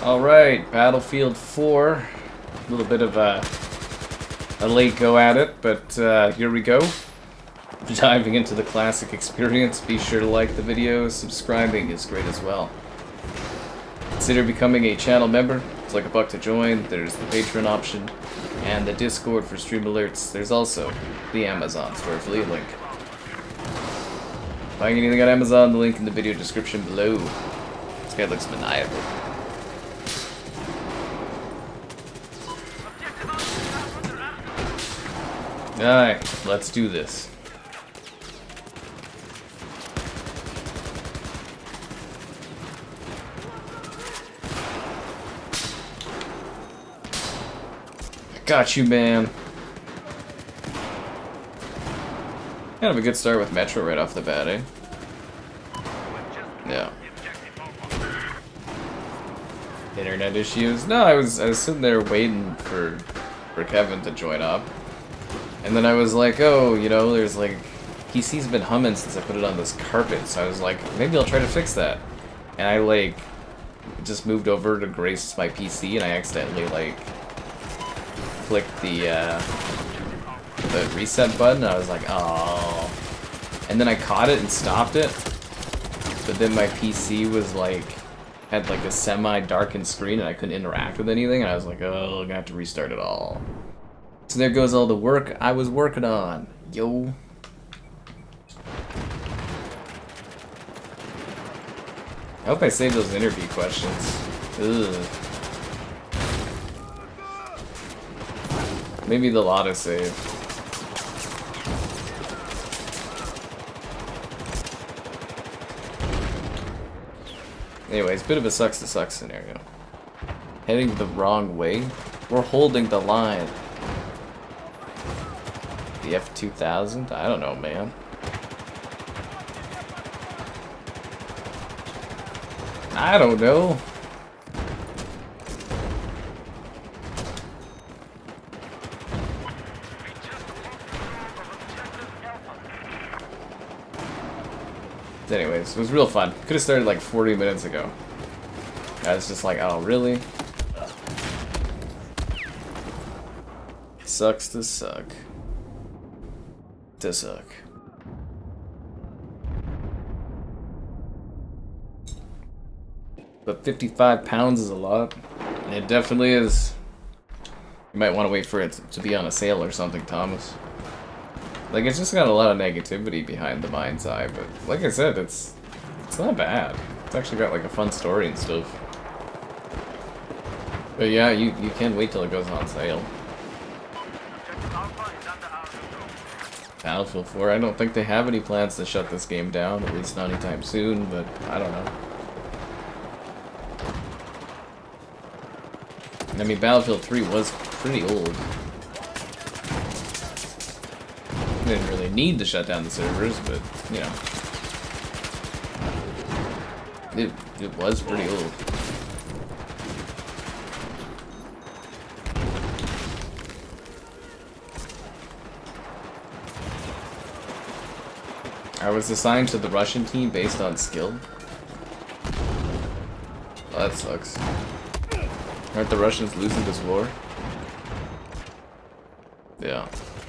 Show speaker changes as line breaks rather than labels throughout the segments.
Alright, Battlefield 4. A little bit of a late go at it, but here we go. Diving into the classic experience. Be sure to like the video. Subscribing is great as well. Consider becoming a channel member. It's like $1 to join. There's the Patreon option and the Discord for stream alerts. There's also the Amazon store affiliate link. Buying anything on Amazon, the link in the video description below. This guy looks maniacal. Alright, let's do this. Got you, man. Kind of a good start with Metro right off the bat, eh? Yeah. Internet issues? No, I was sitting there waiting for Kevin to join up. And then I was like, oh, you know, there's like, PC's been humming since I put it on this carpet, so I was like, maybe I'll try to fix that. And I like, just moved over to grace my PC and I accidentally like, clicked the reset button. I was like, oh. And then I caught it and stopped it. But then my PC was like, had like a semi-darkened screen and I couldn't interact with anything. And I was like, oh, I'm gonna have to restart it all. So there goes all the work I was working on. Yo. I hope I saved those interview questions. Ugh. Maybe they'll auto-save. Anyways, bit of a sucks to suck scenario. Heading the wrong way? We're holding the line. The F2000? I don't know, man. I don't know. Anyways, it was real fun. Could have started like 40 minutes ago. I was just like, oh, really? Sucks to suck. To suck. But 55 pounds is a lot. And it definitely is. You might want to wait for it to be on a sale or something, Thomas. Like, it's just got a lot of negativity behind the mind's eye, but like I said, it's not bad. It's actually got like a fun story and stuff. But yeah, you can wait till it goes on sale. Battlefield 4, I don't think they have any plans to shut this game down, at least not anytime soon, but I don't know. I mean, Battlefield 3 was pretty old. Didn't really need to shut down the servers, but, you know. It was pretty old. I was assigned to the Russian team based on skill. Well, that sucks. Aren't the Russians losing this war? Yeah.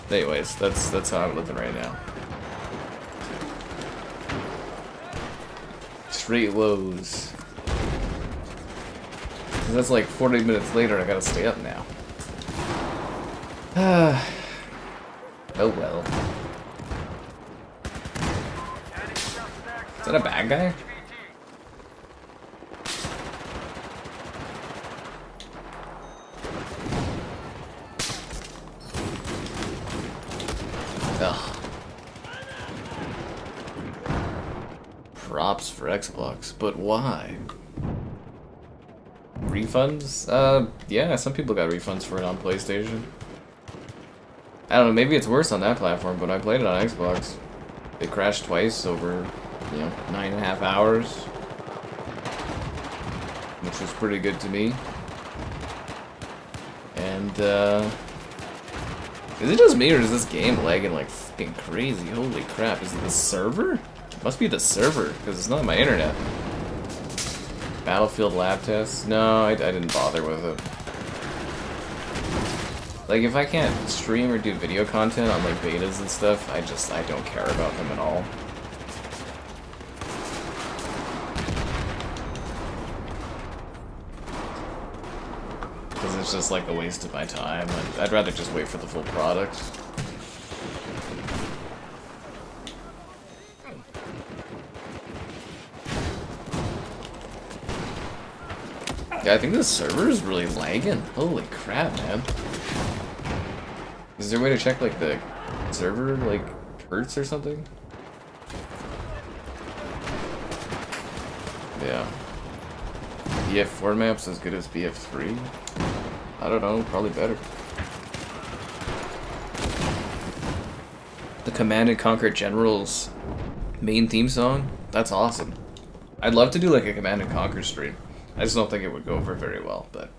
Anyways, that's how I'm living right now. Straight lows. That's like 40 minutes later, I gotta stay up now. Oh well. Is that a bad guy? Ugh. Props for Xbox, but why? Refunds? Yeah, some people got refunds for it on PlayStation. I don't know, maybe it's worse on that platform, but I played it on Xbox. It crashed twice over, you know, 9.5 hours. Which was pretty good to me. And, is it just me, or is this game lagging like fucking crazy? Holy crap, is it the server? It must be the server, because it's not my internet. Battlefield lab tests? No, I didn't bother with it. Like, if I can't stream or do video content on, like, betas and stuff, I don't care about them at all. Because it's just, like, a waste of my time. I'd rather just wait for the full product. Yeah, I think this server is really lagging. Holy crap, man. Is there a way to check, like, the server, like, hertz or something? Yeah. BF4 map's as good as BF3? I don't know, probably better. The Command and Conquer General's main theme song? That's awesome. I'd love to do, like, a Command and Conquer stream. I just don't think it would go over very well, but...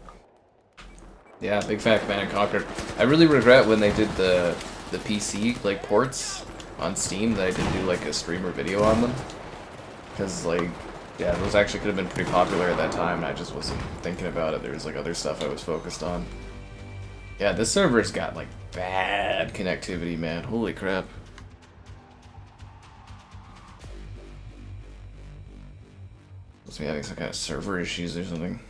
Yeah, big fan of Command and Conquer. I really regret when they did the PC, like, ports on Steam that I didn't do, like, a stream or video on them. Because, like, yeah, those actually could have been pretty popular at that time, and I just wasn't thinking about it. There was, like, other stuff I was focused on. Yeah, this server's got, like, bad connectivity, man. Holy crap. Must be having some kind of server issues or something.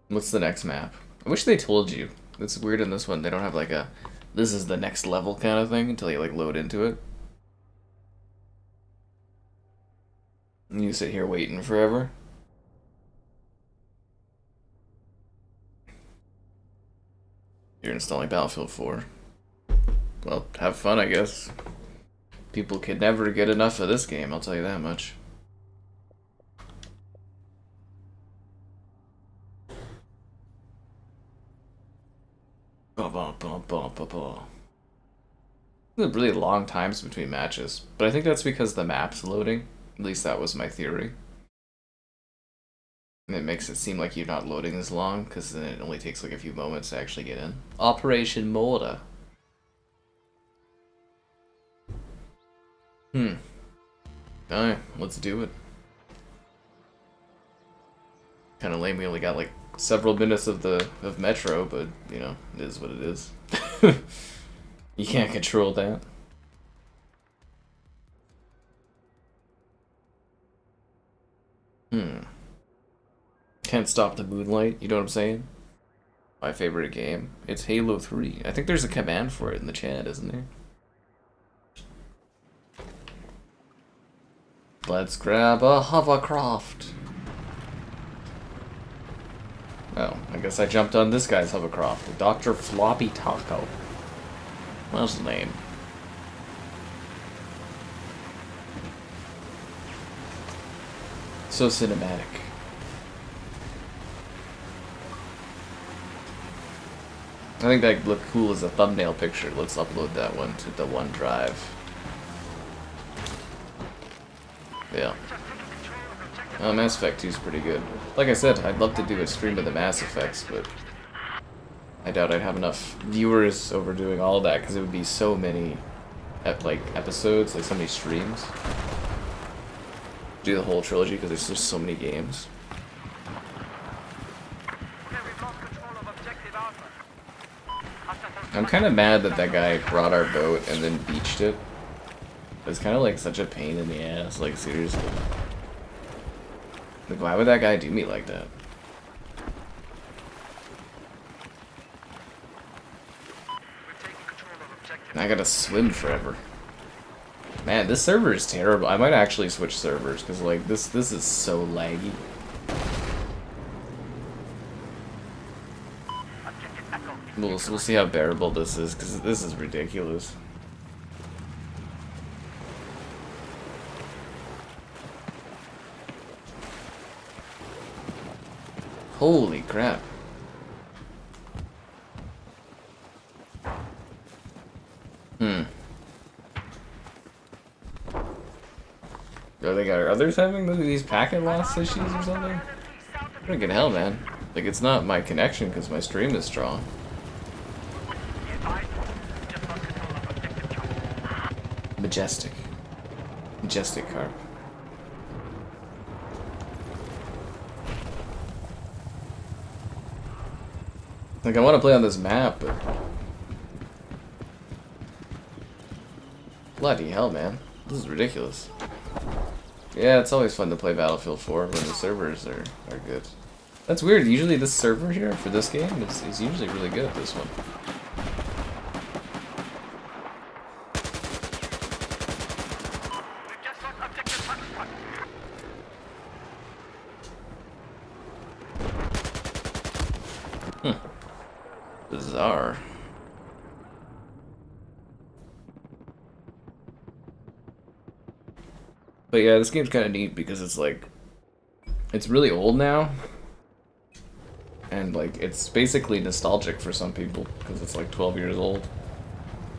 What's the next map? I wish they told you. It's weird in this one. They don't have like a this is the next level kind of thing until you like load into it. And you sit here waiting forever. You're installing Battlefield 4. Well, have fun, I guess. People could never get enough of this game, I'll tell you that much. There's really long times between matches, but I think that's because the map's loading. At least that was my theory. And it makes it seem like you're not loading as long, because then it only takes like a few moments to actually get in. Operation Mortar. Alright, let's do it. Kinda lame we only got like several minutes of Metro, but you know, it is what it is. You can't control that. Can't stop the moonlight, you know what I'm saying? My favorite game. It's Halo 3. I think there's a command for it in the chat, isn't there? Let's grab a hovercraft. Oh, I guess I jumped on this guy's hovercraft. Dr. Floppy Taco. What's his name? So cinematic. I think that looked cool as a thumbnail picture. Let's upload that one to the OneDrive. Yeah. Mass Effect 2 is pretty good. Like I said, I'd love to do a stream of the Mass Effects, but I doubt I'd have enough viewers over doing all that, because it would be so many episodes, like so many streams. Do the whole trilogy, because there's just so many games. I'm kind of mad that that guy brought our boat and then beached it. It's kind of like such a pain in the ass, like seriously. Like, why would that guy do me like that? I gotta swim forever. Man, this server is terrible. I might actually switch servers, because like this is so laggy. We'll see how bearable this is, because this is ridiculous. Holy crap. Are others having these packet loss issues or something? Freaking hell, man. Like, it's not my connection because my stream is strong. Majestic. Majestic carp. Like, I want to play on this map, but... Bloody hell, man. This is ridiculous. Yeah, it's always fun to play Battlefield 4 when the servers are good. That's weird. Usually this server here for this game is usually really good at this one. Bizarre. But yeah, this game's kind of neat because it's like, it's really old now. And like, it's basically nostalgic for some people because it's like 12 years old.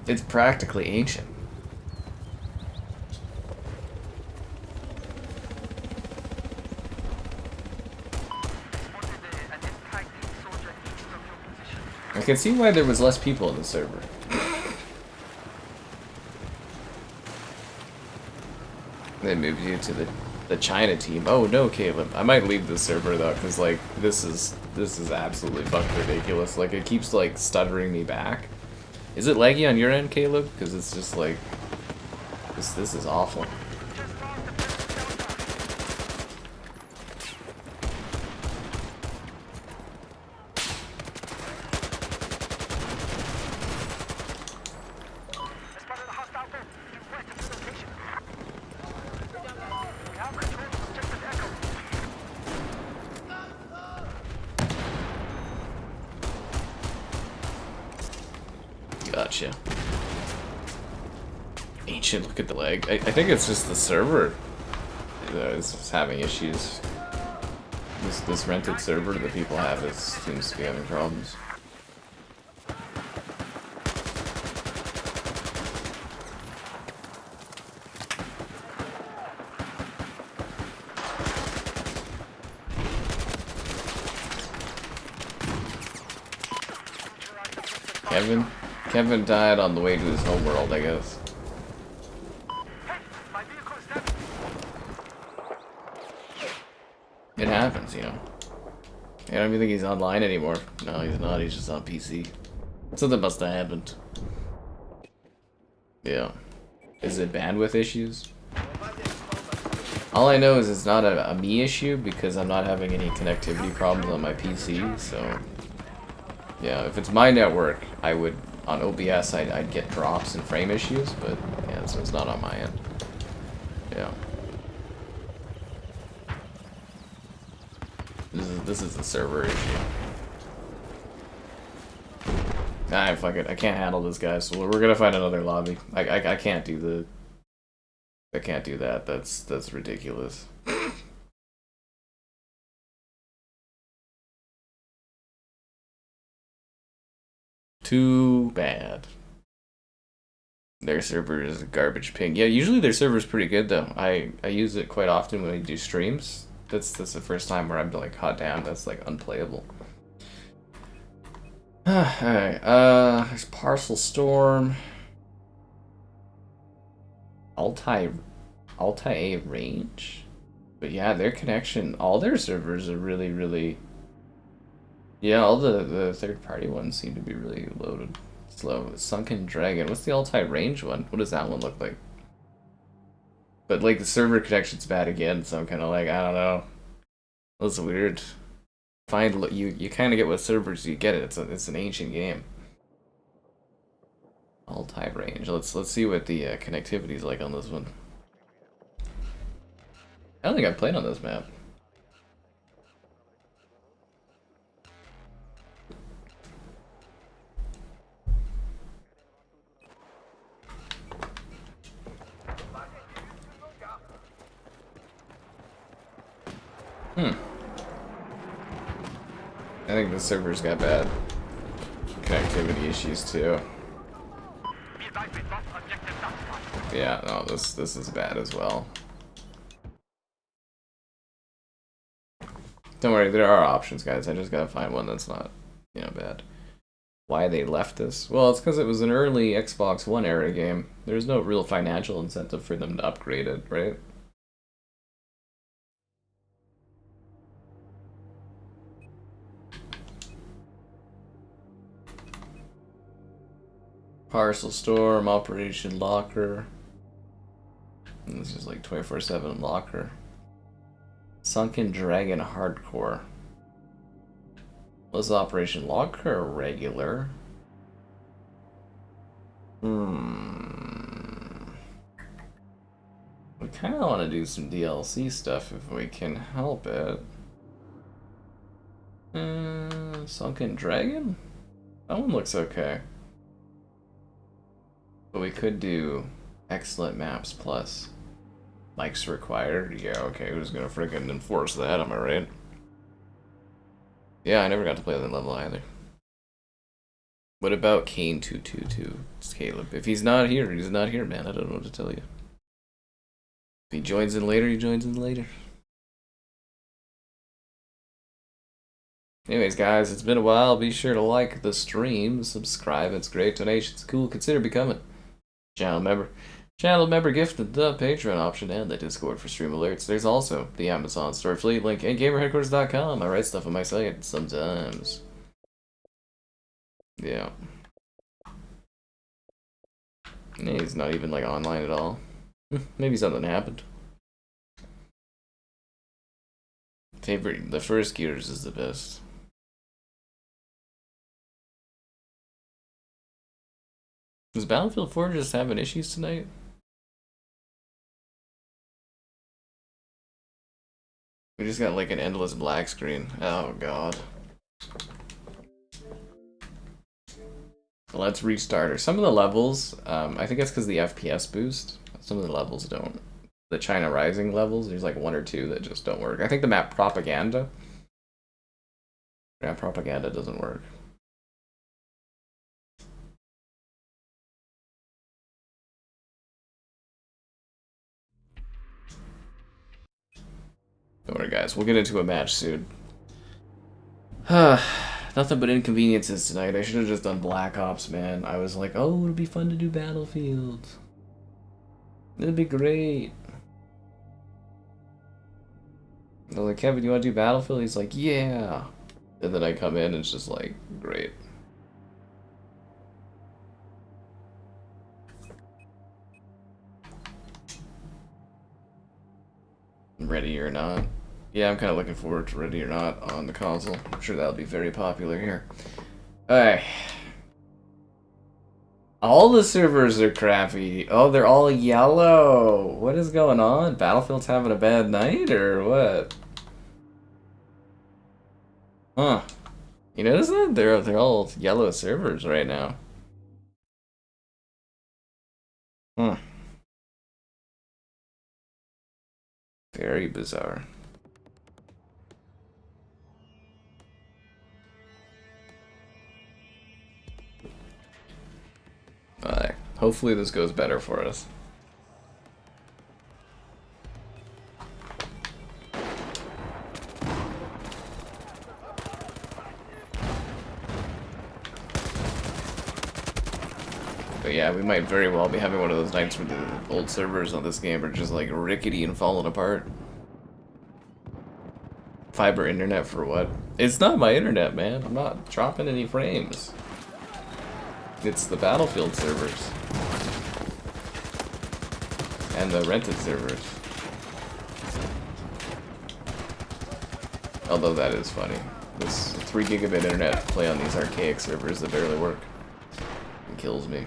It's practically ancient. I can see why there was less people in the server. They moved you to the China team. Oh no, Caleb. I might leave this server though, because like this is absolutely fucking ridiculous. Like it keeps like stuttering me back. Is it laggy on your end, Caleb? Because it's just like this is awful. Gotcha. Ancient, look at the lag. I think it's just the server that is having issues. This rented server that people have seems to be having problems. Kevin died on the way to his homeworld, I guess. It happens, you know. I don't even think he's online anymore. No, he's not. He's just on PC. Something must have happened. Yeah. Is it bandwidth issues? All I know is it's not a me issue because I'm not having any connectivity problems on my PC, so... Yeah, if it's my network, I would... On OBS, I'd get drops and frame issues, but yeah, so it's not on my end. Yeah. This is a server issue. Nah, fuck it. I can't handle this guy, so we're gonna find another lobby. I can't do the... I can't do that. That's ridiculous. Too bad. Their server is a garbage ping. Yeah, usually their server is pretty good though. I use it quite often when I do streams. That's the first time where I'm like, hot damn, that's like unplayable. Alright, there's Parcel Storm. Altai range? But yeah, their connection, all their servers are really... Yeah, all the third-party ones seem to be really loaded. Slow. Sunken Dragon. What's the Altai range one? What does that one look like? But like the server connection's bad again, so I'm kind of like, I don't know. That's weird. You kind of get what servers you get. It's an ancient game. Altai range. Let's see what the connectivity is like on this one. I don't think I've played on this map. I think the server's got bad connectivity issues too. Yeah, no, this is bad as well. Don't worry, there are options, guys. I just gotta find one that's not, you know, bad. why they left this. Well, it's because it was an early Xbox One era game. There's no real financial incentive for them to upgrade it, right? Parcel Storm, Operation Locker. And this is like 24/7 Locker. Sunken Dragon Hardcore. Was Operation Locker or regular? We kind of want to do some DLC stuff if we can help it. Sunken Dragon? That one looks okay. But we could do excellent maps plus mics required. Yeah, okay, who's gonna freaking enforce that, am I right? Yeah, I never got to play that level either. What about Kane 222? It's Caleb. If he's not here, he's not here, man. I don't know what to tell you. If he joins in later, he joins in later. Anyways, guys, it's been a while. Be sure to like the stream, subscribe. It's great. Donations cool. Consider becoming channel member. Channel member gifted the Patreon option and the Discord for stream alerts. There's also the Amazon store fleet link and gamerheadquarters.com. I write stuff on my site sometimes. Yeah. He's not even like online at all. Maybe something happened. The first Gears is the best. Was Battlefield 4 just having issues tonight? We just got like an endless black screen. Oh god. Let's restart her. Some of the levels, I think it's because the FPS boost. Some of the levels don't. The China Rising levels, there's like one or two that just don't work. I think the map Propaganda. Yeah, Propaganda doesn't work. Don't worry, guys. We'll get into a match soon. Nothing but inconveniences tonight. I should have just done Black Ops, man. I was like, oh, it'll be fun to do Battlefield. It'll be great. I was like, Kevin, you want to do Battlefield? He's like, yeah. And then I come in and it's just like, great. Ready or Not. Yeah, I'm kind of looking forward to Ready or Not on the console. I'm sure that'll be very popular here. Alright. All the servers are crappy. Oh, they're all yellow. What is going on? Battlefield's having a bad night or what? Huh. You notice that? They're all yellow servers right now. Hmm. Very bizarre. Alright. Hopefully this goes better for us. But yeah, we might very well be having one of those nights where the old servers on this game are just like rickety and falling apart. Fiber internet for what? It's not my internet, man. I'm not dropping any frames. It's the Battlefield servers. And the rented servers. Although that is funny. This 3 gigabit internet play on these archaic servers that barely work. It kills me.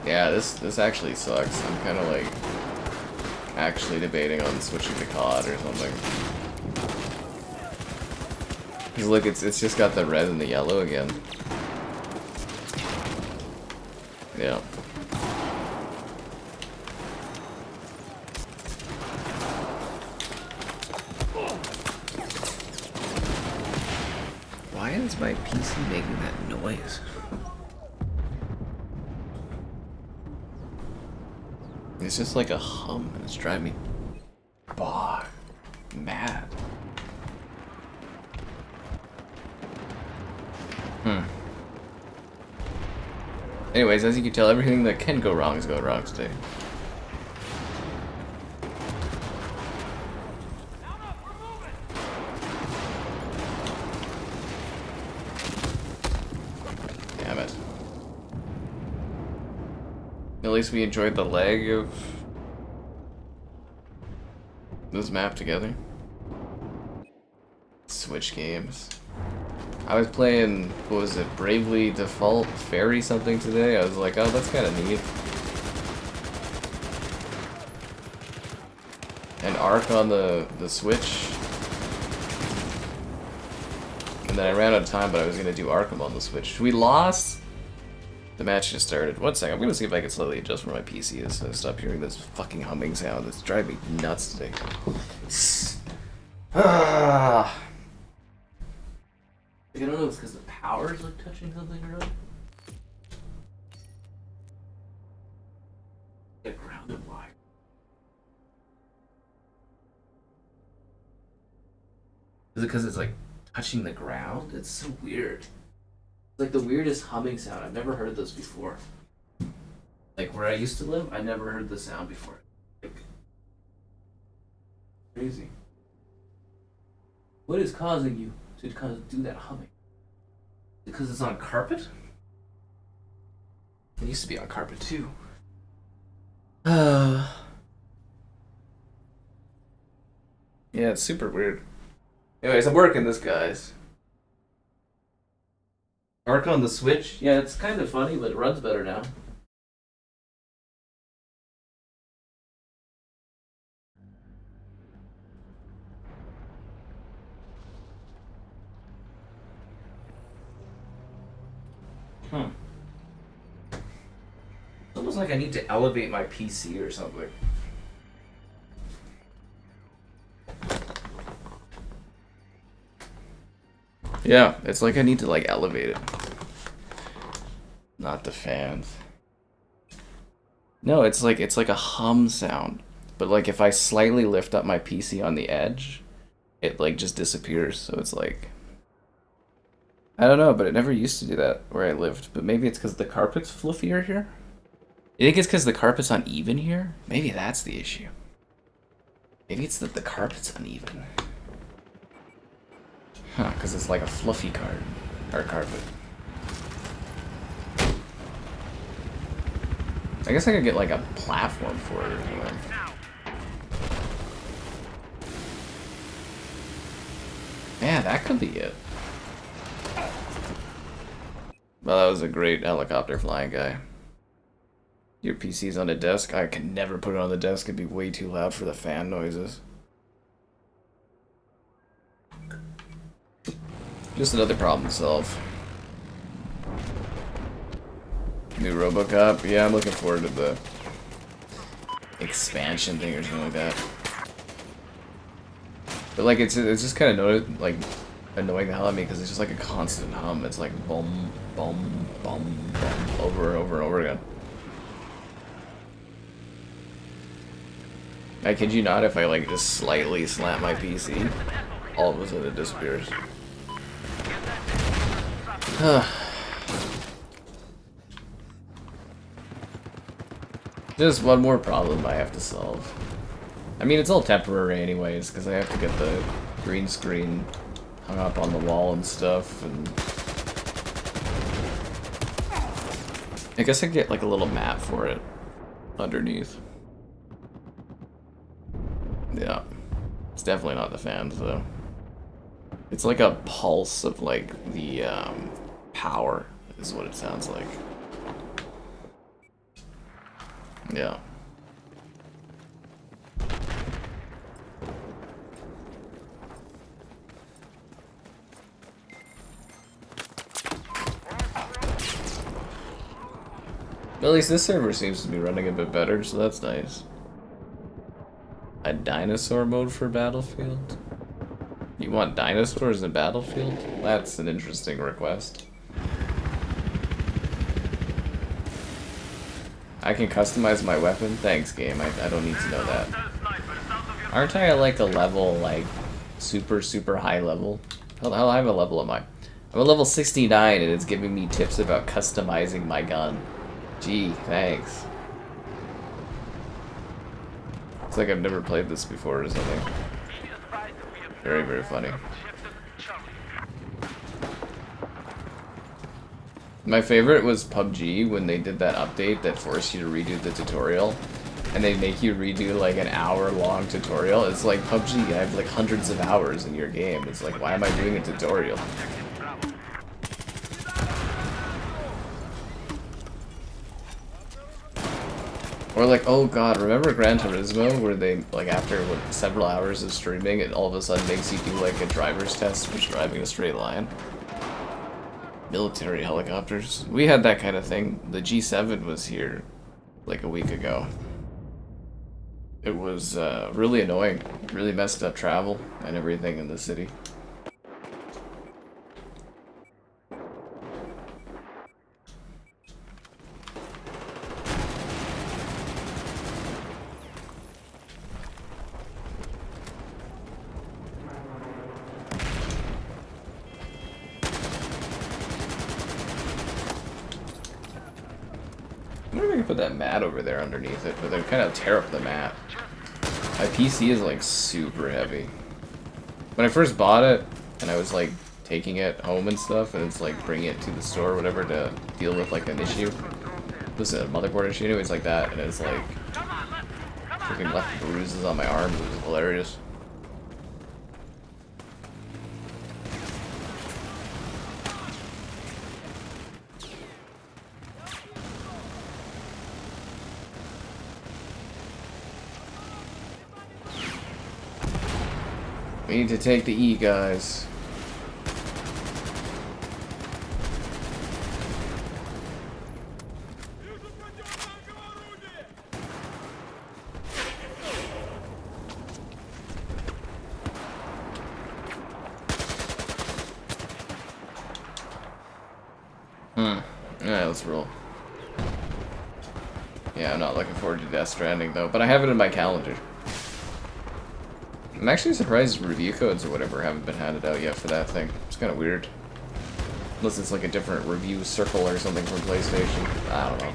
Yeah, this actually sucks. I'm kind of like actually debating on switching to COD or something. Cause look, it's just got the red and the yellow again. Yeah. Why is my PC making that noise? It's just like a hum, and it's driving me mad. Anyways, as you can tell, everything that can go wrong is going wrong today. Damn it. At least we enjoyed the lag of this map together. Switch games. I was playing, what was it, Bravely Default Fairy something today. I was like, oh, that's kind of neat. And Arc on the Switch. And then I ran out of time, but I was going to do Arkham on the Switch. We lost! The match just started. One second, I'm going to see if I can slowly adjust where my PC is so I stop hearing this fucking humming sound that's driving me nuts today. I don't know if it's because the power's like touching something or not. Get grounded, why? Is it because it's like touching the ground? It's so weird. It's like the weirdest humming sound. I've never heard this before. Like where I used to live, I never heard this sound before. Like crazy. What is causing you to do that humming? Because it's on carpet? It used to be on carpet too. Yeah, it's super weird. Anyways, I'm working this, guys. Arc on the Switch? Yeah, it's kind of funny, but it runs better now. It's almost like I need to elevate my PC or something. Yeah, it's like I need to like elevate it. Not the fans. No, it's like a hum sound. But like if I slightly lift up my PC on the edge, it like just disappears. So it's like, I don't know, but it never used to do that where I lived. But maybe it's because the carpet's fluffier here? You think it's because the carpet's uneven here? Maybe that's the issue. Maybe it's that the carpet's uneven. Huh, because it's like a fluffy carpet. I guess I could get like a platform for it or something. Yeah, that could be it. Well, that was a great helicopter flying guy. Your PC's on a desk? I can never put it on the desk. It'd be way too loud for the fan noises. Just another problem to solve. New RoboCop? Yeah, I'm looking forward to the expansion thing or something like that. But like, it's just kind of like annoying the hell out of me because it's just like a constant hum. It's like boom, boom, boom, boom, over and over and over again. I kid you not, if I like just slightly slap my PC, all of a sudden it disappears. Just one more problem I have to solve. I mean, it's all temporary anyways, because I have to get the green screen hung up on the wall and stuff, and I guess I get like a little map for it underneath. Yeah, it's definitely not the fans though. It's like a pulse of like the power is what it sounds like. Yeah. At least this server seems to be running a bit better, so that's nice. A dinosaur mode for Battlefield? You want dinosaurs in Battlefield? That's an interesting request. I can customize my weapon? Thanks, game. I don't need to know that. Aren't I at like a level, like, super high level? How high of a level am I? I'm a level 69 and it's giving me tips about customizing my gun. Gee, thanks. It's like I've never played this before or something. Very funny. My favorite was PUBG when they did that update that forced you to redo the tutorial. And they make you redo like an hour-long tutorial. It's like PUBG, I have like hundreds of hours in your game. It's like, why am I doing a tutorial? Or like, oh god, remember Gran Turismo where they, like after several hours of streaming, it all of a sudden makes you do like a driver's test for driving a straight line? Military helicopters. We had that kind of thing. The G7 was here like a week ago. It was really annoying. Really messed up travel and everything in the city. I wonder if I can put that mat over there underneath it, but then kind of tear up the mat. My PC is like super heavy. When I first bought it, and I was like taking it home and stuff, and it's like bringing it to the store or whatever to deal with like an issue. This is a motherboard issue, anyways, like that, and it's like freaking left bruises on my arms. It was hilarious. We need to take the E, guys. Alright, let's roll. Yeah, I'm not looking forward to Death Stranding, though, but I have it in my calendar. I'm actually surprised review codes or whatever haven't been handed out yet for that thing. It's kind of weird. Unless it's like a different review circle or something from PlayStation. I don't know.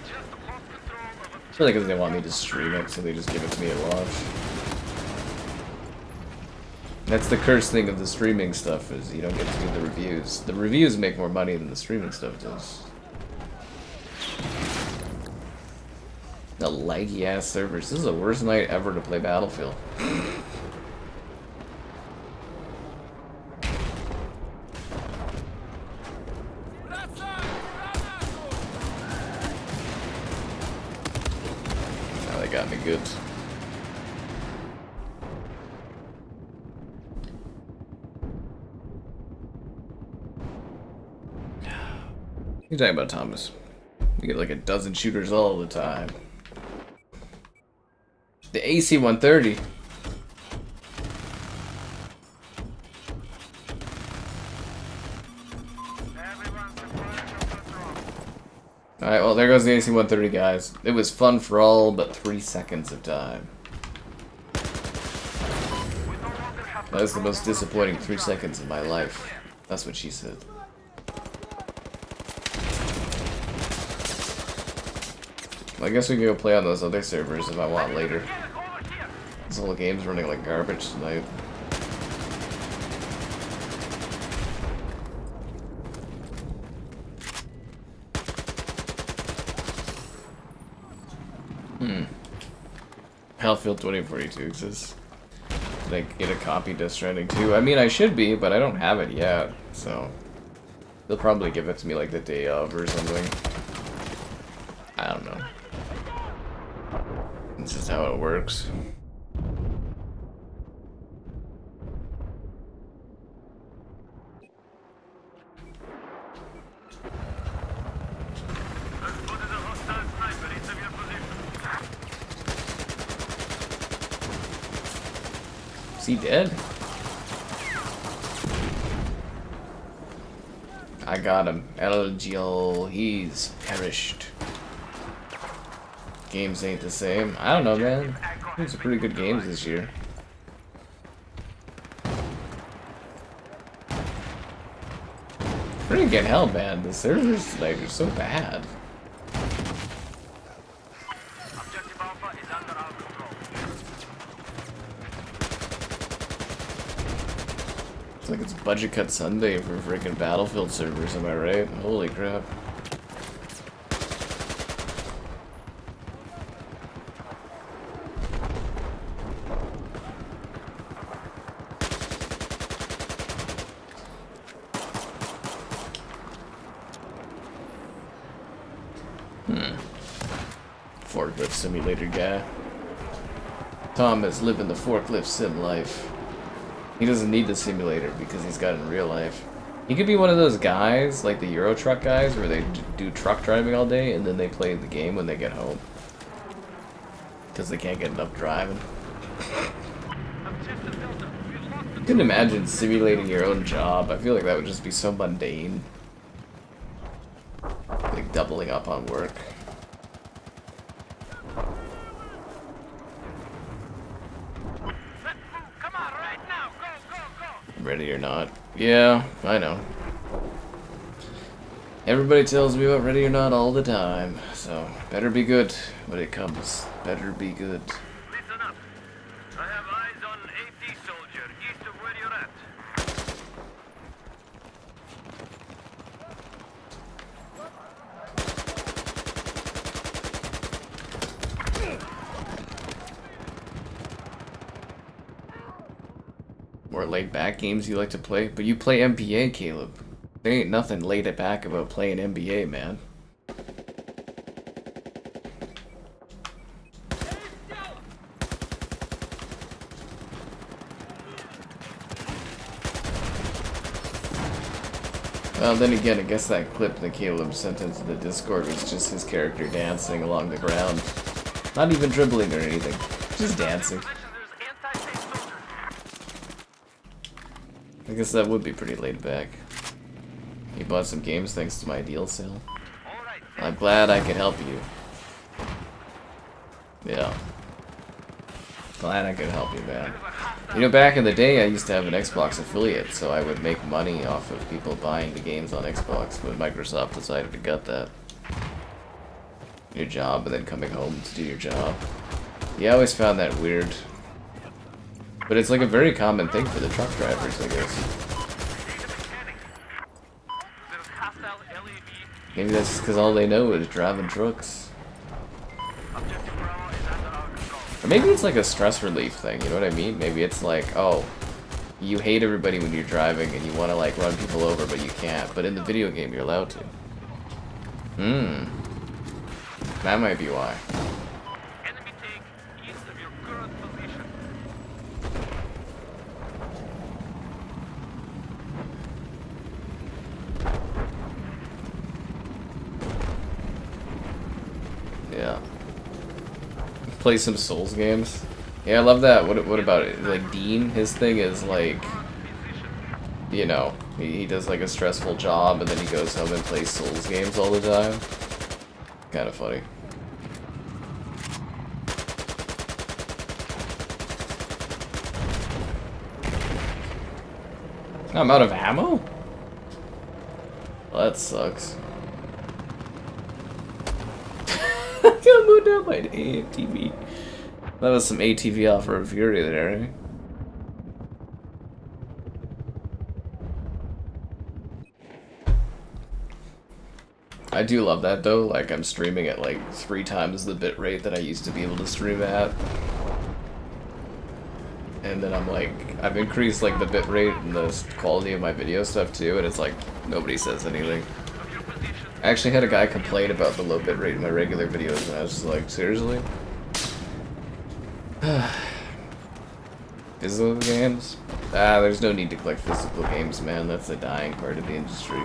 It's really because they want me to stream it, so they just give it to me at launch. That's the cursed thing of the streaming stuff, is you don't get to do the reviews. The reviews make more money than the streaming stuff does. The laggy ass servers. This is the worst night ever to play Battlefield. Got me good. You're talking about Thomas. You get like a dozen shooters all the time. The AC-130. Alright, well, there goes the AC-130, guys. It was fun for all but 3 seconds of time. That was the most disappointing 3 seconds of my life. That's what she said. Well, I guess we can go play on those other servers if I want later. This whole game's running like garbage tonight. Battlefield 2042 exists. Did I get a copy of Death Stranding 2? I mean, I should be, but I don't have it yet, so... They'll probably give it to me like the day of or something. I don't know. This is how it works. Is he dead? I got him. Elgil, he's perished. Games ain't the same. I don't know, man. These are pretty good games this year. Freaking hell, man. The servers, like, are so bad. It's like it's budget cut Sunday for freaking Battlefield servers, am I right? Holy crap. Forklift simulator guy. Tom is living the forklift sim life. He doesn't need the simulator because he's got it in real life. He could be one of those guys, like the Euro Truck guys, where they do truck driving all day and then they play the game when they get home. Because they can't get enough driving. You couldn't imagine simulating your own job. I feel like that would just be so mundane. Like doubling up on work. Ready or not. Yeah, I know. Everybody tells me about ready or not all the time, so better be good when it comes. Better be good.
Listen up. I have eyes on AT soldier east of where you're at.
More laid back games you like to play? But you play NBA, Caleb. There ain't nothing laid back about playing NBA, man. Well, then again, I guess that clip that Caleb sent into the Discord was just his character dancing along the ground. Not even dribbling or anything. Just dancing. I guess that would be pretty laid back. You bought some games thanks to my deal sale. I'm glad I could help you. Yeah. Glad I could help you, man. You know, back in the day, I used to have an Xbox affiliate, so I would make money off of people buying the games on Xbox, but Microsoft decided to gut that. Your job, and then coming home to do your job. Yeah, I always found that weird. But it's like a very common thing for the truck drivers, I guess. Maybe that's just because all they know is driving trucks. Or maybe it's like a stress relief thing, you know what I mean? Maybe it's like, oh, you hate everybody when you're driving and you want to like run people over, but you can't. But in the video game, you're allowed to. That might be why. Yeah. Play some Souls games. Yeah, I love that. What about it? Like Dean, his thing is like, you know, he does like a stressful job and then he goes home and plays Souls games all the time. Kind of funny. I'm out of ammo? Well, that sucks. I moved out my ATV. That was some ATV off-road fury there, eh? I do love that though, like I'm streaming at like 3 times the bitrate that I used to be able to stream at. And then I'm like, I've increased like the bitrate and the quality of my video stuff too, and it's like, nobody says anything. I actually had a guy complain about the low bitrate in my regular videos, and I was just like, seriously? Physical games? Ah, there's no need to collect physical games, man. That's the dying part of the industry.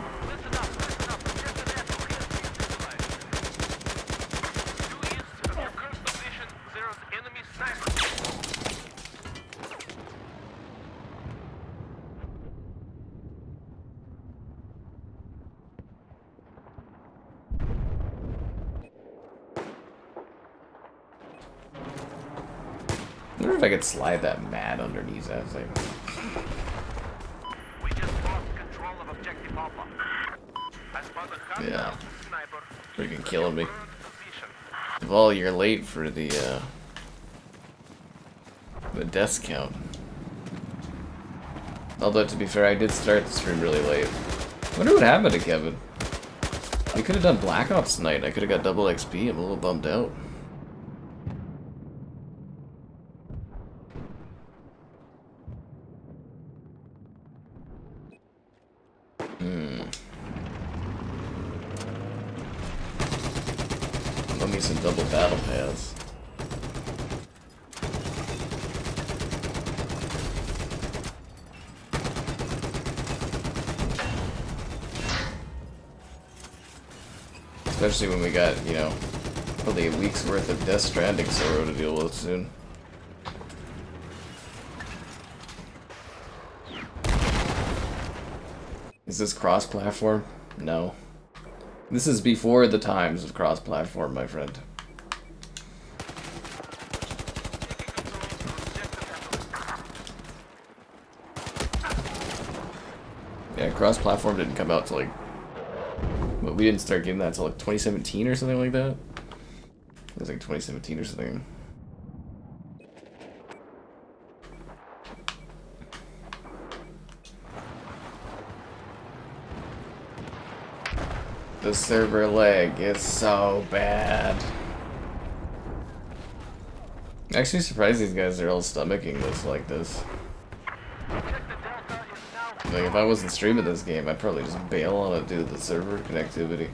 wonder if I could slide that mat underneath that thing.
We just lost control of objective Alpha. As per the
Yeah.
sniper,
Freaking killing me.
position.
Well, you're late for the death count. Although, to be fair, I did start the stream really late. Wonder what happened to Kevin. We could have done Black Ops tonight. I could have got double XP. I'm a little bummed out. Let me some double battle paths. Especially when we got, you know, probably a week's worth of Death Stranding sorrow to deal with soon. Is this cross-platform? No. This is before the times of cross-platform, my friend. Yeah, cross-platform didn't come out till like... But we didn't start getting that till like 2017 or something like that. It was like 2017 or something. The server lag is so bad. Actually surprised these guys are all stomaching this like this. Like, if I wasn't streaming this game, I'd probably just bail on it due to the server connectivity.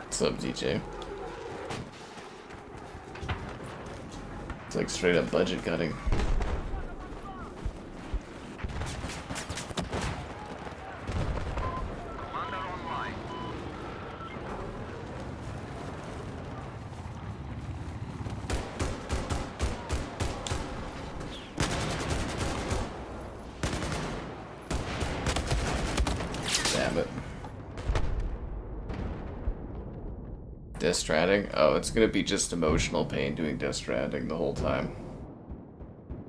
What's up, DJ? It's like straight up budget cutting. Death Stranding? Oh, it's gonna be just emotional pain doing Death Stranding the whole time.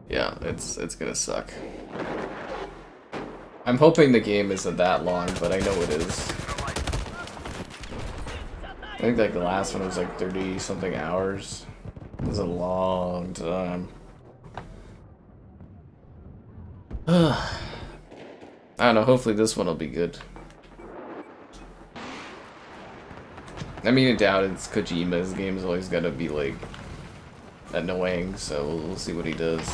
Yeah, it's gonna suck. I'm hoping the game isn't that long, but I know it is. I think like the last one was like 30 something hours. It was a long time. I don't know, hopefully this one will be good. I mean, I doubt it's Kojima's game's always gotta be like annoying, so we'll see what he does.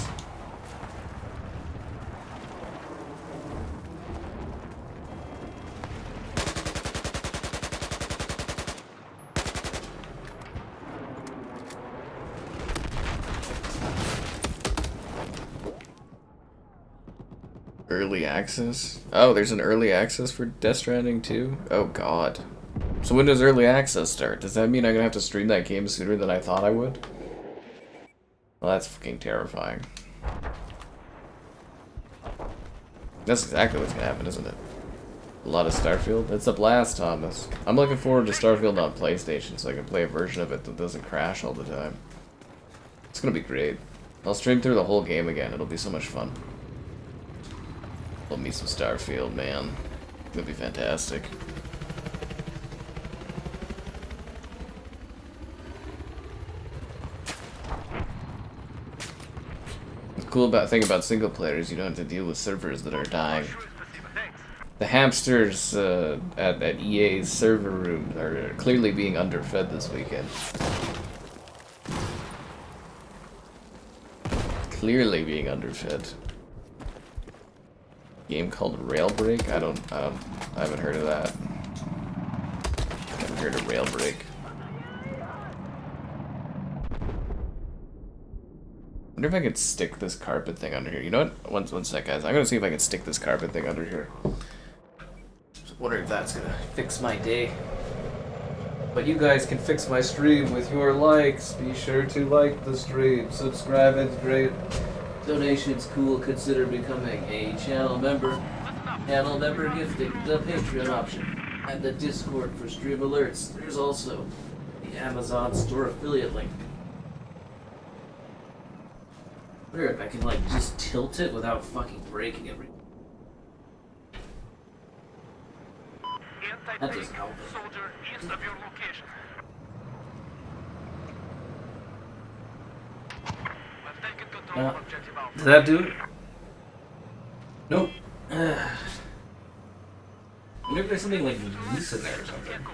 Early access? Oh, there's an early access for Death Stranding too? Oh god. So when does early access start? Does that mean I'm gonna have to stream that game sooner than I thought I would? Well, that's fucking terrifying. That's exactly what's gonna happen, isn't it? A lot of Starfield? That's a blast, Thomas. I'm looking forward to Starfield on PlayStation so I can play a version of it that doesn't crash all the time. It's gonna be great. I'll stream through the whole game again. It'll be so much fun. Love me some Starfield, man. It'll be fantastic. Cool thing about single players, you don't have to deal with servers that are dying. The hamsters at EA's server room are clearly being underfed this weekend. Clearly being underfed. Game called Railbreak? I haven't heard of that. I haven't heard of Railbreak. I wonder if I could stick this carpet thing under here. You know what? One sec, guys. I'm gonna see if I can stick this carpet thing under here. Just wonder if that's gonna fix my day. But you guys can fix my stream with your likes. Be sure to like the stream. Subscribe, it's great. Donation's cool. Consider becoming a channel member. Channel member gifting, the Patreon option, and the Discord for stream alerts. There's also the Amazon store affiliate link. Wonder if I can like just tilt it without fucking breaking everything. That doesn't help it.
Soldier east of your location. I've taken control of objective Alpha.
Did that do it? Nope. Maybe there's something like loose in there or something.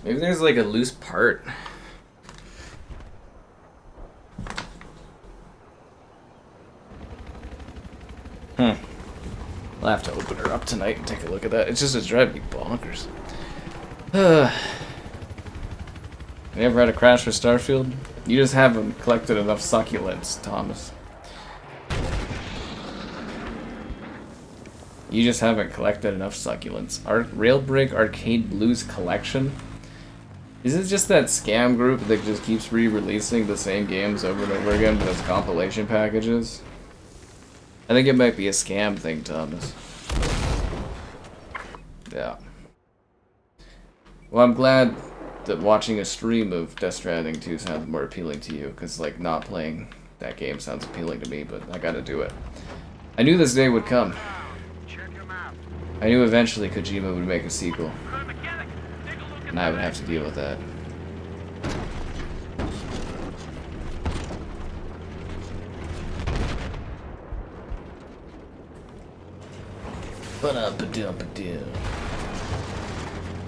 Maybe there's like a loose part. I'll have to open her up tonight and take a look at that. It's just driving me bonkers. You ever had a crash with Starfield? You just haven't collected enough succulents, Thomas. You just haven't collected enough succulents. Railbreak Arcade Blues Collection? Is it just that scam group that just keeps re-releasing the same games over and over again, but as compilation packages? I think it might be a scam thing, Thomas. Yeah. Well, I'm glad that watching a stream of Death Stranding 2 sounds more appealing to you, because, like, not playing that game sounds appealing to me, but I gotta do it. I knew this day would come. I knew eventually Kojima would make a sequel. And I would have to deal with that. Ba-da-ba-dum-ba-dum.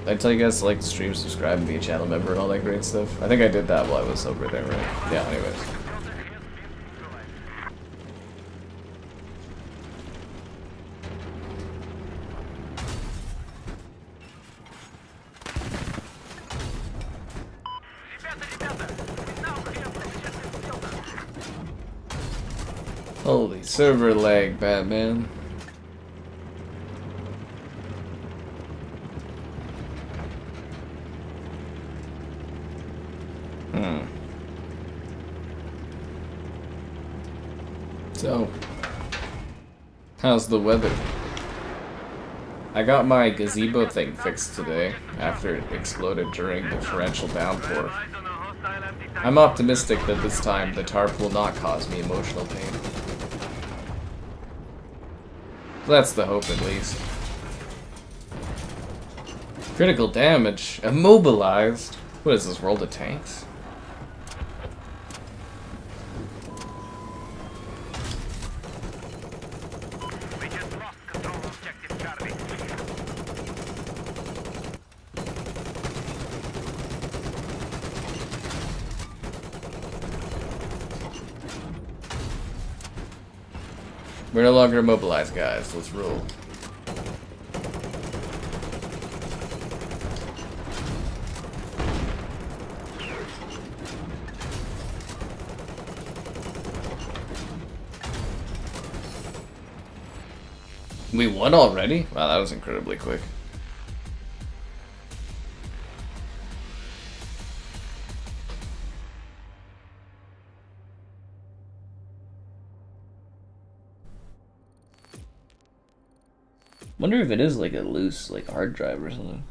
I tell you guys to like the stream, subscribe, and be a channel member and all that great stuff. I think I did that while I was over there, right? Yeah, anyways. Holy server lag, Batman. So, how's the weather? I got my gazebo thing fixed today after it exploded during the torrential downpour. I'm optimistic that this time the tarp will not cause me emotional pain. That's the hope, at least. Critical damage. Immobilized. What is this, World of Tanks?
We just lost control of objective Charlie.
We're no longer immobilized, guys. Let's roll. We won already? Wow, that was incredibly quick. Wonder if it is like a loose, like hard drive or something.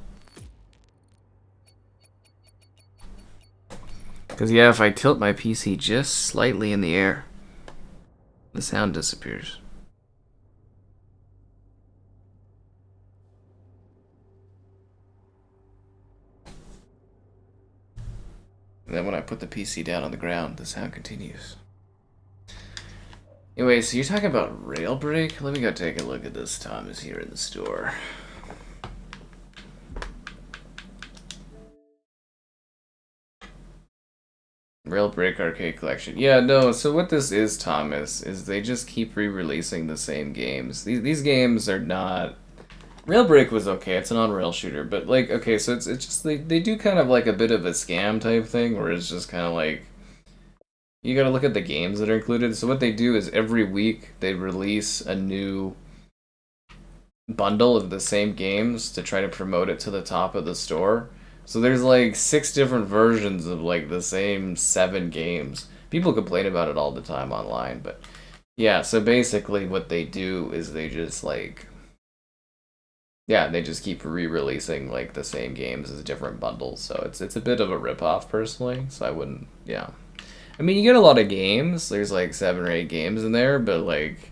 Because yeah, if I tilt my PC just slightly in the air, the sound disappears. And then when I put the PC down on the ground, the sound continues. Anyway, so you're talking about Railbreak? Let me go take a look at this. Tom is here in the store. Railbreak Arcade Collection. Yeah, no, so what this is, Thomas, is they just keep re-releasing the same games. These games are not... Railbreak was okay, it's an on-rail shooter, but like, okay, so it's just, they do kind of like a bit of a scam type thing, where it's just kind of like, you gotta look at the games that are included. So what they do is every week they release a new bundle of the same games to try to promote it to the top of the store. So there's like 6 different versions of like the same 7 games. People complain about it all the time online, but Yeah, so basically what they do is they just like, yeah, they just keep re-releasing like the same games as different bundles. So it's a bit of a rip-off personally. So I wouldn't, yeah. I mean, you get a lot of games. There's like 7 or 8 games in there, but like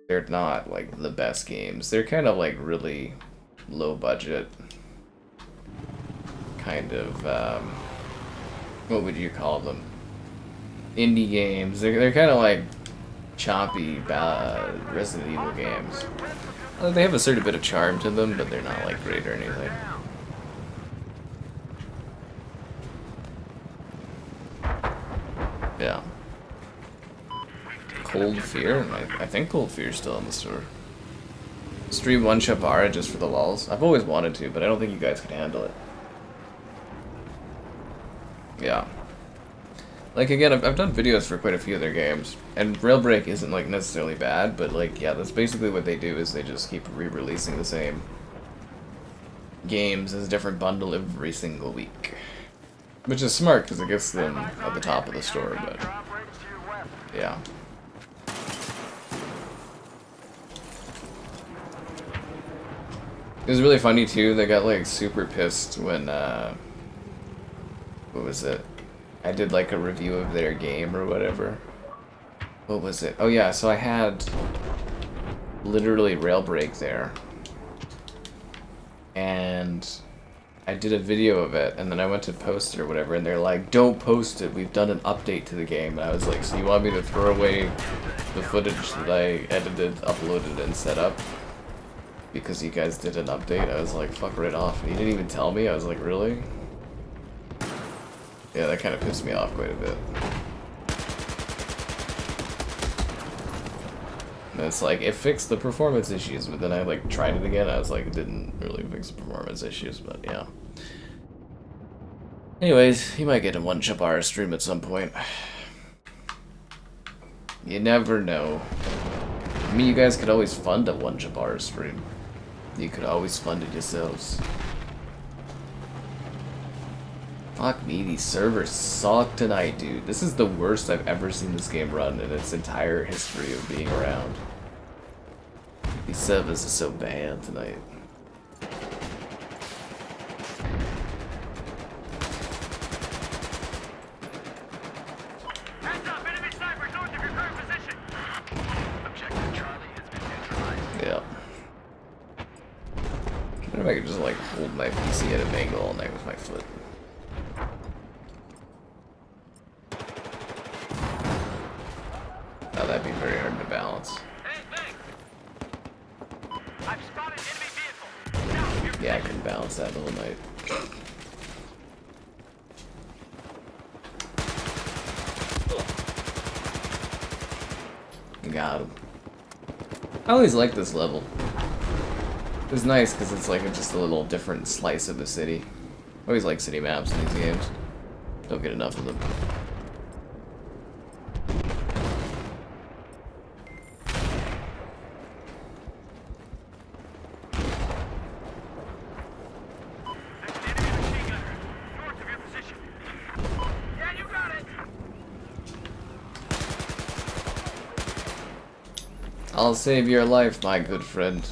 they're not like the best games. They're kind of like really low budget, kind of what would you call them? Indie games. They're kind of like choppy Resident Evil games. They have a certain bit of charm to them, but they're not like great or anything. Yeah. Cold Fear? I think Cold Fear's still in the store. Stream one shot Bara just for the lulz. I've always wanted to, but I don't think you guys could handle it. Yeah. Like, again, I've done videos for quite a few of their games, and Railbreak isn't, like, necessarily bad, but, like, yeah, that's basically what they do, is they just keep re-releasing the same games as a different bundle every single week. Which is smart, because it gets them at the top of the store, but, yeah. It was really funny, too, they got, like, super pissed when, what was it? I did like a review of their game or whatever. What was it? Oh yeah, so I had literally Railbreak there. And I did a video of it, and then I went to post it or whatever, and they're like, don't post it, we've done an update to the game. And I was like, so you want me to throw away the footage that I edited, uploaded, and set up? Because you guys did an update? I was like, fuck right off. And you didn't even tell me? I was like, really? Yeah, that kind of pissed me off quite a bit. And it's like, it fixed the performance issues, but then I like tried it again, I was like, it didn't really fix the performance issues, but yeah. Anyways, you might get a one Jabara stream at some point. You never know. I mean, you guys could always fund a one Jabara stream. You could always fund it yourselves. Fuck me, these servers suck tonight, dude. This is the worst I've ever seen this game run in its entire history of being around. These servers are so bad tonight.
Heads up, enemy sniper north of your current position. Objective Charlie has been neutralized.
Yeah. I wonder if I could just like hold my PC at an angle all night with my foot. Oh, that'd be very hard to balance.
Hey, I've spotted enemy vehicle. Now, you're
Yeah, I can balance that the whole night. Got him. I always like this level. It was nice because it's like just a little different slice of the city. I always like city maps in these games. Don't get enough of them. I'll save your life, my good friend.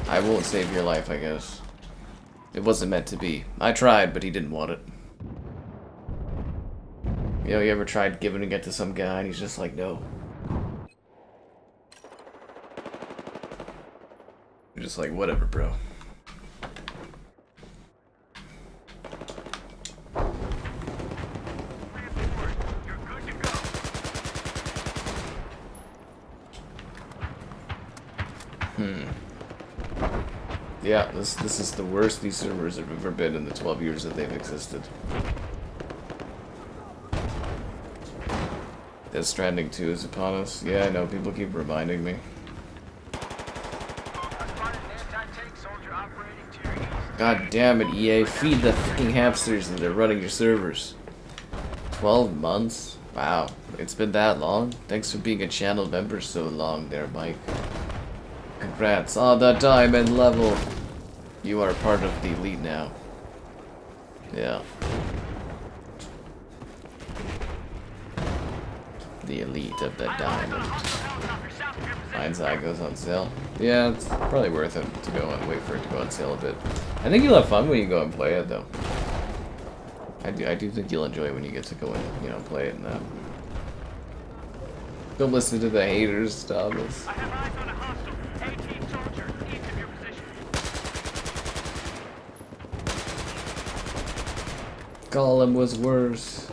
I won't save your life, I guess. It wasn't meant to be. I tried, but he didn't want it. You know, you ever tried giving it to some guy and he's just like, no. You're just like, whatever, bro. Yeah, this is the worst these servers have ever been in the 12 years that they've existed. Death Stranding 2 is upon us. Yeah, I know, people keep reminding me. God damn it, EA, feed the fucking hamsters that are running your servers. 12 months? Wow, it's been that long? Thanks for being a channel member so long there, Mike. Congrats on the diamond level. You are part of the elite now. Yeah. The elite of the diamond. Mind's Eye goes on sale. Yeah, it's probably worth it to go and wait for it to go on sale a bit. I think you'll have fun when you go and play it, though. I do think you'll enjoy when you get to go and, you know, play it and that. Don't listen to the haters, Thomas.
I have eyes on a hostile. 18 soldiers, each of your position.
Golem was worse.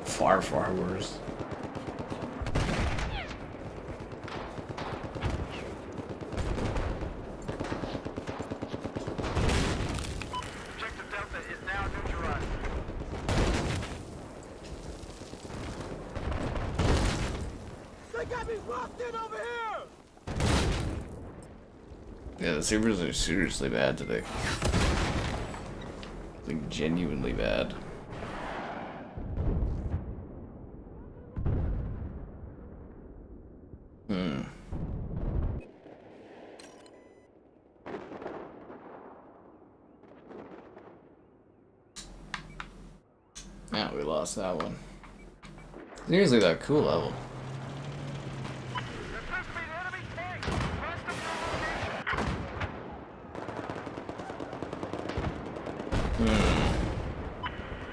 Far, far worse.
Objective Delta is now neutralized. They got me locked in over here!
Yeah, the servers are seriously bad today. Like, genuinely bad. Ah, we lost that one. Seriously, that cool level.
There appears to be an enemy tank. West of your location.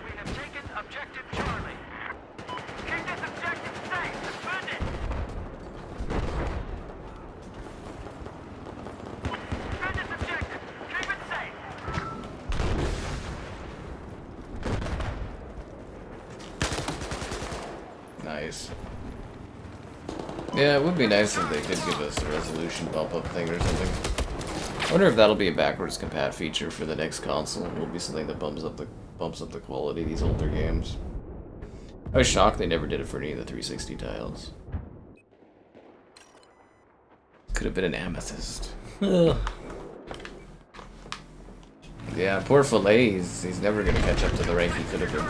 We have taken objective Charlie. Keep this objective safe. Defend it. Defend this objective. Keep it safe.
Nice. Yeah, it would be nice if they did give us a resolution bump up thing or something. I wonder if that'll be a backwards compat feature for the next console. It will be something that bumps up the quality of these older games. I was shocked they never did it for any of the 360 tiles. Could have been an amethyst. Yeah, poor Filet, he's never gonna catch up to the rank he could have been.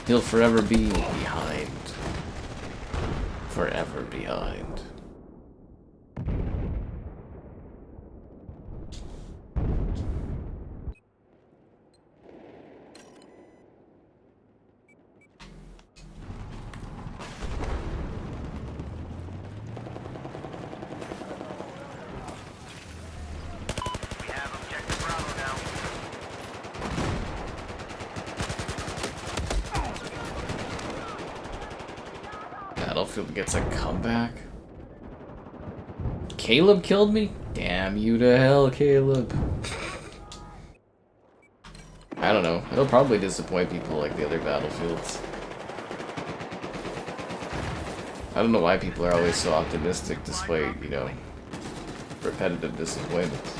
He'll forever be behind. Forever behind.
We have objective Bravo now.
Battlefield gets a comeback. Caleb killed me? Damn you to hell, Caleb. I don't know. It'll probably disappoint people like the other Battlefields. I don't know why people are always so optimistic despite, you know, repetitive disappointments.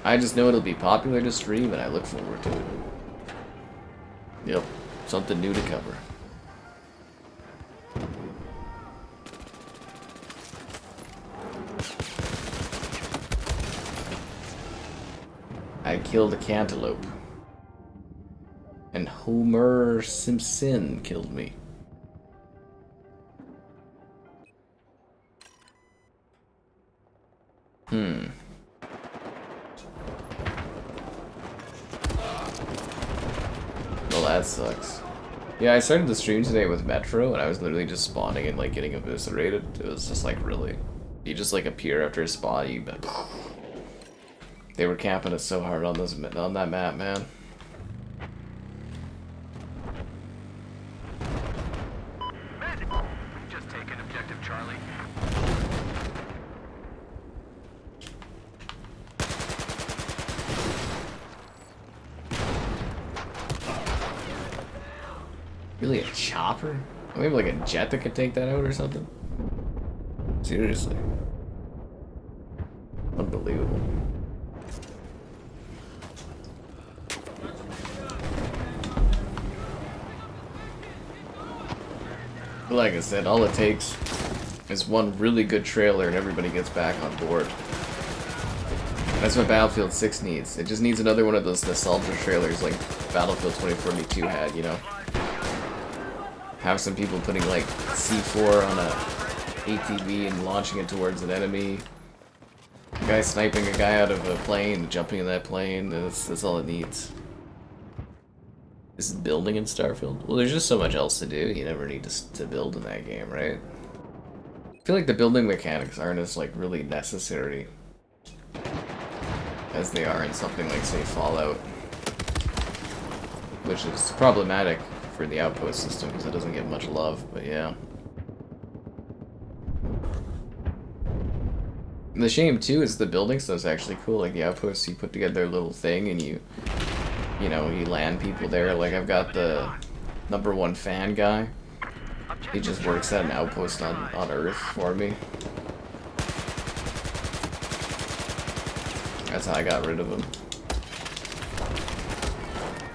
I just know it'll be popular to stream and I look forward to it. Yep, something new to cover. I killed a cantaloupe. And Homer Simpson killed me. Well, that sucks. Yeah, I started the stream today with Metro, and I was literally just spawning and, like, getting eviscerated. It was just, like, really... You just, like, appear after a spawn, you... They were camping us so hard on that map, man.
We've just taken objective Charlie.
Really, a chopper? Maybe like a jet that could take that out or something? Seriously. Unbelievable. Like I said, all it takes is one really good trailer and everybody gets back on board. That's what Battlefield 6 needs. It just needs another one of those nostalgia trailers like Battlefield 2042 had, you know? Have some people putting like C4 on a ATV and launching it towards an enemy. A guy sniping a guy out of a plane, jumping in that plane. That's all it needs. Is building in Starfield? Well, there's just so much else to do. You never need to build in that game, right? I feel like the building mechanics aren't as like really necessary as they are in something like, say, Fallout, which is problematic for the outpost system because it doesn't get much love. But yeah. And the shame too is the building stuff's actually cool. Like the outposts, you put together a little thing and you know, you land people there. Like I've got the #1 fan guy. He just works at an outpost on Earth for me. That's how I got rid of him.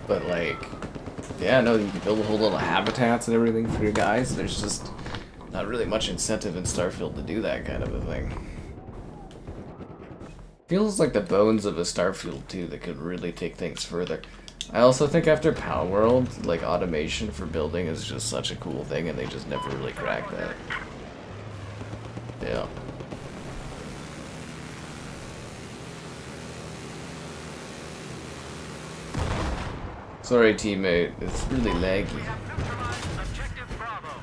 But like, yeah, no, you can build whole little habitats and everything for your guys. There's just not really much incentive in Starfield to do that kind of a thing. Feels like the bones of a Starfield too that could really take things further. I also think after Palworld, like automation for building is just such a cool thing and they just never really cracked that. Yeah. Sorry teammate, it's really laggy.
We have neutralized objective Bravo.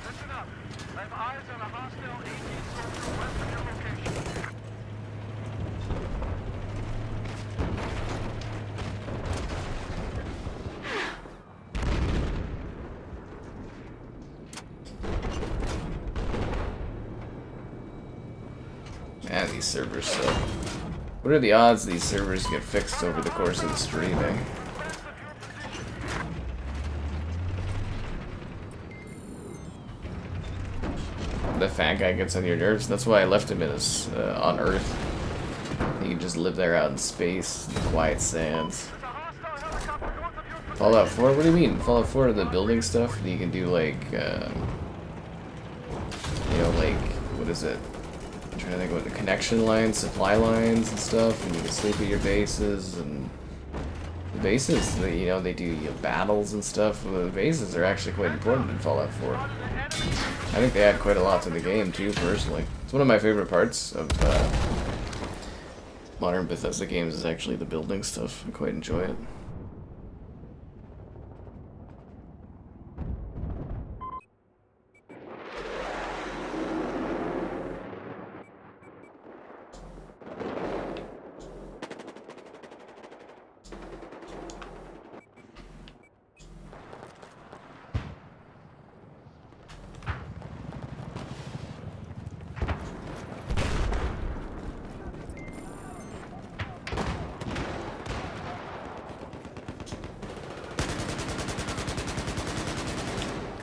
Listen up. I have eyes on a hostile 18 soldier west of your location.
Man, these servers suck. What are the odds these servers get fixed over the course of the streaming? The fat guy gets on your nerves. That's why I left him in his, on Earth. He can just live there out in space, the quiet sands. Fallout 4? What do you mean? Fallout 4, the building stuff? You can do like, you know, like, what is it? I'm trying to think what the connection lines, supply lines and stuff, and you can sleep at your bases, and the bases, they, you know, they do battles and stuff. Well, the bases are actually quite important in Fallout 4. I think they add quite a lot to the game too, personally. It's one of my favorite parts of modern Bethesda games is actually the building stuff. I quite enjoy it.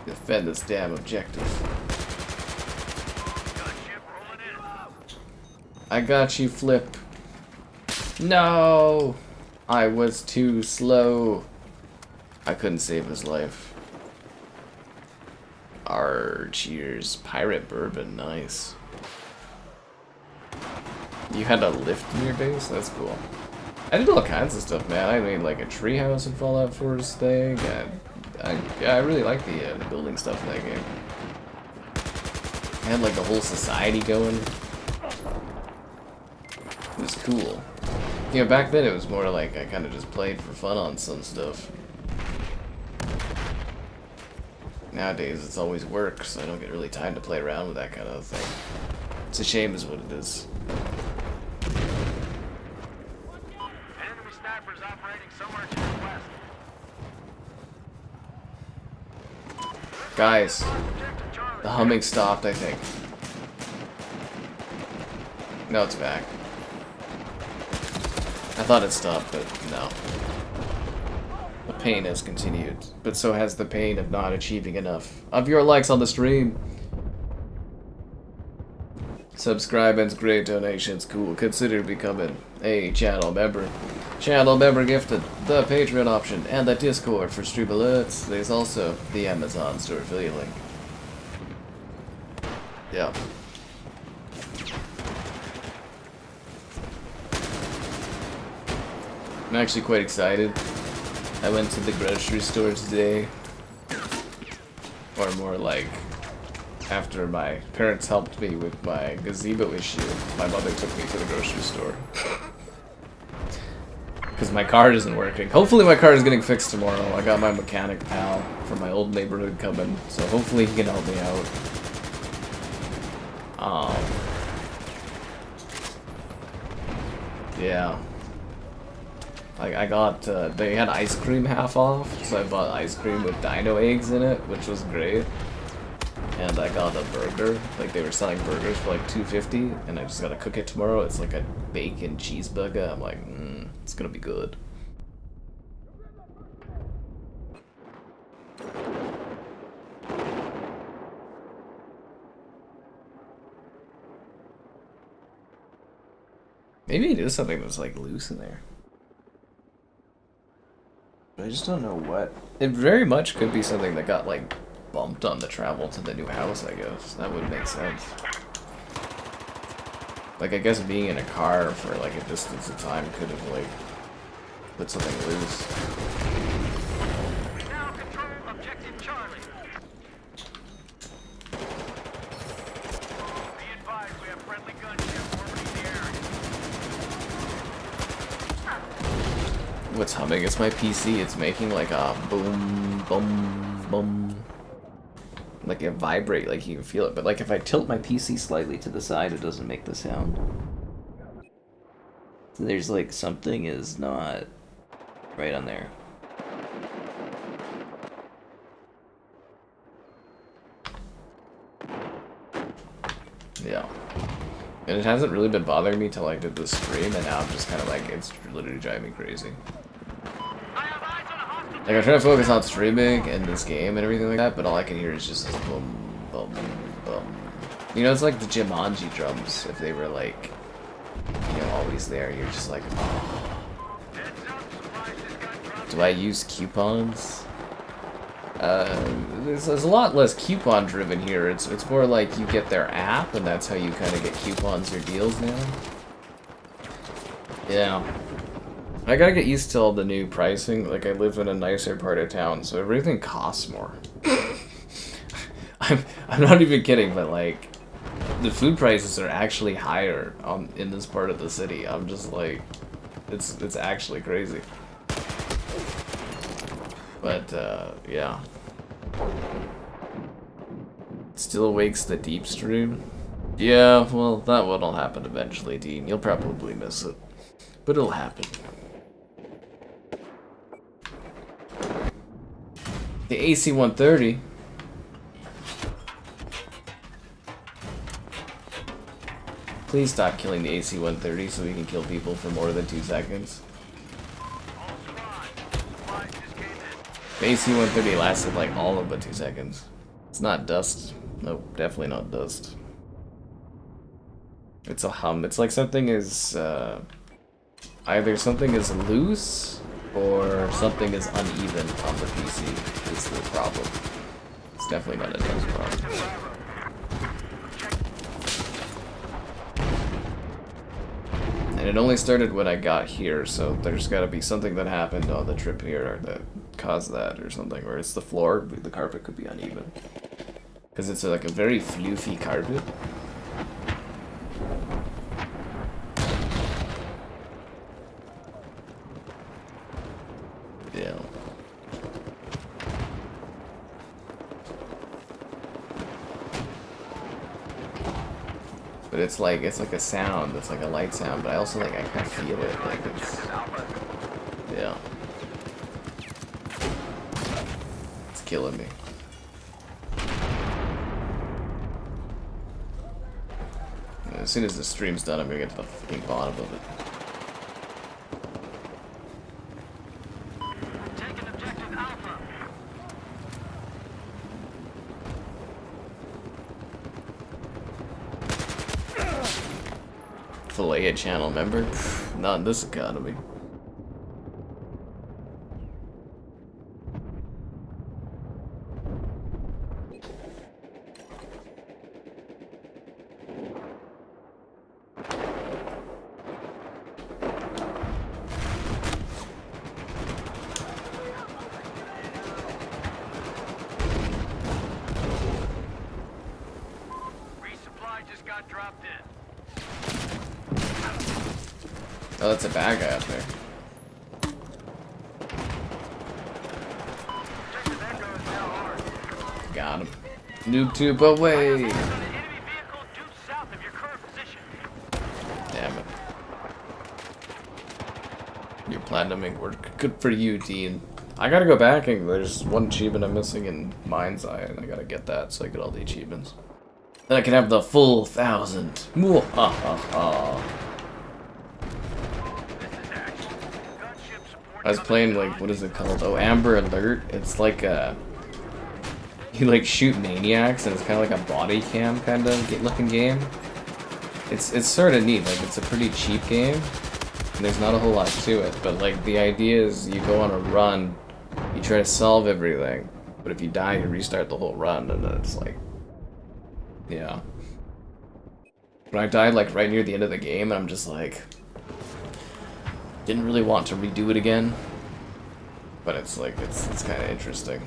Defend this damn objective. I got you, Flip. No! I was too slow. I couldn't save his life. Cheers. Pirate bourbon, nice. You had a lift in your base? That's cool. I did all kinds of stuff, man. I made like a treehouse in Fallout 4's thing. I really like the building stuff in that game. I had like the whole society going. It was cool. You know, back then it was more like I kind of just played for fun on some stuff. Nowadays it's always work, so I don't get really time to play around with that kind of thing. It's a shame is what it is.
Enemy snipers operating somewhere to the west.
Guys, the humming stopped, I think. No, it's back. I thought it stopped, but no. The pain has continued, but so has the pain of not achieving enough of your likes on the stream. Subscribe and great donations, cool. Consider becoming a channel member. Channel member gifted, the Patreon option, and the Discord for stream alerts. There's also the Amazon store affiliate link. Yeah. I'm actually quite excited. I went to the grocery store today. Or more like, after my parents helped me with my gazebo issue, my mother took me to the grocery store. Because my car isn't working. Hopefully my car is getting fixed tomorrow. I got my mechanic pal from my old neighborhood coming, so hopefully he can help me out. Yeah. I got, they had ice cream half off, so I bought ice cream with dino eggs in it, which was great. And I got a burger, like they were selling burgers for like $2.50, and I just gotta cook it tomorrow. It's like a bacon cheeseburger. I'm like, it's gonna be good. Maybe it is something that's like loose in there. But I just don't know what. It very much could be something that got like bumped on the travel to the new house, I guess. That would make sense. Like, I guess being in a car for like a distance of time could have like put something loose.
We now control objective Charlie. Be advised, we have friendly gunship orbiting the area.
What's humming? It's my PC. It's making like a boom, boom, boom. Like it vibrate, like you can feel it. But like if I tilt my PC slightly to the side, it doesn't make the sound. So there's like something is not right on there. Yeah. And it hasn't really been bothering me till I did the stream, and now I'm just kind of like, it's literally driving me crazy. Like, I'm trying to focus on streaming and this game and everything like that, but all I can hear is just this boom, boom, boom. You know, it's like the Jumanji drums, if they were like, you know, always there. You're just like, oh. Do I use coupons? There's a lot less coupon driven here. It's more like you get their app, and that's how you kind of get coupons or deals now. Yeah. I gotta get used to all the new pricing. Like, I live in a nicer part of town, so everything costs more. I'm not even kidding, but like, the food prices are actually higher in this part of the city. I'm just like, it's actually crazy. But yeah. Still awakes the deep stream? Yeah, well, that one will happen eventually, Dean. You'll probably miss it, but it'll happen. The AC-130. Please stop killing the AC-130 so we can kill people for more than 2 seconds. The AC-130 lasted like all of but 2 seconds. It's not dust. Nope, definitely not dust. It's a hum. It's like something is, either something is loose or something is uneven on the PC is the problem. It's definitely not a dust problem. And it only started when I got here, so there's gotta be something that happened on the trip here that caused that or something, or it's the floor, the carpet could be uneven. Because it's like a very floofy carpet. Yeah. But it's like a sound, it's like a light sound, but I also like I kind of feel it, like it's, yeah. It's killing me. And as soon as the stream's done, I'm gonna get to the fucking bottom of it. Fillet a channel member? Not in this economy.
Resupply just got dropped in.
Oh, that's a bad guy up there. Got him. Noob tube away.
Eyes on an enemy vehicle due south of your current position.
Damn it. You're platinuming work. Good for you, Dean. I gotta go back and there's one achievement I'm missing in Mind's Eye, and I gotta get that so I get all the achievements. Then I can have the full 1,000. Mwahaha. I was playing, like, what is it called? Oh, Amber Alert. It's like a... You, like, shoot maniacs, and it's kind of like a body cam kind of looking game. It's sort of neat. Like, it's a pretty cheap game. And there's not a whole lot to it. But, like, the idea is you go on a run, you try to solve everything. But if you die, you restart the whole run, and then it's like... Yeah. When I died, like, right near the end of the game, and I'm just like... Didn't really want to redo it again, but it's like it's kind of interesting.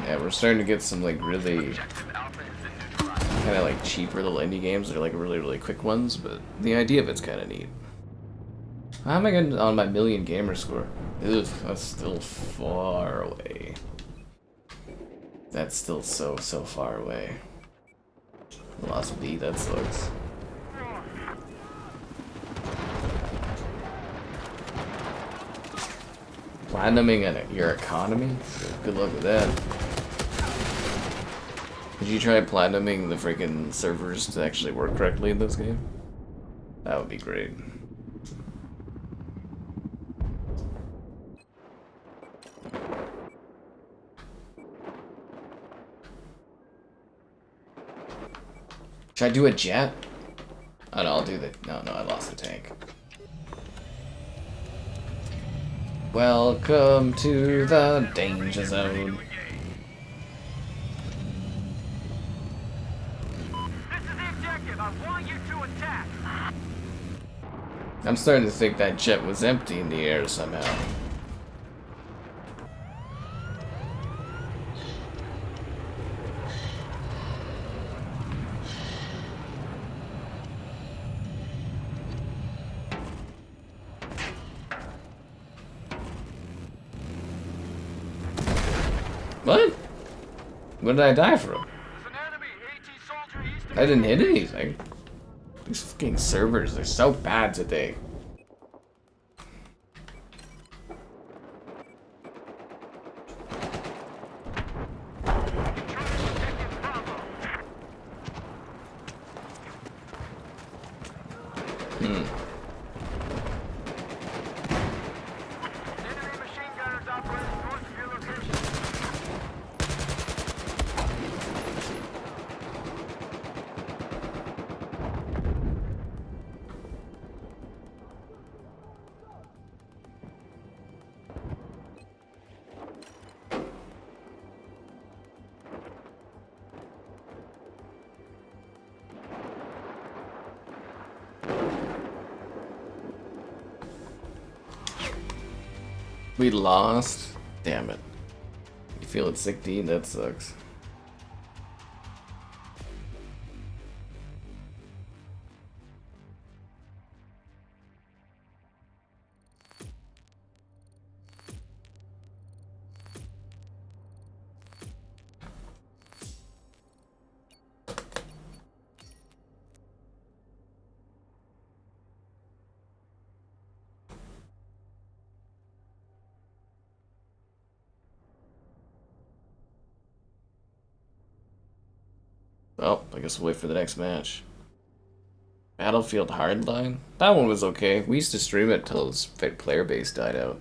Yeah, we're starting to get some like really kind of like cheaper little indie games that are like really quick ones, but the idea of it's kind of neat. How am I getting on my million gamer score? Ugh, that's still far away. That's still so far away. Lost B, that sucks. Platinuming your economy? Good luck with that. Did you try platinuming the freaking servers to actually work correctly in this game? That would be great. Should I do a jet? Oh no, I'll do the... No, I lost the tank. Welcome to the danger zone.
This is the objective. I want you to attack.
I'm starting to think that jet was empty in the air somehow. What? What did I die from?
There's an enemy AT soldier east of
I didn't hit anything. These fucking servers, they're so bad today.
Enemy machine gunners operating north of your location.
We lost? Damn it. You feeling sick, Dean? That sucks. Well, I guess we'll wait for the next match. Battlefield Hardline? That one was okay. We used to stream it till its player base died out.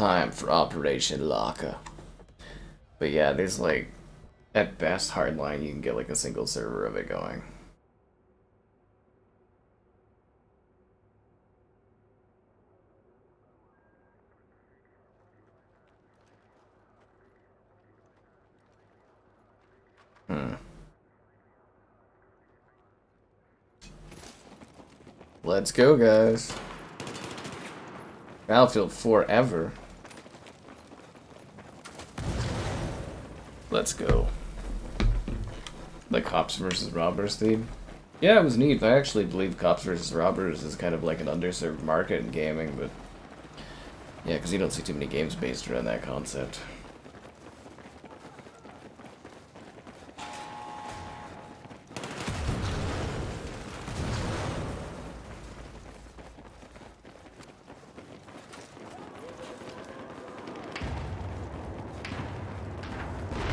time for Operation Locker. But yeah, there's like, at best, hardline, you can get like a single server of it going. Let's go, guys. Battlefield forever. Let's go. The Cops versus Robbers theme. Yeah, it was neat. I actually believe Cops versus Robbers is kind of like an underserved market in gaming, but yeah, because you don't see too many games based around that concept.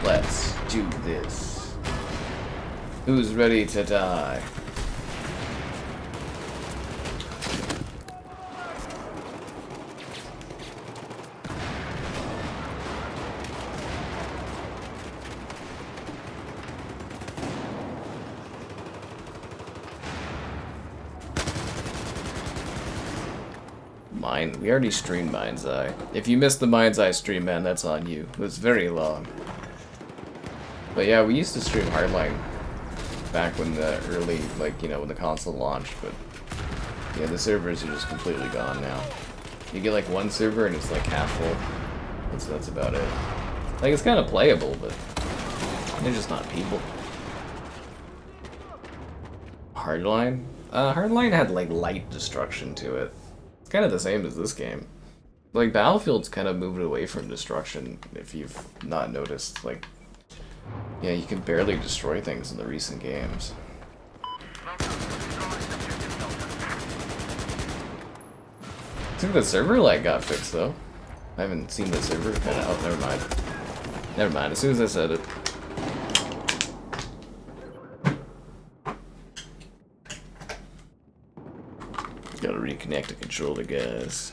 Let's do this. Who's ready to die? We already streamed Mind's Eye. If you missed the Mind's Eye stream, man, that's on you. It was very long. But yeah, we used to stream Hardline back when the early, like, you know, when the console launched, but yeah, the servers are just completely gone now. You get like one server and it's like half full. That's about it. Like, it's kind of playable, but they're just not people. Hardline? Hardline had like light destruction to it. It's kind of the same as this game. Like, Battlefield's kind of moved away from destruction, if you've not noticed. Like, yeah, you can barely destroy things in the recent games. I think the server lag got fixed, though. I haven't seen the server. Oh, never mind. Never mind, as soon as I said it. Gotta reconnect the controller, guys.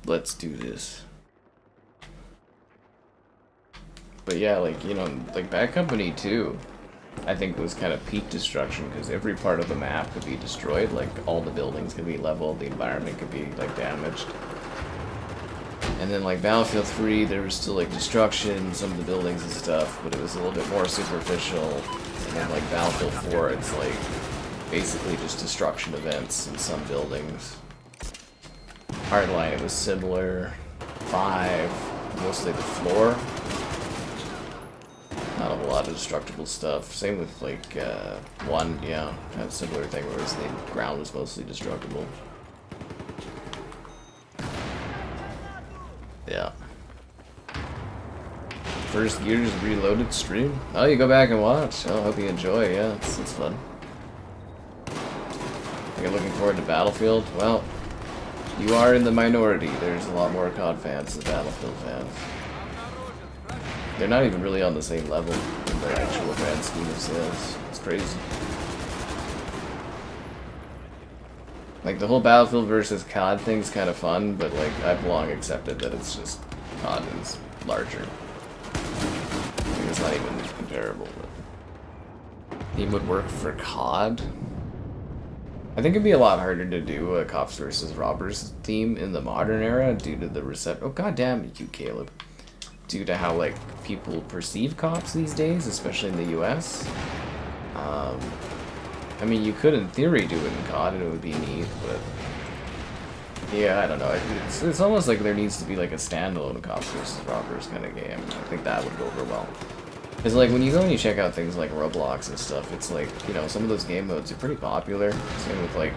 Let's do this. But yeah, like, you know, like Bad Company 2, I think was kind of peak destruction, because every part of the map could be destroyed. Like, all the buildings could be leveled, the environment could be, like, damaged. And then, like, Battlefield 3, there was still, like, destruction, some of the buildings and stuff, but it was a little bit more superficial. And then, like, Battlefield 4, it's, like, basically just destruction events in some buildings. Hardline, it was similar. 5, mostly the floor. Not a lot of destructible stuff. Same with, like, 1, yeah, had a similar thing, whereas the ground was mostly destructible. Yeah. First Gears Reloaded stream. Oh, you go back and watch. Oh, hope you enjoy. Yeah, it's fun. You're looking forward to Battlefield? Well, you are in the minority. There's a lot more COD fans than Battlefield fans. They're not even really on the same level in the actual grand scheme of sales. It's crazy. Like, the whole Battlefield versus COD thing's kind of fun, but, like, I've long accepted that it's just COD is larger. I mean, it's not even comparable, but theme would work for COD. I think it'd be a lot harder to do a Cops versus Robbers theme in the modern era due to the oh, goddamn you, Caleb. Due to how, like, people perceive cops these days, especially in the US. I mean, you could, in theory, do it in COD and it would be neat, but yeah, I don't know. It's almost like there needs to be, like, a standalone Cops vs. Robbers kind of game. I think that would go over well. Because, like, when you go and you check out things like Roblox and stuff, it's like, you know, some of those game modes are pretty popular. Same with, like,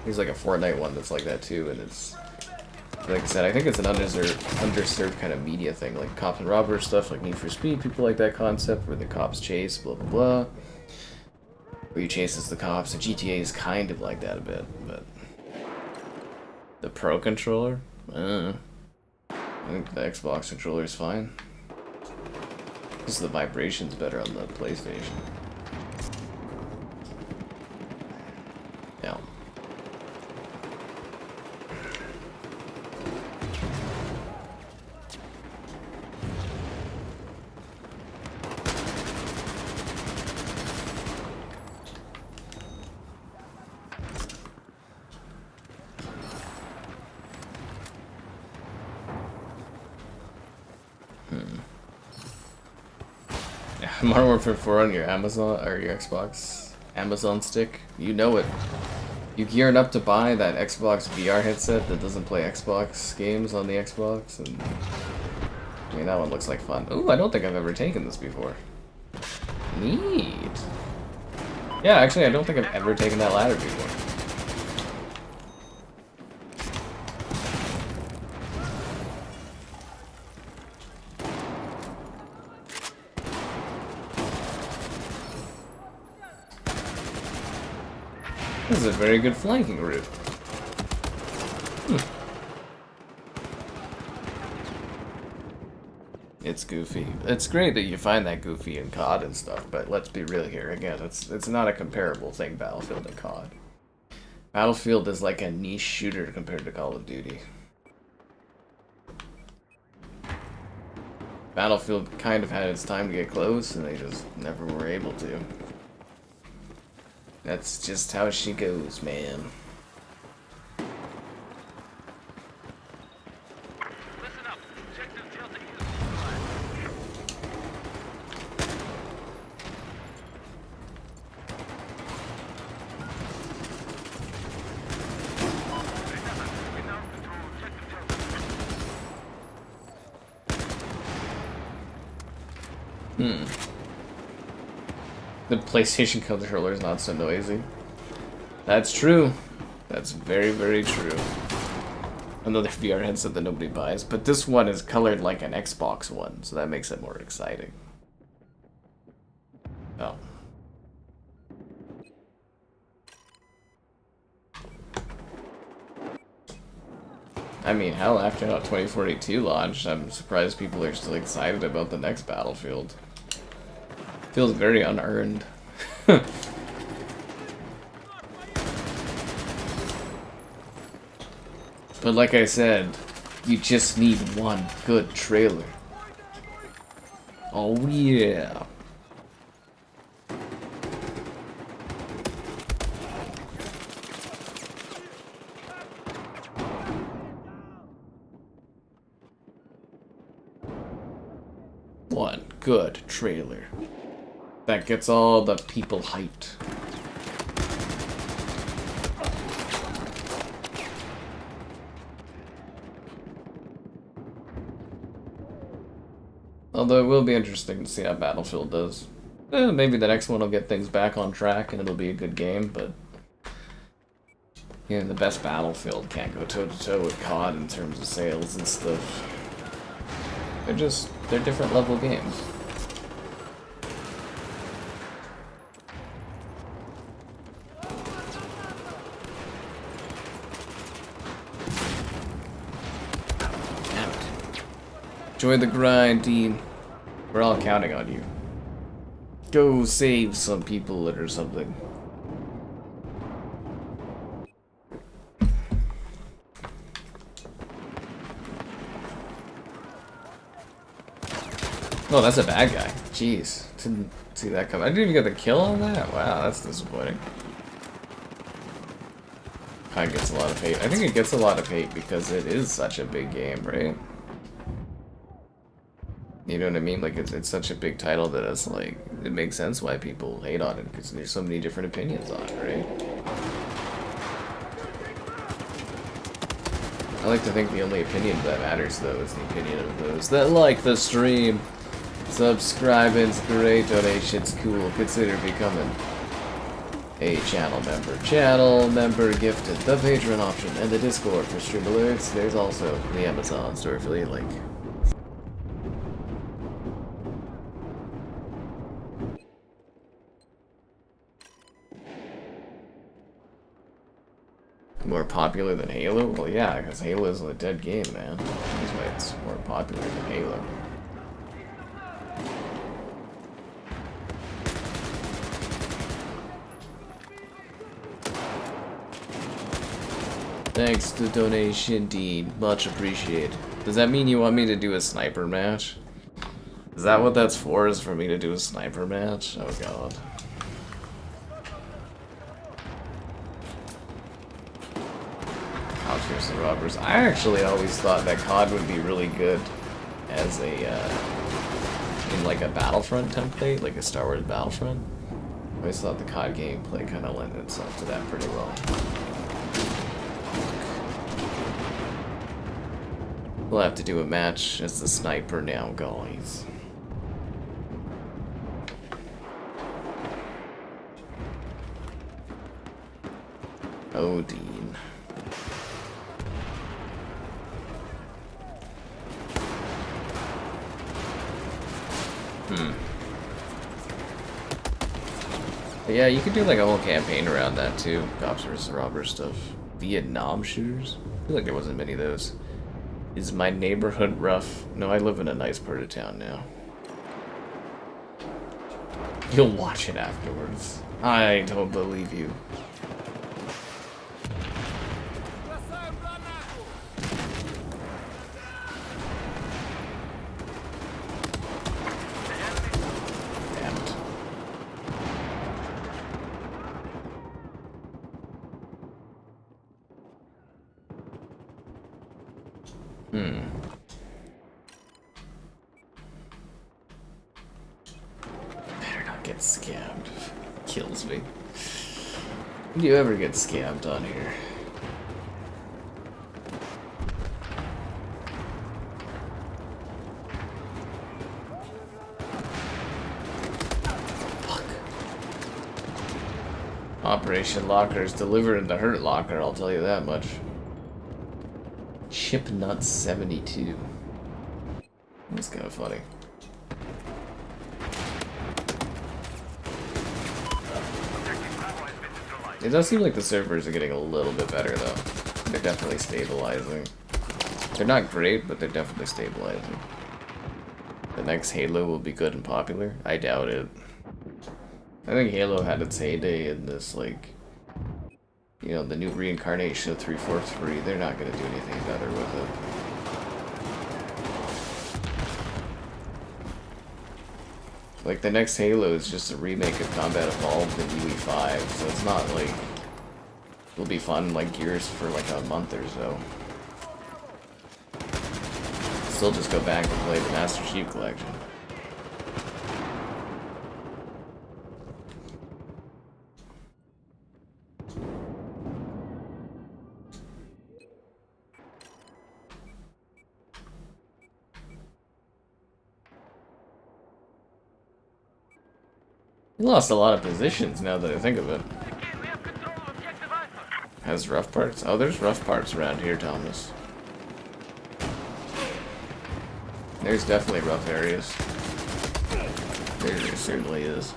there's, like, a Fortnite one that's like that, too, and it's, like I said, I think it's an underserved kind of media thing, like Cops and Robbers stuff, like Need for Speed, people like that concept, where the cops chase, blah, blah, blah. Where you chase as the cops, and GTA is kind of like that a bit, but the Pro controller? I think the Xbox controller is fine. Because the vibration's better on the PlayStation. Yeah. Modern Warfare 4 on your Amazon or your Xbox Amazon stick. You know it. You gearing up to buy that Xbox VR headset that doesn't play Xbox games on the Xbox, and I mean that one looks like fun. Ooh, I don't think I've ever taken this before. Neat. Yeah, actually, I don't think I've ever taken that ladder before. This is a very good flanking route. It's goofy. It's great that you find that goofy in COD and stuff, but let's be real here. Again, it's not a comparable thing, Battlefield and COD. Battlefield is like a niche shooter compared to Call of Duty. Battlefield kind of had its time to get close, and they just never were able to. That's just how she goes, man.
Listen up. Objective Delta is supplied. We now control Objective Delta.
The PlayStation controller is not so noisy. That's true. That's very, very true. Another VR headset that nobody buys, but this one is colored like an Xbox one, so that makes it more exciting. Oh. I mean, hell, after 2042 launched, I'm surprised people are still excited about the next Battlefield. Feels very unearned. But like I said, you just need one good trailer. Oh yeah. One good trailer that gets all the people hyped. Although it will be interesting to see how Battlefield does. Maybe the next one will get things back on track and it'll be a good game, but the best Battlefield can't go toe-to-toe with COD in terms of sales and stuff. They're different level games. Enjoy the grind, team. We're all counting on you. Go save some people or something. Oh, that's a bad guy. Jeez. Didn't see that coming. I didn't even get the kill on that? Wow, that's disappointing. Kinda gets a lot of hate. I think it gets a lot of hate because it is such a big game, right? You know what I mean? Like, it's such a big title that it's like, it makes sense why people hate on it, because there's so many different opinions on it, right? I like to think the only opinion that matters, though, is the opinion of those that like the stream. Subscribing's great, donation's cool, consider becoming a channel member. Channel member gifted, the Patreon option, and the Discord for stream alerts. There's also the Amazon store affiliate link. More popular than Halo? Well, yeah, because Halo isn't a dead game, man. That's why it's more popular than Halo. Thanks to donation, Dean. Much appreciated. Does that mean you want me to do a sniper match? Is that what that's for, is for me to do a sniper match? Oh god. Fierce and Robbers. I actually always thought that COD would be really good as a in like a Battlefront template, like a Star Wars Battlefront. I always thought the COD gameplay kind of lent itself to that pretty well. We'll have to do a match as the sniper now, guys. Odin. But yeah, you could do like a whole campaign around that too. Cops vs. robbers stuff. Vietnam shooters? I feel like there wasn't many of those. Is my neighborhood rough? No, I live in a nice part of town now. You'll watch it afterwards. I don't believe you. Better not get scammed. Kills me. When do you ever get scammed on here? Fuck. Operation Locker is delivered in the Hurt Locker, I'll tell you that much. Chip Nuts 72. That's kind of funny. It does seem like the servers are getting a little bit better though. They're definitely stabilizing. They're not great, but they're definitely stabilizing. The next Halo will be good and popular? I doubt it. I think Halo had its heyday in this, like, you know, the new reincarnation of 343. They're not going to do anything better with it. Like, the next Halo is just a remake of Combat Evolved in UE5, so it's not like... It'll be fun, like, Gears for like a month or so. Still just go back and play the Master Chief Collection. We lost a lot of positions now that I think of it. Has rough parts? Oh, there's rough parts around here, Thomas. There's definitely rough areas. There certainly is.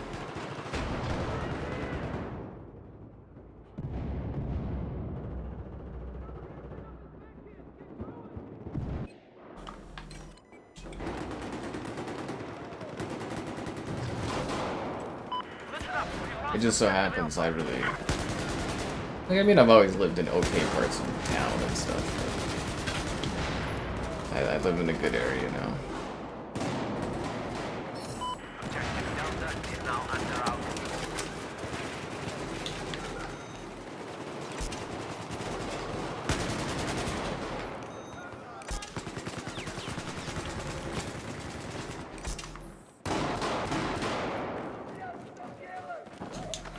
It just so happens I really... Like, I mean, I've always lived in okay parts of town and stuff, but I live in a good area now.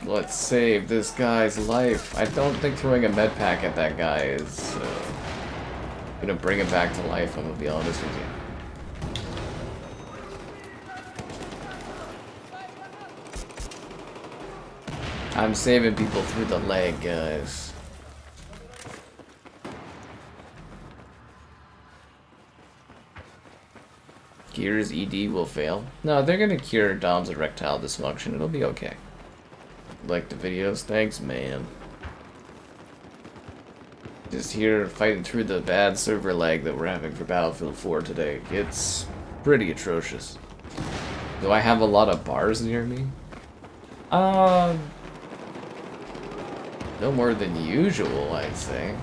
Let's save this guy's life. I don't think throwing a med pack at that guy is gonna bring him back to life, I'm gonna be honest with you. I'm saving people through the leg, guys. Gears ED will fail. No, they're gonna cure Dom's erectile dysfunction. It'll be okay. Like the videos? Thanks, man. Just here fighting through the bad server lag that we're having for Battlefield 4 today. It's pretty atrocious. Do I have a lot of bars near me? No more than usual, I'd say.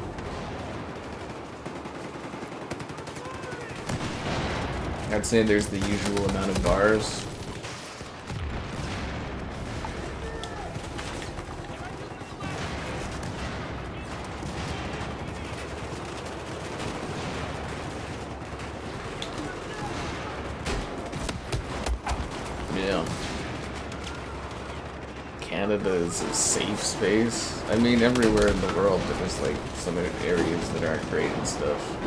I'd say there's the usual amount of bars. Yeah. Canada is a safe space. I mean, everywhere in the world, there's like some areas that aren't great and stuff.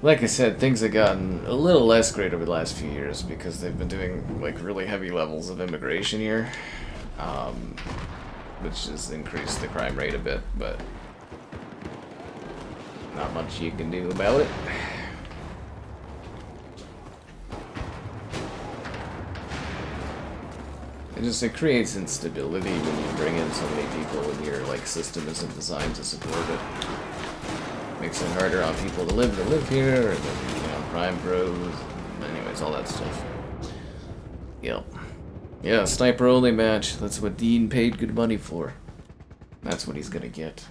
Like I said, things have gotten a little less great over the last few years because they've been doing like really heavy levels of immigration here, which has increased the crime rate a bit, but not much you can do about it. It creates instability when you bring in so many people and your like system isn't designed to support it. Makes it harder on people to live here, and then, you know, crime grows. Anyways, all that stuff. Yep. Yeah, sniper only match. That's what Dean paid good money for. That's what he's gonna get.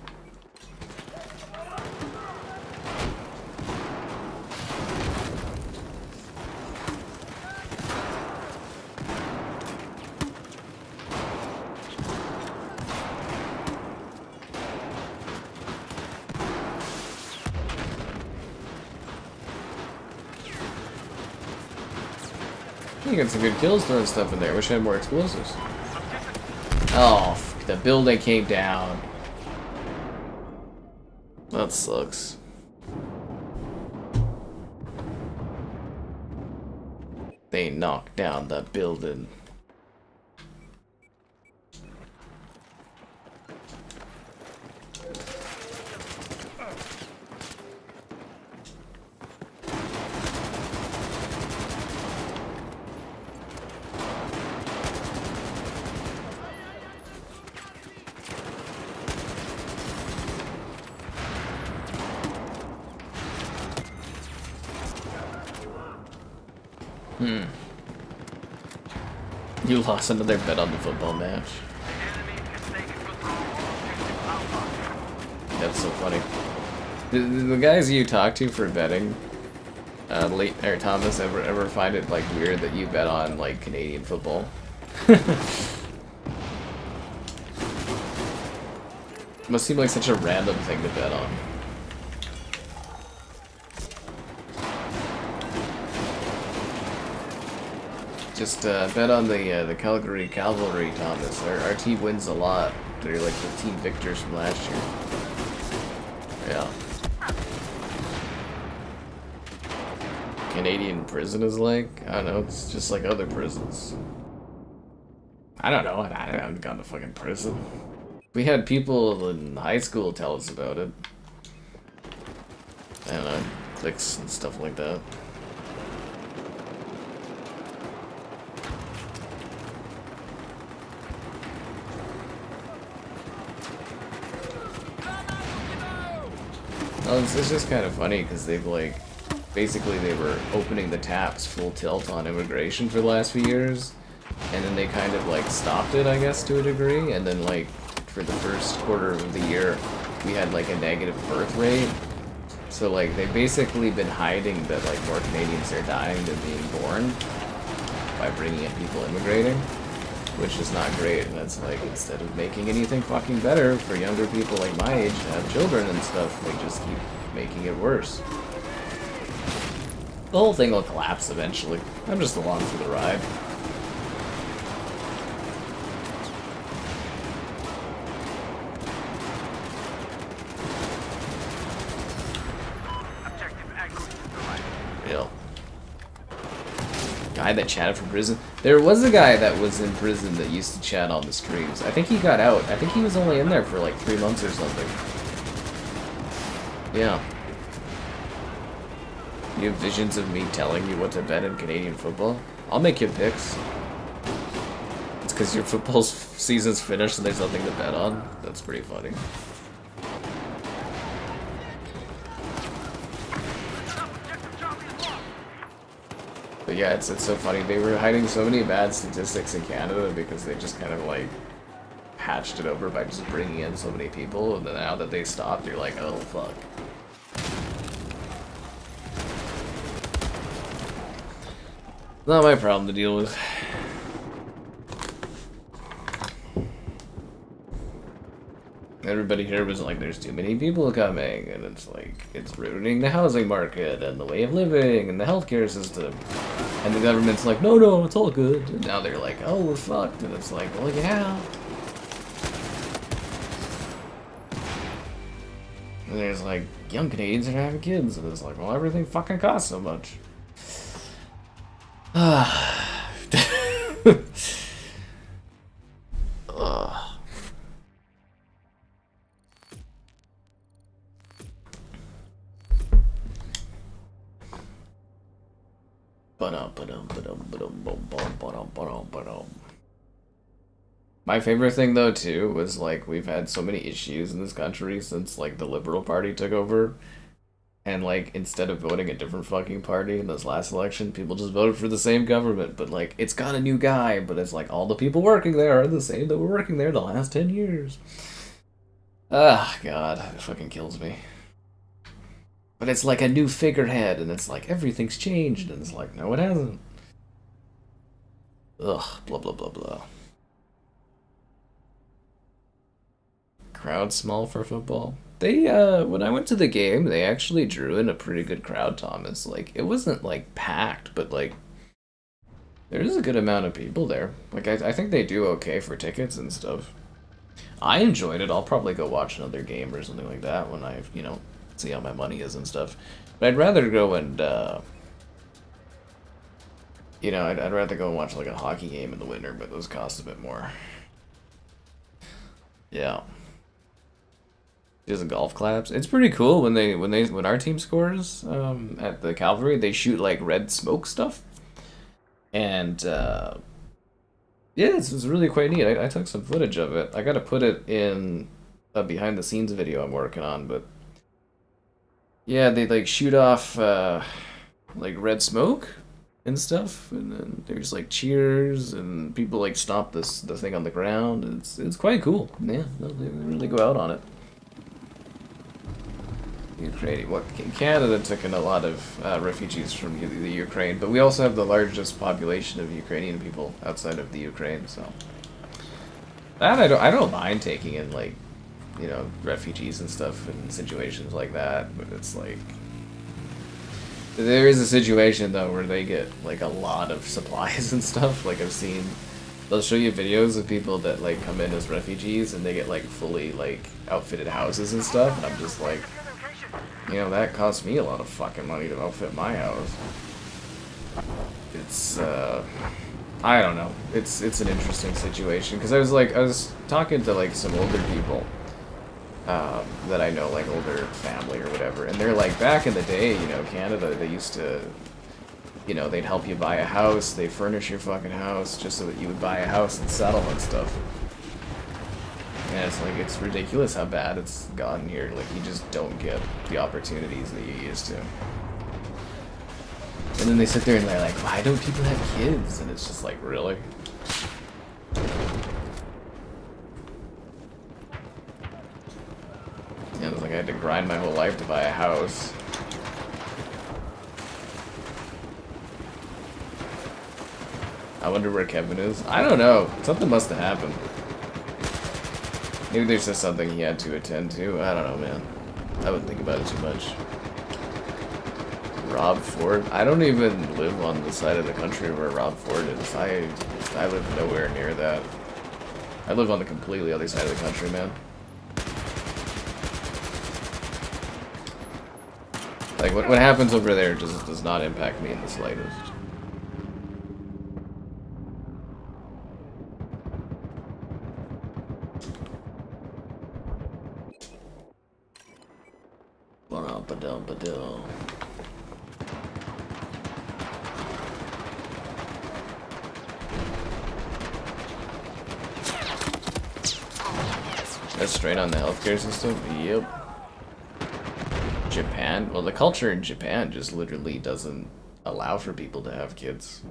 You got some good kills throwing stuff in there. Wish I had more explosives. Oh, the building came down. That sucks. They knocked down the building. You lost another bet on the football match. That's so funny. The guys you talk to for betting, Thomas, ever find it like weird that you bet on like Canadian football? Must seem like such a random thing to bet on. Just bet on the Calgary Cavalry, Thomas. Our team wins a lot. They're like the team victors from last year. Yeah. Canadian prison is like? I don't know, it's just like other prisons. I don't know, I haven't gone to fucking prison. We had people in high school tell us about it. I don't know, clicks and stuff like that. Well, it's just kind of funny because they've like, basically they were opening the taps full tilt on immigration for the last few years, and then they kind of like stopped it, I guess, to a degree, and then like for the first quarter of the year we had like a negative birth rate. So like they've basically been hiding that like more Canadians are dying than being born by bringing in people immigrating, which is not great. And that's like, instead of making anything fucking better for younger people like my age to have children and stuff, they just keep making it worse. The whole thing will collapse eventually. I'm just along for the ride. Yeah. Guy that chatted from prison. There was a guy that was in prison that used to chat on the streams. I think he got out. I think he was only in there for like 3 months or something. Yeah. You have visions of me telling you what to bet in Canadian football? I'll make you picks. It's because your football season's finished and there's nothing to bet on? That's pretty funny. But yeah, it's so funny. They were hiding so many bad statistics in Canada because they just kind of like patched it over by just bringing in so many people, and then now that they stopped, you're like, oh fuck. Not my problem to deal with. Everybody here was like, there's too many people coming, and it's like, it's ruining the housing market, and the way of living, and the healthcare system. And the government's like, no, no, it's all good. And now they're like, oh, we're fucked. And it's like, well, yeah. And there's like, young Canadians are having kids, and it's like, well, everything fucking costs so much. My favorite thing, though, too, was, like, we've had so many issues in this country since, like, the Liberal Party took over. And, like, instead of voting a different fucking party in this last election, people just voted for the same government. But, like, it's got a new guy, but it's like all the people working there are the same that were working there the last 10 years. Ah, God, it fucking kills me. But it's like a new figurehead, and it's like everything's changed, and it's like, no, it hasn't. Ugh, blah, blah, blah, blah. Crowd small for football. They, when I went to the game, they actually drew in a pretty good crowd, Thomas. Like, it wasn't, like, packed, but, like, there's a good amount of people there. Like, I think they do okay for tickets and stuff. I enjoyed it. I'll probably go watch another game or something like that when I, you know, see how my money is and stuff. But I'd rather go and, you know, I'd rather go and watch, like, a hockey game in the winter, but those cost a bit more. Yeah. Does a golf claps. It's pretty cool when our team scores at the Calvary. They shoot like red smoke stuff, and yeah, it's really quite neat. I took some footage of it. I gotta put it in a behind the scenes video I'm working on, but yeah, they like shoot off like red smoke and stuff, and then there's like cheers and people like stop the thing on the ground. It's quite cool. Yeah, they really go out on it. Ukraine. Well, Canada took in a lot of refugees from the Ukraine, but we also have the largest population of Ukrainian people outside of the Ukraine, so that I don't mind taking in, like, you know, refugees and stuff in situations like that, but it's like there is a situation though where they get like a lot of supplies and stuff. Like I've seen, they'll show you videos of people that like come in as refugees and they get like fully like outfitted houses and stuff, and I'm just like, you know, that cost me a lot of fucking money to outfit my house. It's, I don't know. It's an interesting situation, because I was talking to, like, some older people, that I know, like, older family or whatever, and they're like, back in the day, you know, Canada, they used to, you know, they'd help you buy a house, they'd furnish your fucking house, just so that you would buy a house and settle and stuff. And it's like, it's ridiculous how bad it's gotten here. Like, you just don't get the opportunities that you used to. And then they sit there and they're like, why don't people have kids? And it's just like, really? Yeah, it's like I had to grind my whole life to buy a house. I wonder where Kevin is. I don't know. Something must have happened. Maybe there's just something he had to attend to. I don't know, man. I wouldn't think about it too much. Rob Ford? I don't even live on the side of the country where Rob Ford is. I live nowhere near that. I live on the completely other side of the country, man. Like, what happens over there just does not impact me in the slightest. That's straight on the healthcare system? Yep. Japan? Well, the culture in Japan just literally doesn't allow for people to have kids.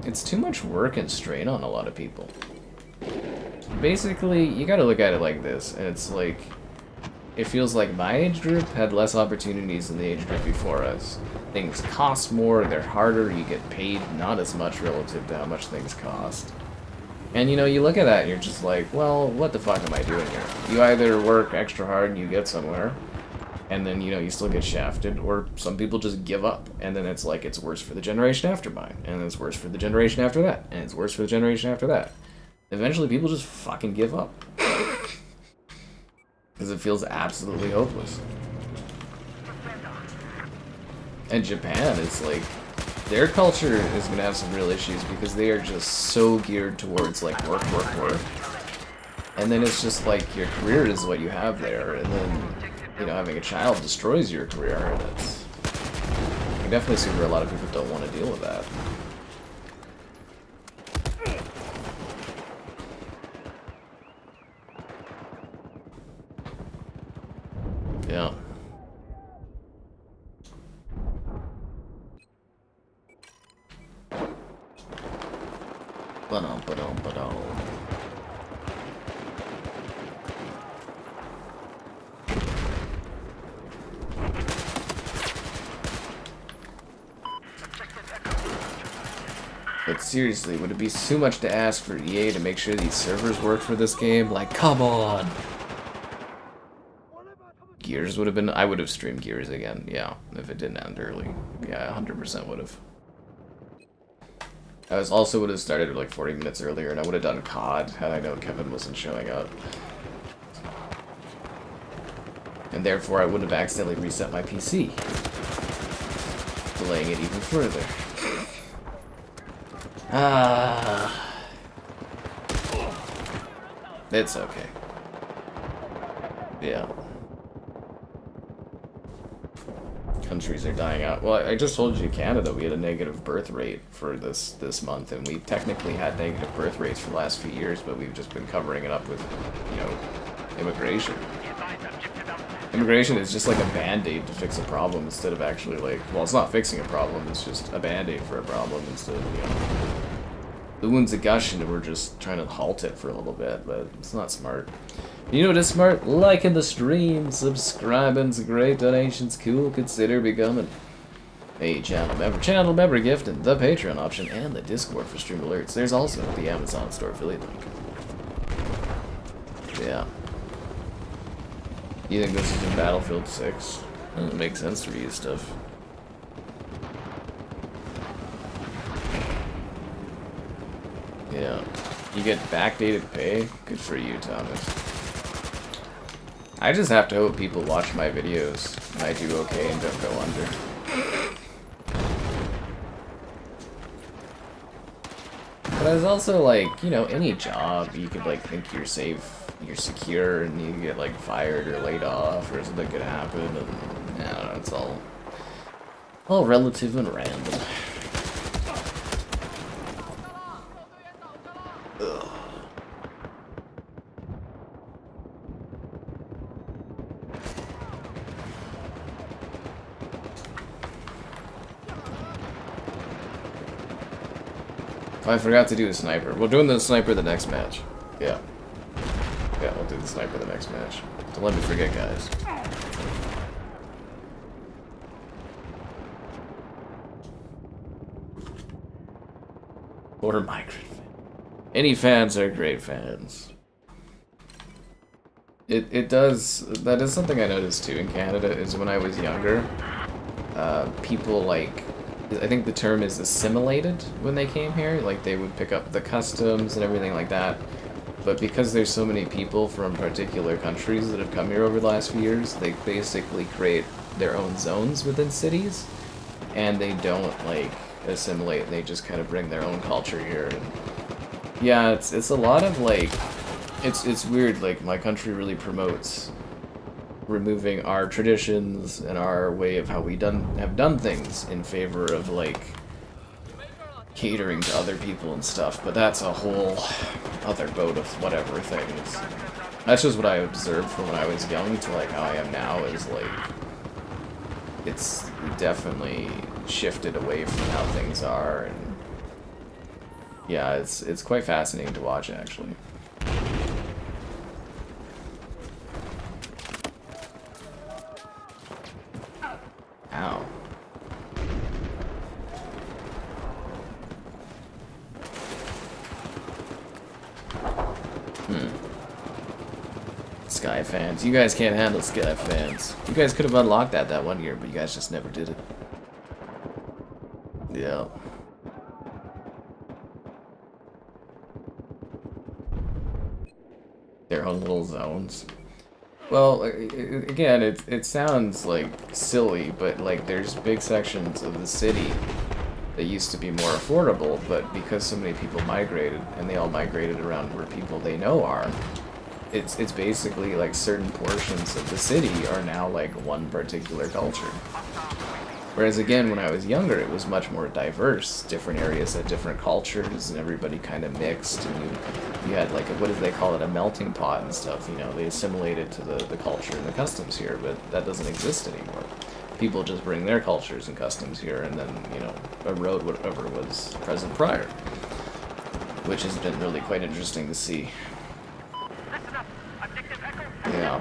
It's too much work and strain on a lot of people. Basically, you gotta look at it like this, and it's like, it feels like my age group had less opportunities than the age group before us. Things cost more, they're harder, you get paid not as much relative to how much things cost. And you know, you look at that and you're just like, well, what the fuck am I doing here? You either work extra hard and you get somewhere, and then, you know, you still get shafted, or some people just give up, and then it's like, it's worse for the generation after mine, and it's worse for the generation after that, and it's worse for the generation after that. Eventually, people just fucking give up. Because it feels absolutely hopeless. And Japan is like, their culture is going to have some real issues because they are just so geared towards like work. And then it's just like your career is what you have there, and then, you know, having a child destroys your career, and it's, I can definitely see where a lot of people don't want to deal with that. Yeah. Ba-dum. But seriously, would it be too much to ask for EA to make sure these servers work for this game? Like, come on! Gears would have been... I would have streamed Gears again, yeah, if it didn't end early. Yeah, 100% would have. I also would have started like 40 minutes earlier, and I would have done COD had I known Kevin wasn't showing up. And therefore I would have accidentally reset my PC, delaying it even further. It's okay. Yeah. Countries are dying out. Well, I just told you Canada, we had a negative birth rate for this month, and we technically had negative birth rates for the last few years, but we've just been covering it up with, you know, immigration. Immigration is just like a band-aid to fix a problem instead of actually like, well, it's not fixing a problem, it's just a band-aid for a problem instead of, you know, the wound's a gush and we're just trying to halt it for a little bit, but it's not smart. You know what is smart? Liking the stream, subscribing's great, donations cool, consider becoming a channel member gift, and the Patreon option, and the Discord for stream alerts. There's also the Amazon store affiliate link. Yeah. You think this is in Battlefield 6? Doesn't make sense to reuse stuff. Yeah. You get backdated pay? Good for you, Thomas. I just have to hope people watch my videos and I do okay and don't go under. But I was also like, you know, any job you could like think you're safe, you're secure, and you get like fired or laid off or something could happen, and I don't know, it's all relative and random. Ugh. I forgot to do the sniper. We're doing the sniper the next match. Yeah. Yeah, we'll do the sniper the next match. Don't let me forget, guys. Or migrant fan. Any fans are great fans. It does... That is something I noticed too in Canada, is when I was younger, people like... I think the term is assimilated when they came here. Like, they would pick up the customs and everything like that. But because there's so many people from particular countries that have come here over the last few years, they basically create their own zones within cities. And they don't, like, assimilate. They just kind of bring their own culture here. And yeah, it's a lot of, like... It's weird. Like, my country really promotes removing our traditions and our way of how we have done things in favor of, like, catering to other people and stuff, but that's a whole other boat of whatever things. That's just what I observed from when I was young to, like, how I am now, is, like, it's definitely shifted away from how things are, and yeah, it's quite fascinating to watch, actually. Ow. Sky fans. You guys can't handle Sky fans. You guys could have unlocked that one year, but you guys just never did it. Yeah. Their own little zones. Well, again, it sounds like silly, but like there's big sections of the city that used to be more affordable, but because so many people migrated, and they all migrated around where people they know are, it's basically like certain portions of the city are now like one particular culture. Whereas again, when I was younger, it was much more diverse. Different areas had different cultures, and everybody kind of mixed. And you had like what do they call it, a melting pot and stuff. You know, they assimilated to the culture and the customs here, but that doesn't exist anymore. People just bring their cultures and customs here, and then erode whatever was present prior, which has been really quite interesting to see. Yeah.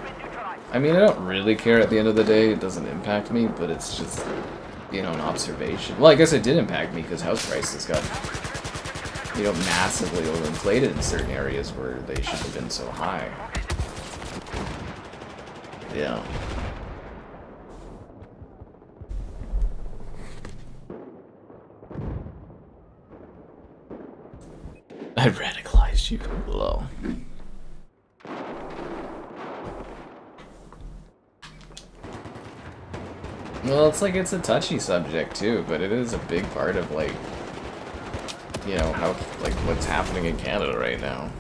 I mean, I don't really care at the end of the day. It doesn't impact me, but it's just, an observation. Well, I guess it did impact me because house prices got, massively overinflated in certain areas where they shouldn't have been so high. Yeah. I radicalized you. Hello. Well, it's a touchy subject too, but it is a big part of how what's happening in Canada right now.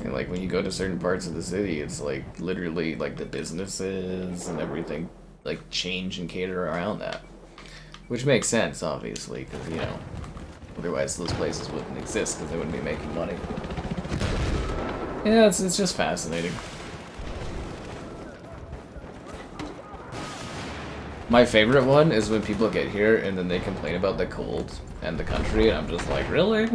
And when you go to certain parts of the city, it's literally the businesses and everything change and cater around that, which makes sense obviously because otherwise those places wouldn't exist because they wouldn't be making money. Yeah, it's just fascinating. My favorite one is when people get here and then they complain about the cold and the country, and I'm just like, really?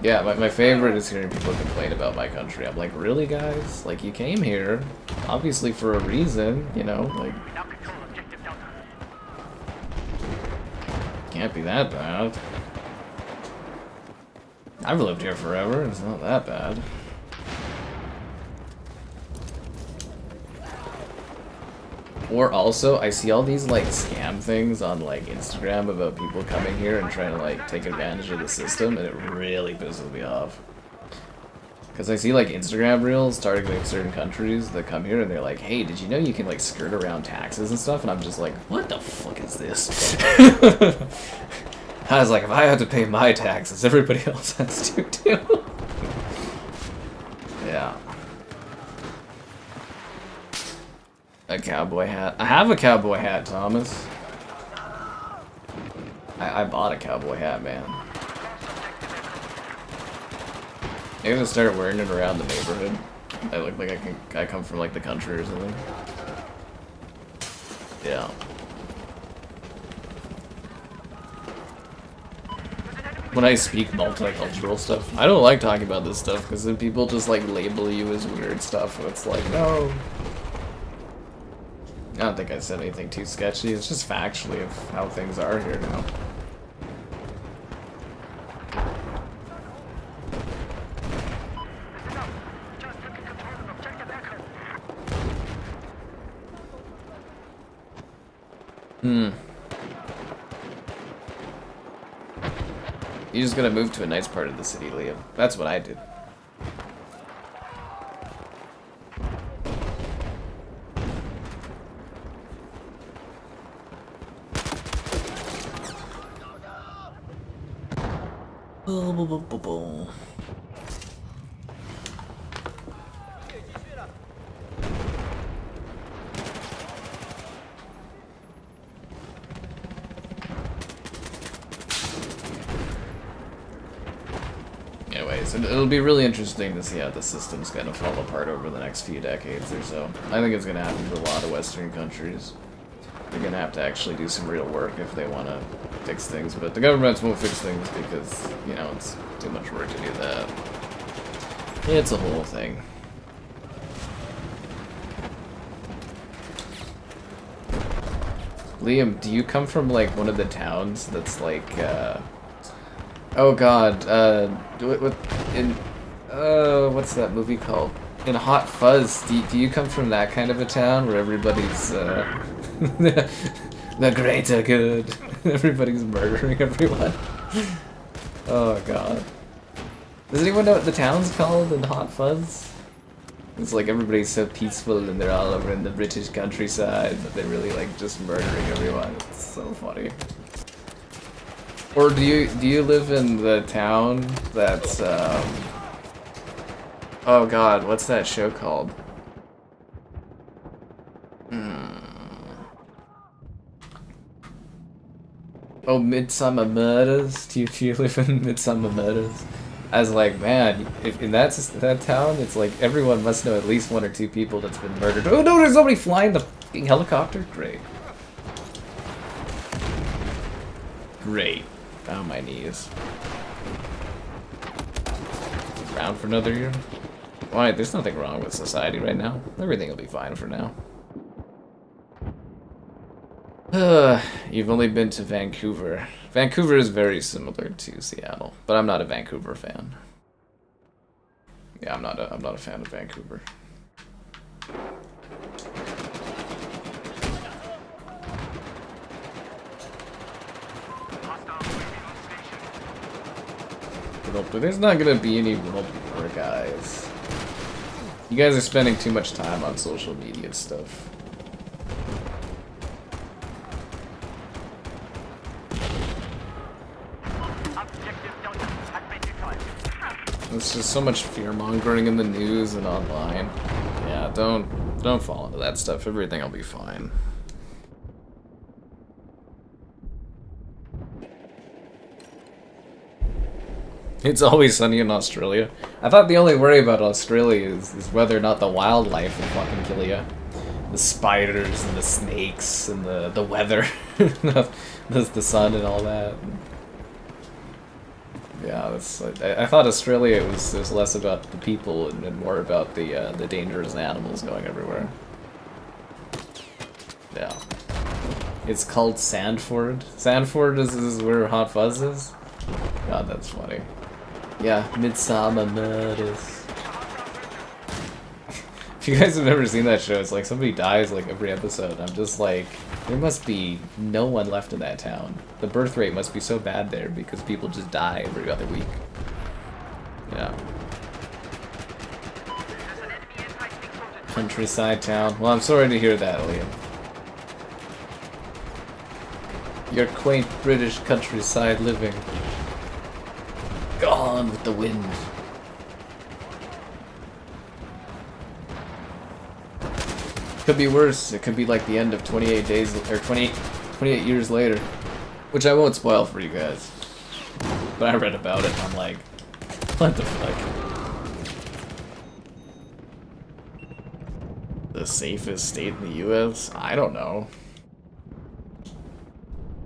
Yeah, my favorite is hearing people complain about my country. I'm like, really, guys? You came here, obviously for a reason, can't be that bad. I've lived here forever, it's not that bad. Or also, I see all these scam things on Instagram about people coming here and trying to take advantage of the system, and it really pisses me off. Because I see Instagram reels targeting certain countries that come here and they're like, hey, did you know you can skirt around taxes and stuff? And I'm just like, what the fuck is this? I was like, if I have to pay my taxes, everybody else has to too. Yeah. A cowboy hat. I have a cowboy hat, Thomas. I bought a cowboy hat, man. I'm gonna start wearing it around the neighborhood. I look like I come from the country or something. Yeah. When I speak multicultural stuff, I don't like talking about this stuff because then people just label you as weird stuff. And it's no. I don't think I said anything too sketchy. It's just factually of how things are here now. You just gotta move to a nice part of the city, Liam. That's what I did. Anyways, it'll be really interesting to see how the system's gonna fall apart over the next few decades or so. I think it's gonna happen to a lot of Western countries. They're gonna have to actually do some real work if they want to fix things, but the governments won't fix things because, it's too much work to do that. It's a whole thing. Liam, do you come from like one of the towns that's like oh god, what's that movie called? In Hot Fuzz, do you come from that kind of a town where everybody's the greater good? Everybody's murdering everyone. Oh god. Does anyone know what the town's called in Hot Fuzz? It's like everybody's so peaceful and they're all over in the British countryside, but they're really like just murdering everyone. It's so funny. Or do you live in the town that's oh god, what's that show called? Oh, Midsummer Murders? Do you live in Midsummer Murders? I was like, man, if in that town, it's like everyone must know at least one or two people that's been murdered. Oh no, there's somebody flying the fucking helicopter? Great. Great. Found my knees. Around for another year? Why, there's nothing wrong with society right now. Everything will be fine for now. You've only been to Vancouver. Vancouver is very similar to Seattle, but I'm not a Vancouver fan. Yeah, I'm not a fan of Vancouver. There's not gonna be any World War, guys. You guys are spending too much time on social media stuff. There's just so much fear-mongering in the news and online. Yeah, don't fall into that stuff. Everything will be fine. It's always sunny in Australia. I thought the only worry about Australia is whether or not the wildlife will fucking kill you. The spiders and the snakes and the weather. the sun and all that. Yeah, that's. I thought Australia was less about the people and more about the dangerous animals going everywhere. Yeah. It's called Sandford. Sandford is where Hot Fuzz is? God, that's funny. Yeah, Midsummer Murders. If you guys have never seen that show, it's like somebody dies like every episode. I'm just like, there must be no one left in that town. The birth rate must be so bad there because people just die every other week. Yeah. Countryside town. Well, I'm sorry to hear that, Liam. Your quaint British countryside living. Gone with the wind. Could be worse. It could be like the end of 28 days or 28 years later, which I won't spoil for you guys. But I read about it and I'm like, what the fuck? The safest state in the US? I don't know.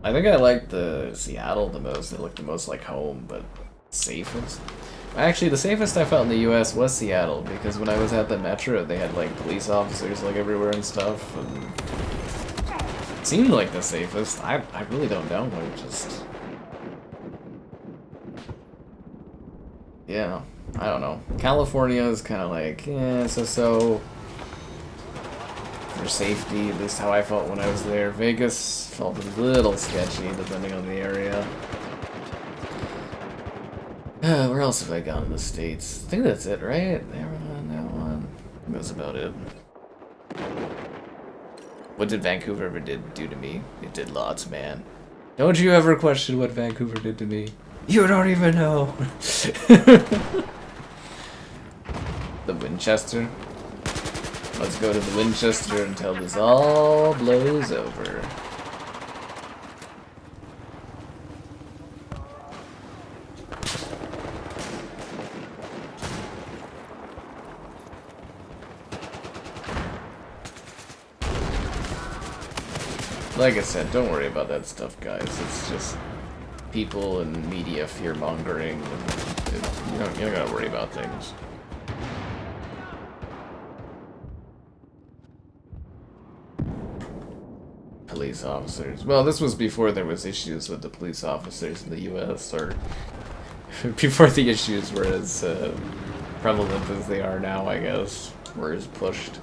I think I like the Seattle the most. It looked the most like home, but safest? Actually, the safest I felt in the US was Seattle, because when I was at the metro, they had like police officers like everywhere and stuff, and it seemed like the safest. I really don't know, like just... Yeah, I don't know. California is kind of like, yeah, so for safety, at least how I felt when I was there. Vegas felt a little sketchy, depending on the area. Where else have I gone in the States? I think that's it, right? That one. That's about it. What did Vancouver ever do to me? It did lots, man. Don't you ever question what Vancouver did to me. You don't even know. The Winchester. Let's go to the Winchester until this all blows over. Like I said, don't worry about that stuff, guys. It's just people and media fear-mongering. You don't gotta worry about things. police officers. Well, this was before there was issues with the police officers in the U.S. or before the issues were as prevalent as they are now, I guess, or as pushed.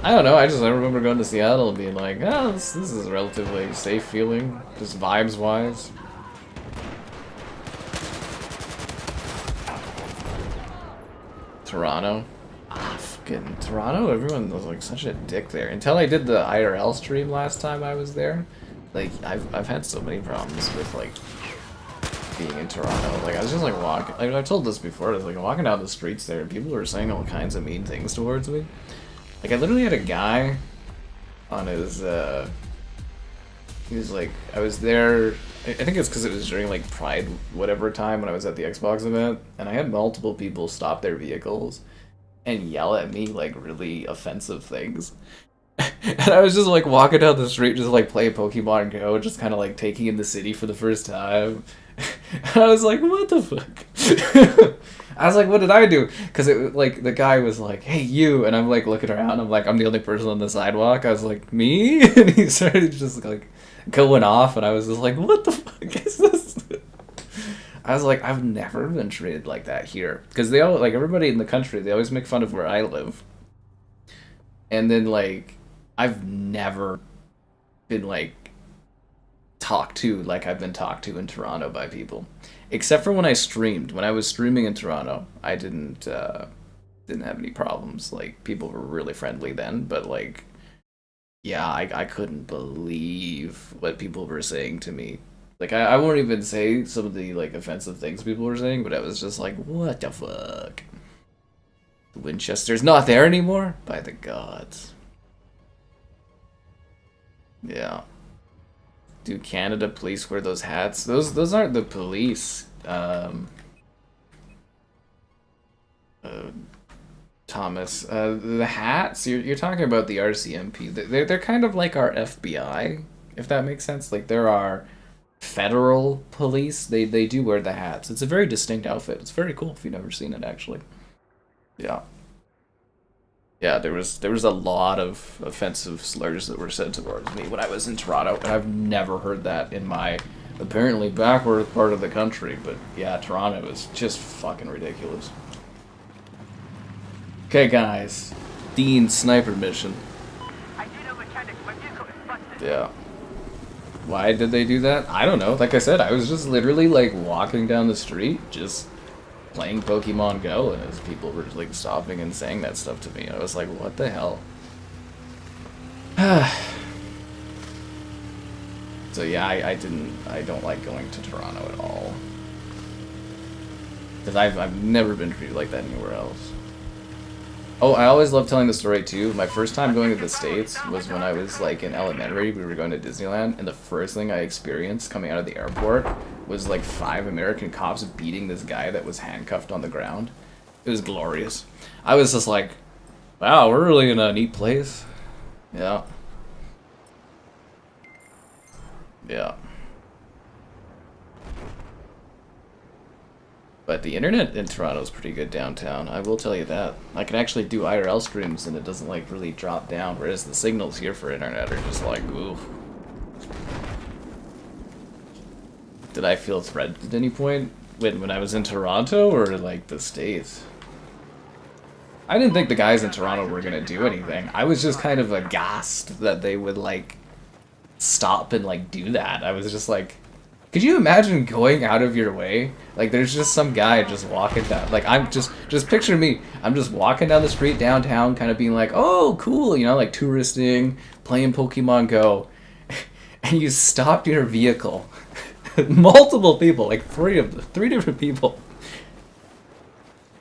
I don't know, I remember going to Seattle and being like, oh, this is a relatively safe feeling, just vibes-wise. Toronto. Fucking Toronto, everyone was like such a dick there. Until I did the IRL stream last time I was there. Like, I've had so many problems with, like, being in Toronto. Like, I was just like walking, like, I've told this before, I was like walking down the streets there and people were saying all kinds of mean things towards me. Like, I literally had a guy on his, he was like, I was there, I think it's because it was during, like, Pride whatever time when I was at the Xbox event, and I had multiple people stop their vehicles and yell at me, like, really offensive things. And I was just, like, walking down the street, just, like, playing Pokemon Go, just kind of, like, taking in the city for the first time. And I was like, what the fuck? I was like, what did I do? Because it, like, the guy was like, hey, you. And I'm, like, looking around. I'm like, I'm the only person on the sidewalk. I was like, me? And he started just, like, going off. And I was just like, what the fuck is this? I was like, I've never been treated like that here. Because they all, like, everybody in the country, they always make fun of where I live. And then, like, I've never been, like, talked to like I've been talked to in Toronto by people. Except for when I streamed. When I was streaming in Toronto, I didn't have any problems. Like, people were really friendly then, but, like, yeah, I couldn't believe what people were saying to me. Like, I won't even say some of the, like, offensive things people were saying, but I was just like, what the fuck? Winchester's not there anymore? By the gods. Yeah. Do Canada police wear those hats? Those aren't the police. Thomas, the hats. You're talking about the RCMP. They're kind of like our FBI, if that makes sense. Like, there are federal police. They do wear the hats. It's a very distinct outfit. It's very cool if you've never seen it, actually. Yeah. Yeah, there was a lot of offensive slurs that were said towards me when I was in Toronto, and I've never heard that in my apparently backward part of the country. But yeah, Toronto is just fucking ridiculous. Okay, guys, Dean's sniper mission. Yeah. Why did they do that? I don't know. Like I said, I was just literally, like, walking down the street, just playing Pokemon Go, and as people were, like, stopping and saying that stuff to me, I was like, what the hell? So yeah, I don't like going to Toronto at all. Because I've never been treated like that anywhere else. Oh, I always love telling the story too. My first time going to the States was when I was, like, in elementary. We were going to Disneyland, and the first thing I experienced coming out of the airport was, like, 5 American cops beating this guy that was handcuffed on the ground. It was glorious. I was just like, wow, we're really in a neat place. Yeah. Yeah. But the internet in Toronto is pretty good downtown, I will tell you that. I can actually do IRL streams and it doesn't, like, really drop down, whereas the signals here for internet are just like, oof. Did I feel threatened at any point when I was in Toronto, or, like, the States? I didn't think the guys in Toronto were gonna do anything. I was just kind of aghast that they would, like, stop and, like, do that. I was just like, could you imagine going out of your way? Like, there's just some guy just walking down. Like, I'm just picture me. I'm just walking down the street downtown, kind of being like, oh, cool, you know, like, touristing, playing Pokemon Go. And you stopped your vehicle. Multiple people, like three different people.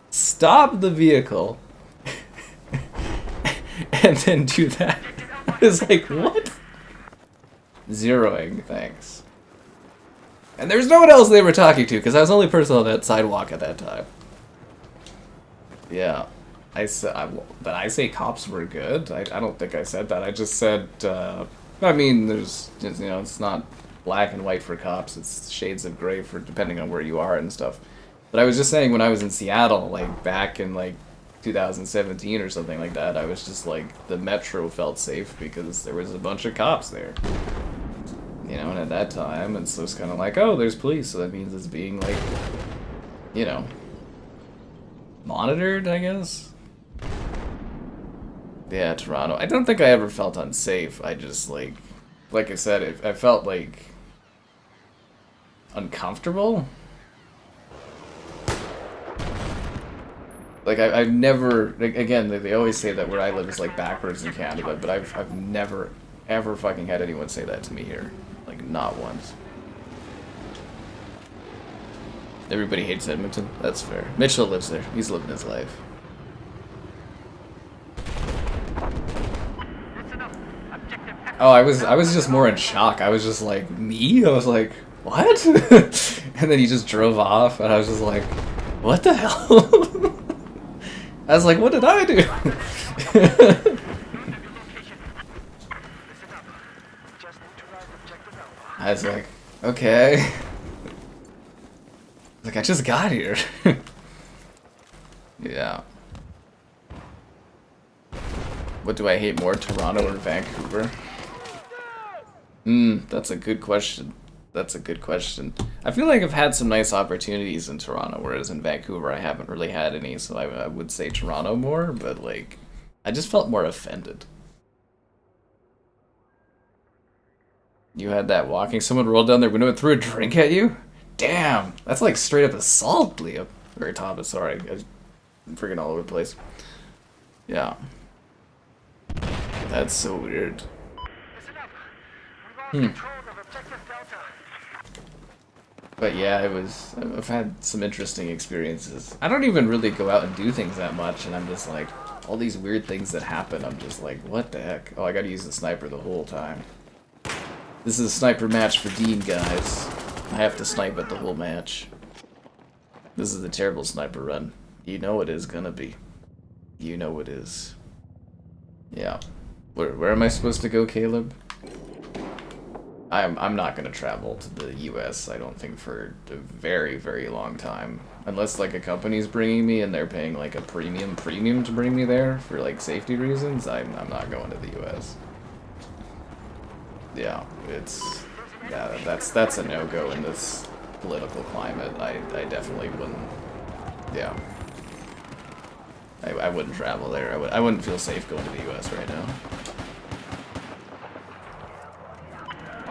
Stop the vehicle. And then do that. I was like, what? Zeroing, thanks. And there's no one else they were talking to, because I was the only person on that sidewalk at that time. Yeah. But I say cops were good? I don't think I said that. I just said, I mean, there's, you know, it's not black and white for cops. It's shades of gray for depending on where you are and stuff. But I was just saying, when I was in Seattle, like, back in, like, 2017 or something like that, I was just like, the metro felt safe because there was a bunch of cops there. You know, and at that time, it's just kind of like, oh, there's police, so that means it's being, like, you know, monitored, I guess? Yeah, Toronto. I don't think I ever felt unsafe. I just, like I said, I felt, like, uncomfortable. Like, I've never, like, again, they always say that where I live is, like, backwards in Canada, but I've never, ever fucking had anyone say that to me here. Like, not once. Everybody hates Edmonton. That's fair. Mitchell lives there. He's living his life. Oh, I was just more in shock. I was just like, me? I was like, what? And then he just drove off, and I was just like, what the hell? I was like, what did I do? I was like, okay. Like, I just got here. Yeah. What do I hate more, Toronto or Vancouver? That's a good question. That's a good question. I feel like I've had some nice opportunities in Toronto, whereas in Vancouver I haven't really had any, so I would say Toronto more, but, like, I just felt more offended. You had that walking, someone rolled down their window and threw a drink at you? Damn, that's like straight up assault, Liam. Or Thomas, sorry. I'm freaking all over the place. Yeah. That's so weird. But yeah, I've had some interesting experiences. I don't even really go out and do things that much, and I'm just like, all these weird things that happen, I'm just like, what the heck? Oh, I gotta use the sniper the whole time. This is a sniper match for Dean, guys. I have to snipe it the whole match. This is a terrible sniper run. You know it is gonna be. You know it is. Yeah. Where am I supposed to go, Caleb? I'm not gonna travel to the US, I don't think, for a very, very long time. Unless, like, a company's bringing me and they're paying, like, a premium to bring me there for, like, safety reasons, I'm not going to the US. Yeah, that's a no-go in this political climate. I definitely wouldn't. Yeah. I wouldn't travel there. I wouldn't feel safe going to the US right now.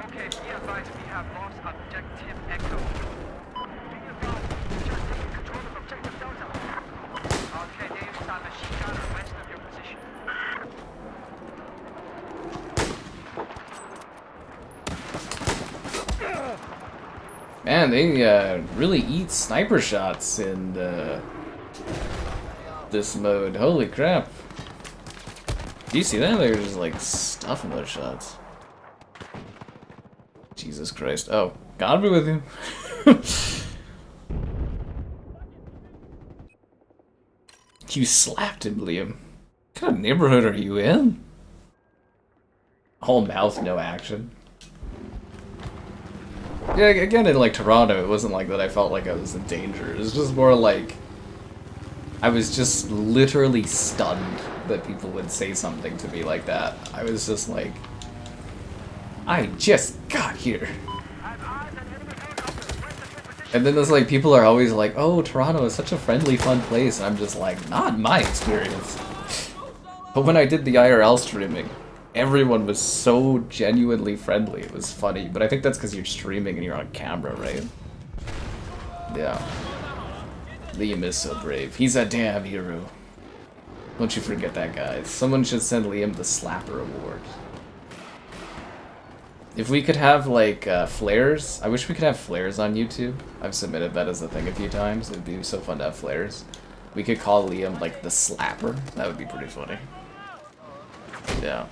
Okay, be advised we have lost objective Echo. Be advised, we're just taking control of objective Delta. Okay, Dave, start machine gun west of your position.
Man, they really eat sniper shots in this mode. Holy crap. Do you see that? They're just like stuffing those shots. Jesus Christ. Oh, God be with you. You slapped him, Liam. What kind of neighborhood are you in? Whole mouth, no action. Yeah, again, in, like, Toronto, it wasn't like that I felt like I was in danger. It was just more like I was just literally stunned that people would say something to me like that. I was just like, I just got here. And then there's like, people are always like, oh, Toronto is such a friendly, fun place. And I'm just like, not in my experience. But when I did the IRL streaming, everyone was so genuinely friendly. It was funny. But I think that's because you're streaming and you're on camera, right? Yeah. Liam is so brave. He's a damn hero. Don't you forget that, guys. Someone should send Liam the Slapper Award. If we could have, like, flares. I wish we could have flares on YouTube. I've submitted that as a thing a few times. It'd be so fun to have flares. We could call Liam, like, the Slapper. That would be pretty funny. Yeah.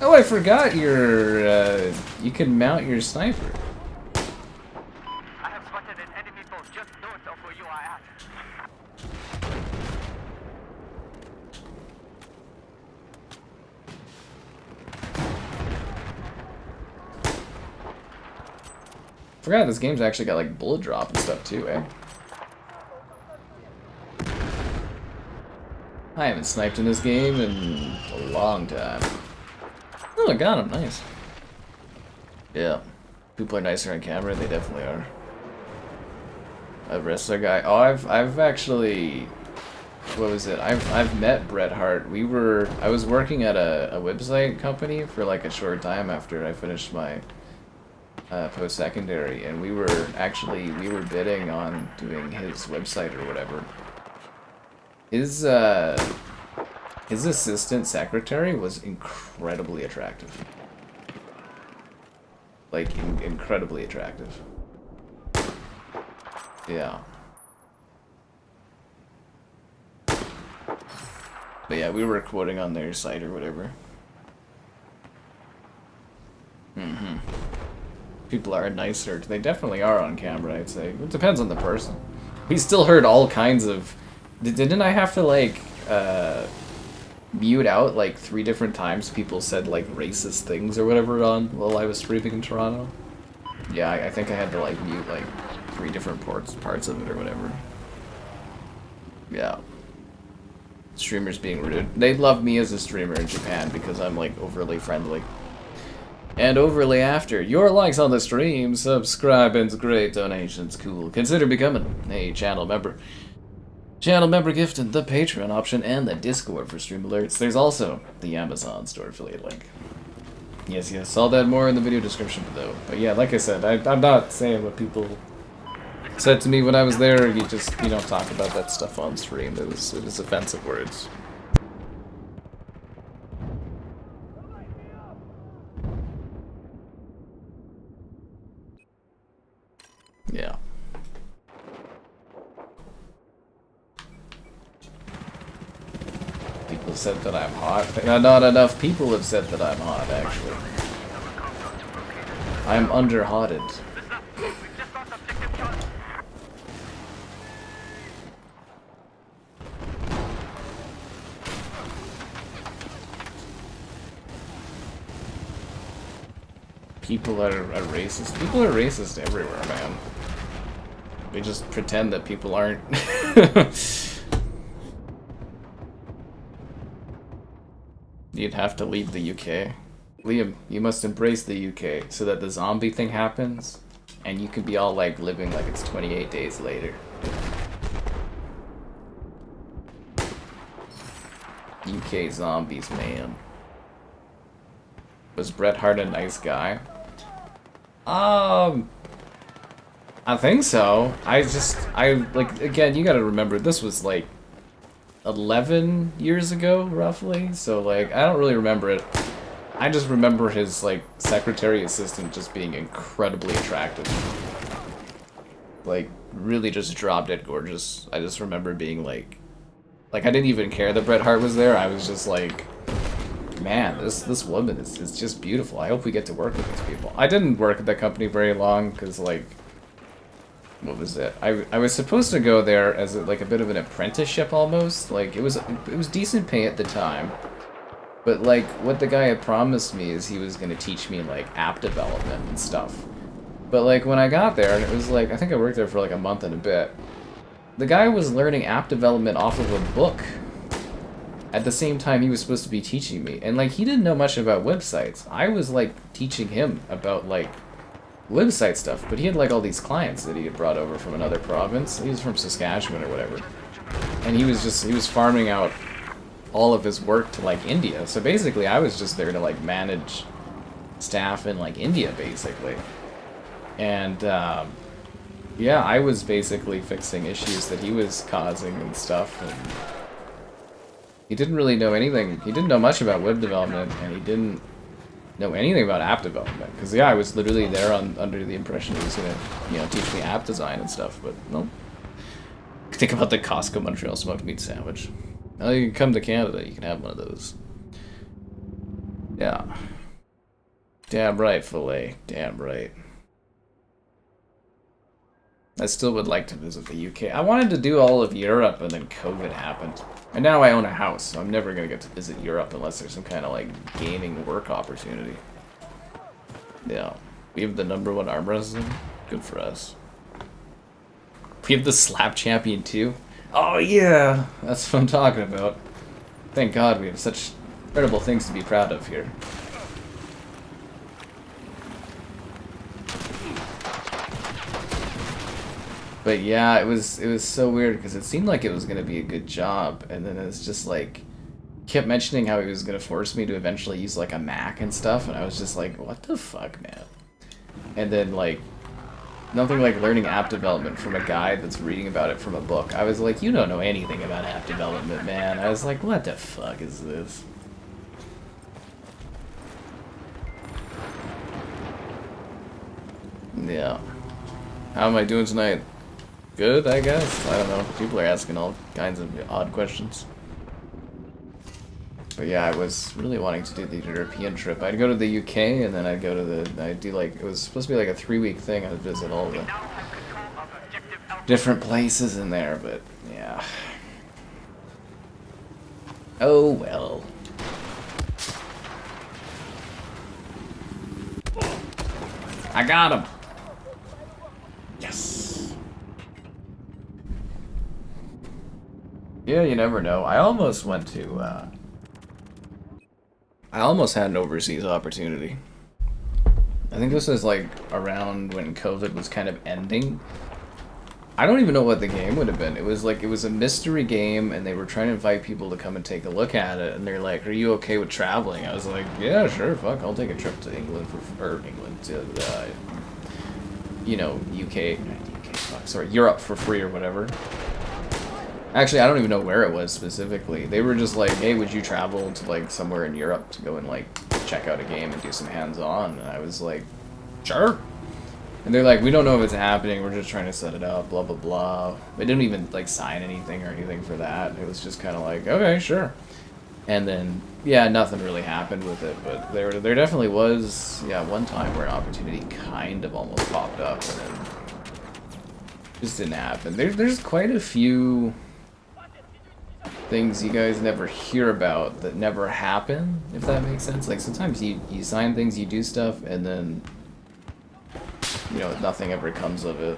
Oh, I forgot your, you can mount your sniper.
I have spotted an enemy boat just north of where you are at.
Forgot this game's actually got like bullet drop and stuff too, eh? I haven't sniped in this game in a long time. Oh, I got him. Nice. Yeah. People are nicer on camera. They definitely are. A wrestler guy. Oh, I've actually... What was it? I've met Bret Hart. I was working at a website company for like a short time after I finished my post-secondary, and we were bidding on doing his website or whatever. His assistant secretary was incredibly attractive. Like, incredibly attractive. Yeah. But yeah, we were quoting on their site or whatever. Mm-hmm. People are nicer. They definitely are on camera, I'd say. It depends on the person. We still heard all kinds of... Didn't I have to, like, mute out, like, 3 different times people said, like, racist things or whatever on while I was streaming in Toronto? Yeah, I think I had to, like, mute, like, 3 different parts of it or whatever. Yeah. Streamers being rude. They love me as a streamer in Japan because I'm, like, overly friendly. And overly after. Your likes on the stream, subscribing's great, donations cool. Consider becoming a channel member. Channel member gift and the Patreon option and the Discord for stream alerts. There's also the Amazon store affiliate link. Yes, all that more in the video description though. But yeah, like I said, I'm not saying what people said to me when I was there. You don't talk about that stuff on stream. It was offensive words. Yeah. People said that I'm hot. Not enough people have said that I'm hot, actually. I'm under-hotted. People are racist. People are racist everywhere, man. They just pretend that people aren't. You'd have to leave the UK. Liam, you must embrace the UK so that the zombie thing happens and you can be all like living like it's 28 days later. UK zombies, man. Was Bret Hart a nice guy? I think so. Like, again, you gotta remember, this was like 11 years ago, roughly, so like, I don't really remember it. I just remember his, like, secretary assistant just being incredibly attractive. Like, really just drop dead gorgeous. I just remember being like, I didn't even care that Bret Hart was there. I was just like, man, this woman is just beautiful. I hope we get to work with these people. I didn't work at that company very long, because, like, what was it? I was supposed to go there as like a bit of an apprenticeship almost. Like, it was decent pay at the time. But, like, what the guy had promised me is he was going to teach me, like, app development and stuff. But, like, when I got there, and it was, like, I think I worked there for, like, a month and a bit. The guy was learning app development off of a book. At the same time, he was supposed to be teaching me. And, like, he didn't know much about websites. I was, like, teaching him about, like, website stuff. But he had, like, all these clients that he had brought over from another province. He was from Saskatchewan or whatever. And he was farming out all of his work to, like, India. So basically, I was just there to, like, manage staff in, like, India, basically. And, yeah, I was basically fixing issues that he was causing and stuff. And he didn't really know anything. He didn't know much about web development, and he didn't know anything about app development. Because, yeah, I was literally there under the impression he was going to, teach me app design and stuff, but no. Think about the Costco Montreal smoked meat sandwich. Now you can come to Canada, you can have one of those. Yeah. Damn right, filet. Damn right. I still would like to visit the UK. I wanted to do all of Europe, and then COVID happened. And now I own a house, so I'm never going to get to visit Europe unless there's some kind of, like, gaming work opportunity. Yeah. We have the #1 arm wrestling. Good for us. We have the Slap Champion too. Oh yeah, that's what I'm talking about. Thank God we have such incredible things to be proud of here. But yeah, it was so weird because it seemed like it was gonna be a good job, and then it's just like kept mentioning how he was gonna force me to eventually use like a Mac and stuff, and I was just like, what the fuck, man? And then like nothing like learning app development from a guy that's reading about it from a book. I was like, you don't know anything about app development, man. I was like, what the fuck is this? Yeah. How am I doing tonight? Good, I guess. I don't know. People are asking all kinds of odd questions. But yeah, I was really wanting to do the European trip. I'd go to the UK and then I'd go to the... I'd do like... It was supposed to be like a 3-week thing. I'd visit all the different places in there, but yeah. Oh well. I got him! Yes! Yeah, you never know. I almost went to, I almost had an overseas opportunity. I think this was like around when COVID was kind of ending. I don't even know what the game would have been. It was like, it was a mystery game and they were trying to invite people to come and take a look at it, and they're like, are you okay with traveling? I was like, yeah, sure, fuck, I'll take a trip to England to, you know, Europe for free or whatever. Actually, I don't even know where it was specifically. They were just like, hey, would you travel to like somewhere in Europe to go and like check out a game and do some hands-on? And I was like, sure. And they're like, we don't know if it's happening, we're just trying to set it up, blah, blah, blah. They didn't even like sign anything or anything for that. It was just kind of like, okay, sure. And then, yeah, nothing really happened with it, but there definitely was, yeah, one time where an opportunity kind of almost popped up and then just didn't happen. There's quite a few things you guys never hear about that never happen, if that makes sense. Like sometimes you sign things, you do stuff, and then, you know, nothing ever comes of it.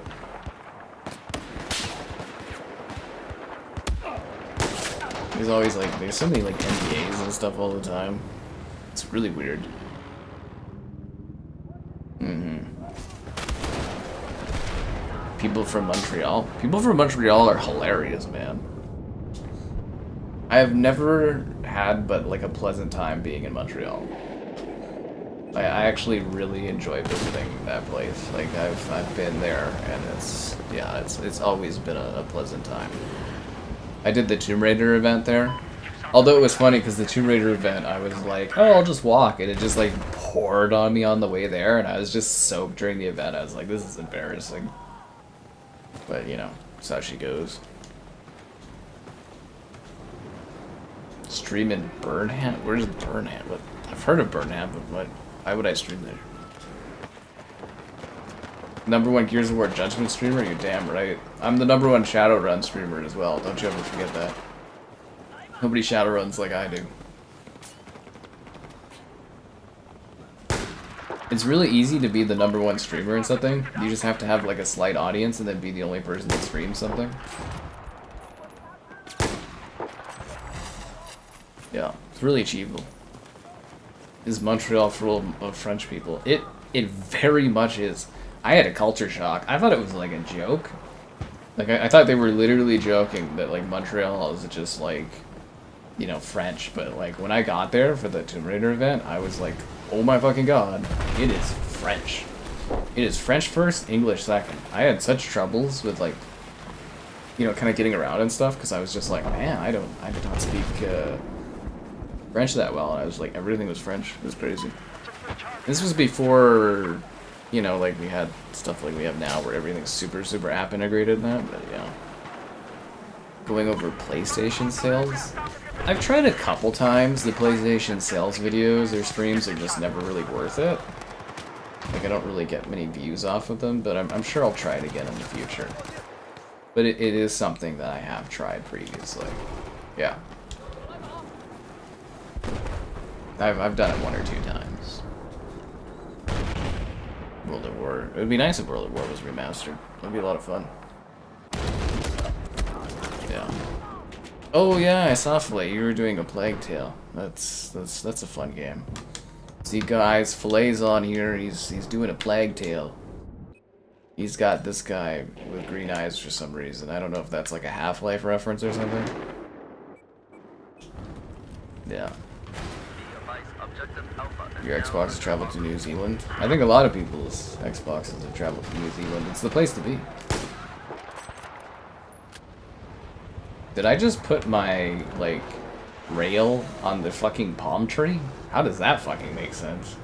There's always like, there's so many like NDAs and stuff all the time. It's really weird. People from Montreal. People from Montreal are hilarious, man. I have never had but like a pleasant time being in Montreal. I actually really enjoy visiting that place. Like I've been there and it's always been a pleasant time. I did the Tomb Raider event there. Although it was funny because the Tomb Raider event, I was like, oh, I'll just walk, and it just like poured on me on the way there, and I was just soaked during the event. I was like, this is embarrassing. But you know, that's how she goes. Stream in Burnham? Where's Burnham? What? I've heard of Burnham, but why would I stream there? #1 Gears of War Judgment streamer? You're damn right. I'm the #1 Shadowrun streamer as well. Don't you ever forget that. Nobody Shadowruns like I do. It's really easy to be the #1 streamer in something. You just have to have like a slight audience and then be the only person that streams something. Yeah, it's really achievable. Is Montreal full of French people? It very much is. I had a culture shock. I thought it was like a joke. Like I thought they were literally joking that like Montreal is just like, you know, French. But like when I got there for the Tomb Raider event, I was like, oh my fucking god, it is French. It is French first, English second. I had such troubles with like, you know, kind of getting around and stuff because I was just like, man, I did not speak French that well, and I was like, everything was French. It was crazy. This was before, you know, like we had stuff like we have now where everything's super app integrated and that, but yeah. Going over PlayStation sales. I've tried a couple times. The PlayStation sales videos or streams are just never really worth it. Like I don't really get many views off of them, but I'm sure I'll try it again in the future. But it is something that I have tried previously. Yeah. I've done it 1 or 2 times. World at War. It would be nice if World at War was remastered. That'd be a lot of fun. Yeah. Oh yeah, I saw Filet. You were doing a Plague Tale. That's a fun game. See guys, Filet's on here. He's doing a Plague Tale. He's got this guy with green eyes for some reason. I don't know if that's like a Half-Life reference or something. Yeah. Your Xbox has traveled to New Zealand? I think a lot of people's Xboxes have traveled to New Zealand. It's the place to be. Did I just put my, like, rail on the fucking palm tree? How does that fucking make sense?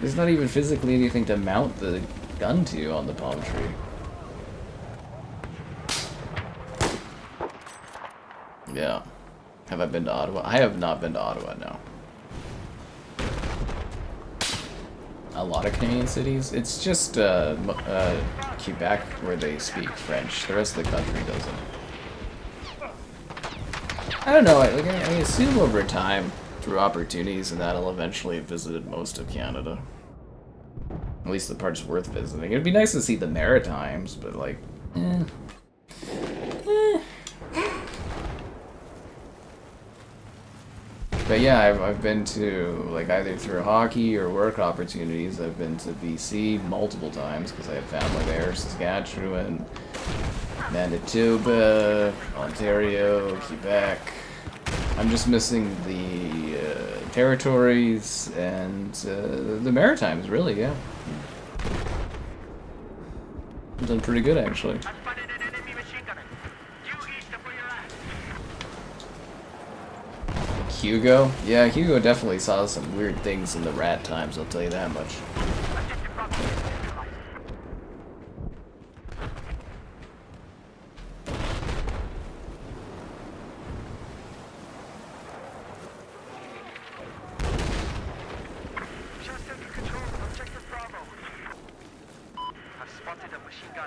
There's not even physically anything to mount the gun to on the palm tree. Yeah. Have I been to Ottawa? I have not been to Ottawa, no. A lot of Canadian cities? It's just Quebec where they speak French. The rest of the country doesn't. I don't know, I assume over time, through opportunities and that, I'll eventually have visited most of Canada. At least the parts worth visiting. It'd be nice to see the Maritimes, but like, But yeah, I've been to, like, either through hockey or work opportunities, I've been to BC multiple times because I have family there, Saskatchewan, Manitoba, Ontario, Quebec. I'm just missing the territories and the Maritimes, really, yeah. I've done pretty good, actually. Hugo? Yeah, Hugo definitely saw some weird things in the rat times, I'll tell you that much.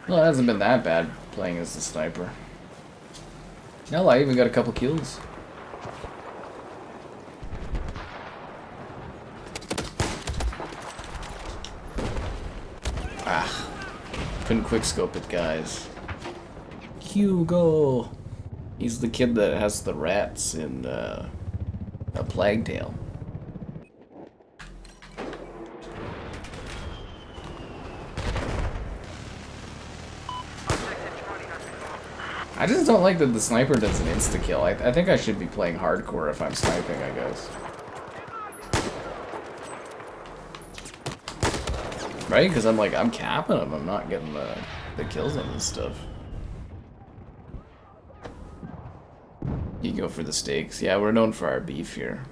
Well, it hasn't been that bad playing as the sniper. Hell, I even got a couple kills. Ah, couldn't quickscope it, guys. Hugo! He's the kid that has the rats in A Plague Tale. I just don't like that the sniper does an insta-kill. I think I should be playing hardcore if I'm sniping, I guess. Right? Because I'm capping them. I'm not getting the kills on this stuff. You go for the steaks. Yeah, we're known for our beef here.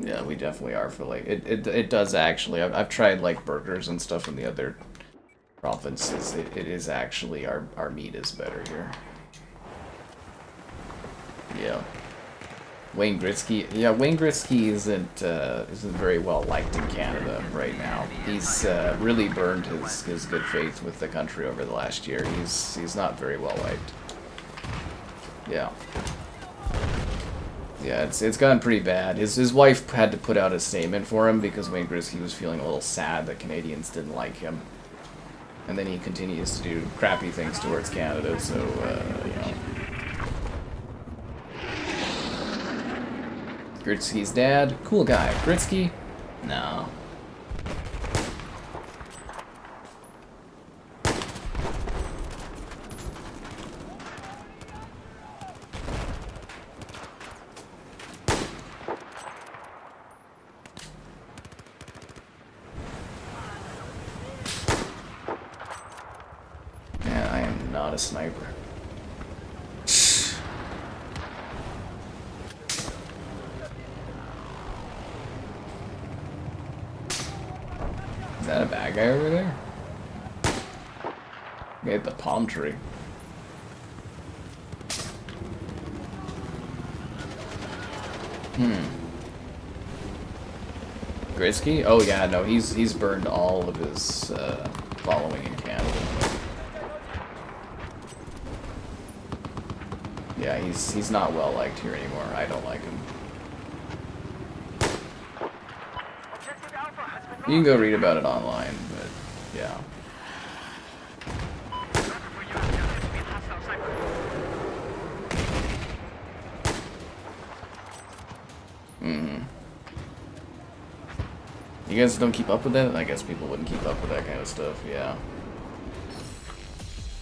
Yeah, we definitely are for, like, it does actually. I've tried, like, burgers and stuff in the other provinces. It is actually, our meat is better here. Yeah. Wayne Gretzky. Yeah, Wayne Gretzky isn't very well liked in Canada right now. He's really burned his good faith with the country over the last year. He's not very well liked. Yeah. Yeah, it's gotten pretty bad. His wife had to put out a statement for him because Wayne Gretzky was feeling a little sad that Canadians didn't like him. And then he continues to do crappy things towards Canada, so, you know. Gretzky's dad, cool guy. Gretzky? No. Yeah, I am not a sniper. Is that a bad guy over there? We hit the palm tree. Gretzky? Oh yeah, no, he's burned all of his following in Canada. Yeah, he's not well liked here anymore. I don't like him.
Objective Alpha has been
You can go read about it online, but yeah.
for you and the others to be hostile sniper.
You guys don't keep up with that? I guess people wouldn't keep up with that kind of stuff, yeah.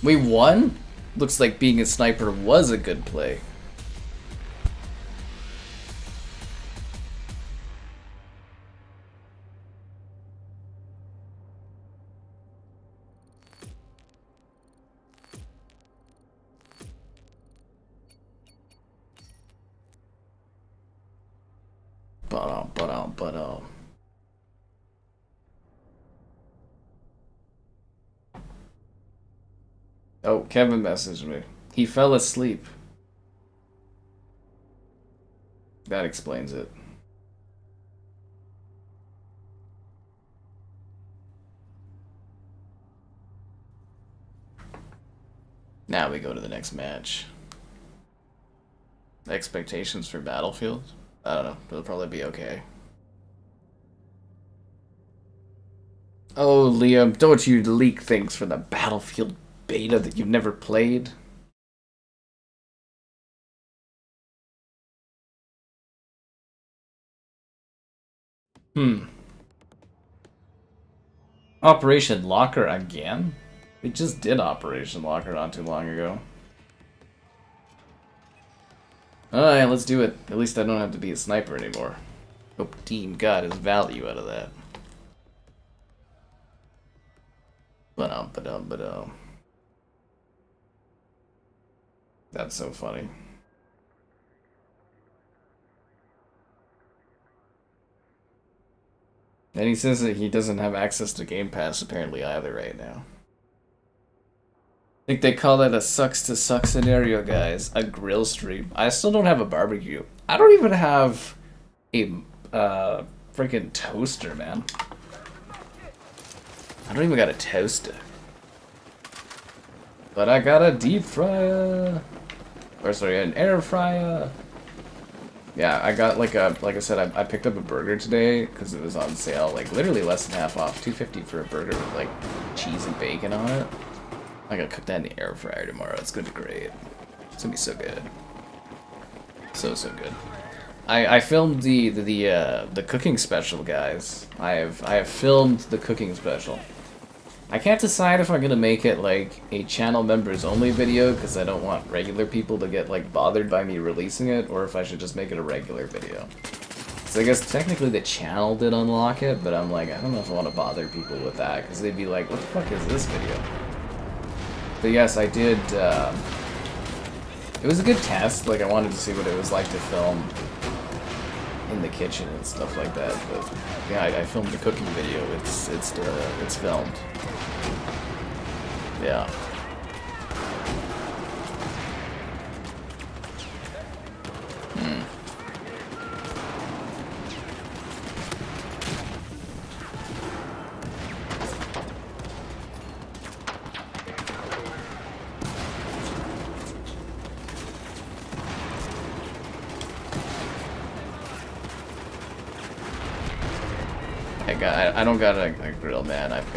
We won? Looks like being a sniper was a good play. But Oh, Kevin messaged me. He fell asleep. That explains it. Now we go to the next match. Expectations for Battlefield? I don't know. It'll probably be okay. Oh, Liam, don't you leak things for the Battlefield beta that you've never played? Operation Locker again? We just did Operation Locker not too long ago. Alright, let's do it. At least I don't have to be a sniper anymore. Hope team got his value out of that. Ba-dum. That's so funny. And he says that he doesn't have access to Game Pass apparently either right now. I think they call that a sucks to suck scenario, guys. A grill stream. I still don't have a barbecue. I don't even have a freaking toaster, man. I don't even got a toaster. But I got a deep fryer. Or sorry, an air fryer. Yeah, I got like I said, I picked up a burger today because it was on sale, like literally less than half off, $2.50 for a burger with like cheese and bacon on it. I gotta cook that in the air fryer tomorrow. It's gonna be great. It's gonna be so good. So good. I filmed the cooking special, guys. I have filmed the cooking special. I can't decide if I'm gonna make it like a channel members only video because I don't want regular people to get like bothered by me releasing it, or if I should just make it a regular video. So I guess technically the channel did unlock it, but I'm like, I don't know if I want to bother people with that because they'd be like, what the fuck is this video? But yes, I did. It was a good test. Like I wanted to see what it was like to film in the kitchen and stuff like that. But yeah, I filmed the cooking video. It's filmed. Yeah. I don't got a grill, man. I've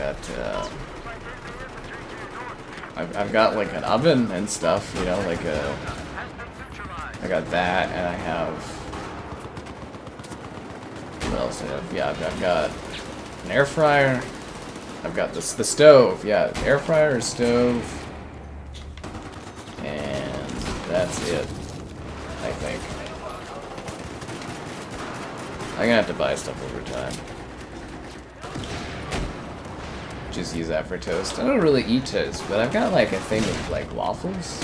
got like an oven and stuff, you know, like I got that, and I have, what else do I have? Yeah, I've got an air fryer. I've got the stove. Yeah, air fryer, stove, and that's it. I think I'm gonna have to buy stuff over time. Just use that for toast. I don't really eat toast, but I've got like a thing of like waffles.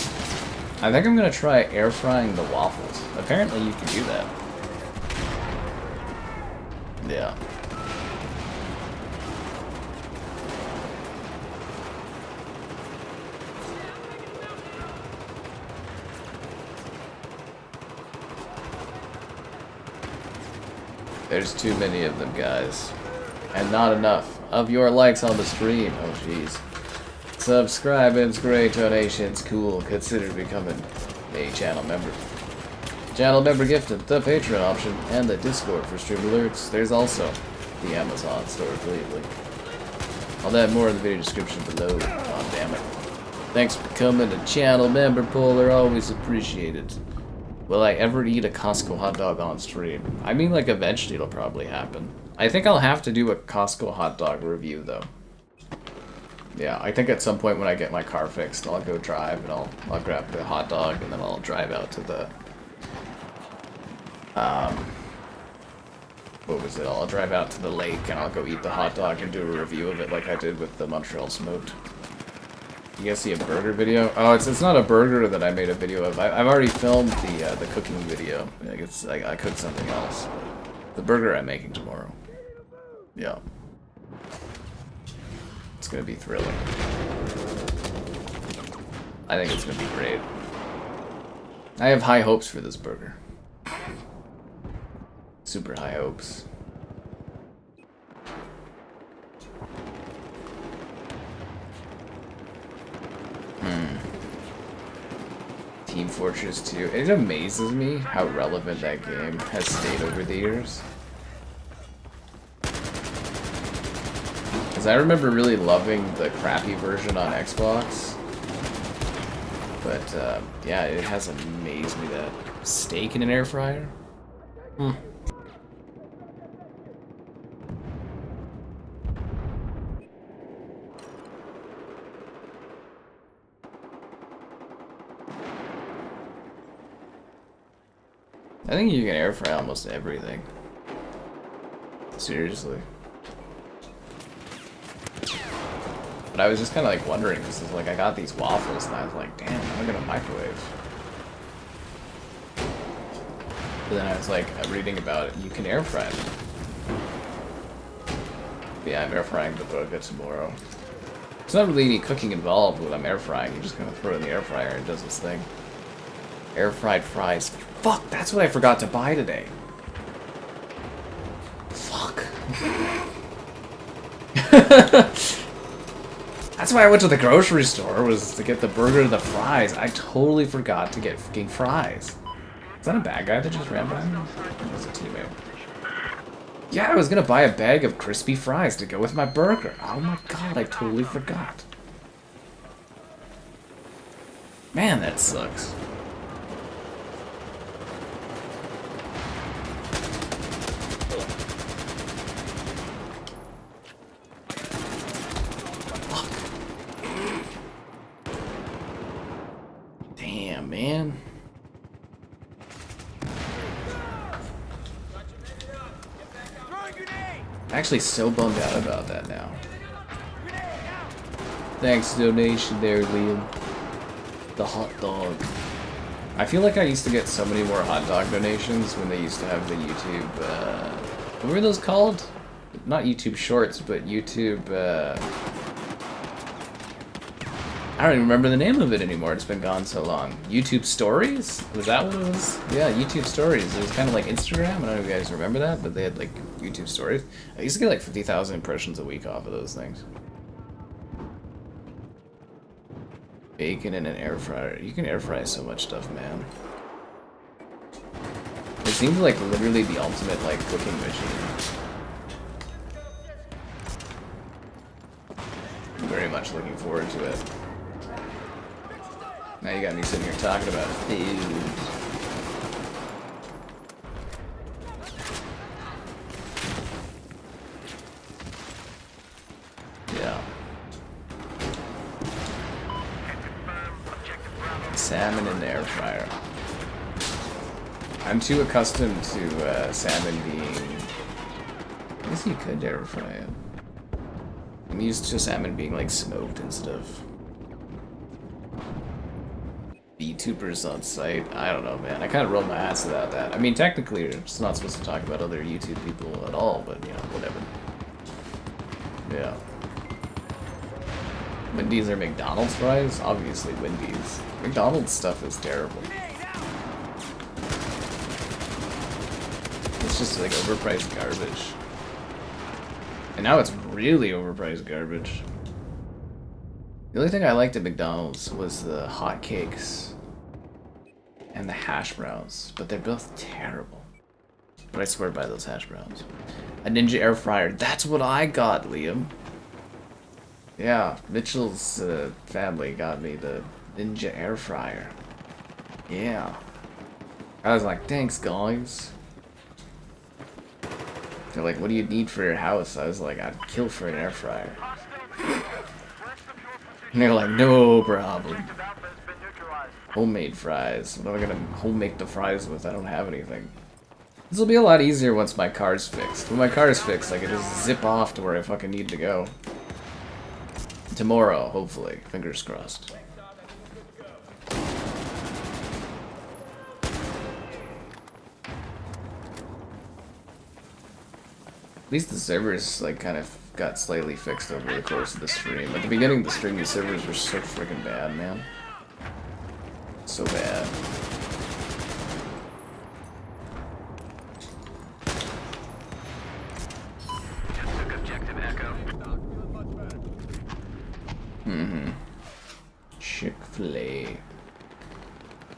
I think I'm gonna try air frying the waffles. Apparently you can do that. Yeah. There's too many of them, guys. And not enough of your likes on the stream. Oh, jeez. Subscribing's great, donations cool. Consider becoming a channel member. Channel member gifted, the Patreon option, and the Discord for stream alerts. There's also the Amazon store affiliate link. I'll have more in the video description below. Oh, damn it. Thanks for becoming a channel member, Polar. Always appreciated. Will I ever eat a Costco hot dog on stream? I mean, like, eventually it'll probably happen. I think I'll have to do a Costco hot dog review, though. Yeah, I think at some point when I get my car fixed, I'll go drive and I'll grab the hot dog and then I'll drive out to the what was it? I'll drive out to the lake and I'll go eat the hot dog and do a review of it like I did with the Montreal Smoked. You guys see a burger video? Oh, it's not a burger that I made a video of. I've already filmed the cooking video. I cooked something else. The burger I'm making tomorrow. Yeah. It's gonna be thrilling. I think it's gonna be great. I have high hopes for this burger. Super high hopes. Team Fortress 2. It amazes me how relevant that game has stayed over the years. Because I remember really loving the crappy version on Xbox. But, yeah, it has amazed me that steak in an air fryer? I think you can air fry almost everything. Seriously. But I was just kind of like wondering, because like I got these waffles and I was like, damn, I'm gonna microwave. But then I was like reading about it, you can air fry them. But yeah, I'm air frying the burger tomorrow. There's not really any cooking involved when I'm air frying. You just kind of throw it in the air fryer and it does its thing. Air fried fries. Fuck, that's what I forgot to buy today. Fuck. That's why I went to the grocery store, was to get the burger and the fries. I totally forgot to get fucking fries. Is that a bad guy that just ran by me? That's a teammate. Yeah, I was gonna buy a bag of crispy fries to go with my burger. Oh my god, I totally forgot. Man, that sucks. Damn, man. I'm actually so bummed out about that now. Thanks, donation there, Liam. The hot dog. I feel like I used to get so many more hot dog donations when they used to have the YouTube, what were those called? Not YouTube Shorts, but YouTube, I don't even remember the name of it anymore. It's been gone so long. YouTube Stories? Was that what it was? Yeah, YouTube Stories. It was kind of like Instagram. I don't know if you guys remember that, but they had like YouTube Stories. I used to get like 50,000 impressions a week off of those things. Bacon in an air fryer. You can air fry so much stuff, man. It seems like literally the ultimate like cooking machine. I'm very much looking forward to it. Now you got me sitting here talking about food. Yeah. Salmon in the air fryer. I'm too accustomed to salmon being... I guess you could air fry it. I'm used to salmon being like smoked and stuff. YouTubers on site. I don't know, man. I kind of rolled my ass about that. I mean, technically, you're just not supposed to talk about other YouTube people at all, but, you know, whatever. Yeah. Wendy's or McDonald's fries? Obviously Wendy's. McDonald's stuff is terrible. It's just, like, overpriced garbage. And now it's really overpriced garbage. The only thing I liked at McDonald's was the hot cakes. And the hash browns, but they're both terrible. But I swear by those hash browns. A Ninja air fryer. That's what I got, Liam. Yeah, Mitchell's family got me the Ninja air fryer. Yeah. I was like, thanks, guys. They're like, what do you need for your house? I was like, I'd kill for an air fryer. And they're like, no problem. Homemade fries. What am I gonna homemade the fries with? I don't have anything. This will be a lot easier once my car's fixed. When my car is fixed, I can just zip off to where I fucking need to go. Tomorrow, hopefully. Fingers crossed. At least the servers, like, kind of got slightly fixed over the course of the stream. At the beginning of the stream, these servers were so freaking bad, man. So bad. Chick-fil-A.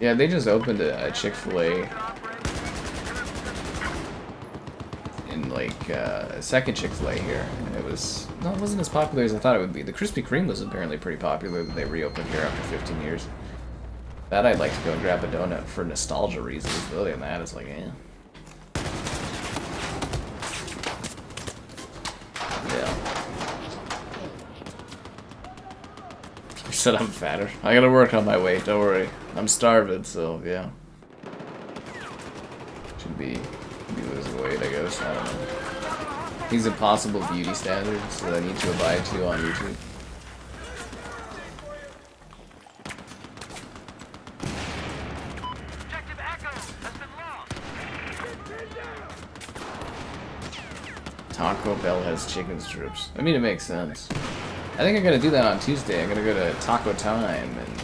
Yeah, they just opened a Chick-fil-A in like a second Chick-fil-A here, and it wasn't as popular as I thought it would be. The Krispy Kreme was apparently pretty popular when they reopened here after 15 years. That I'd like to go and grab a donut for nostalgia reasons. But other than that, it's like, eh. Yeah. You said I'm fatter. I gotta work on my weight, don't worry. I'm starving, so yeah. Should be losing weight, I guess. I don't know. These impossible beauty standards that I need to abide to on YouTube. Taco Bell has chicken strips. I mean, it makes sense. I think I'm gonna do that on Tuesday. I'm gonna go to Taco Time, and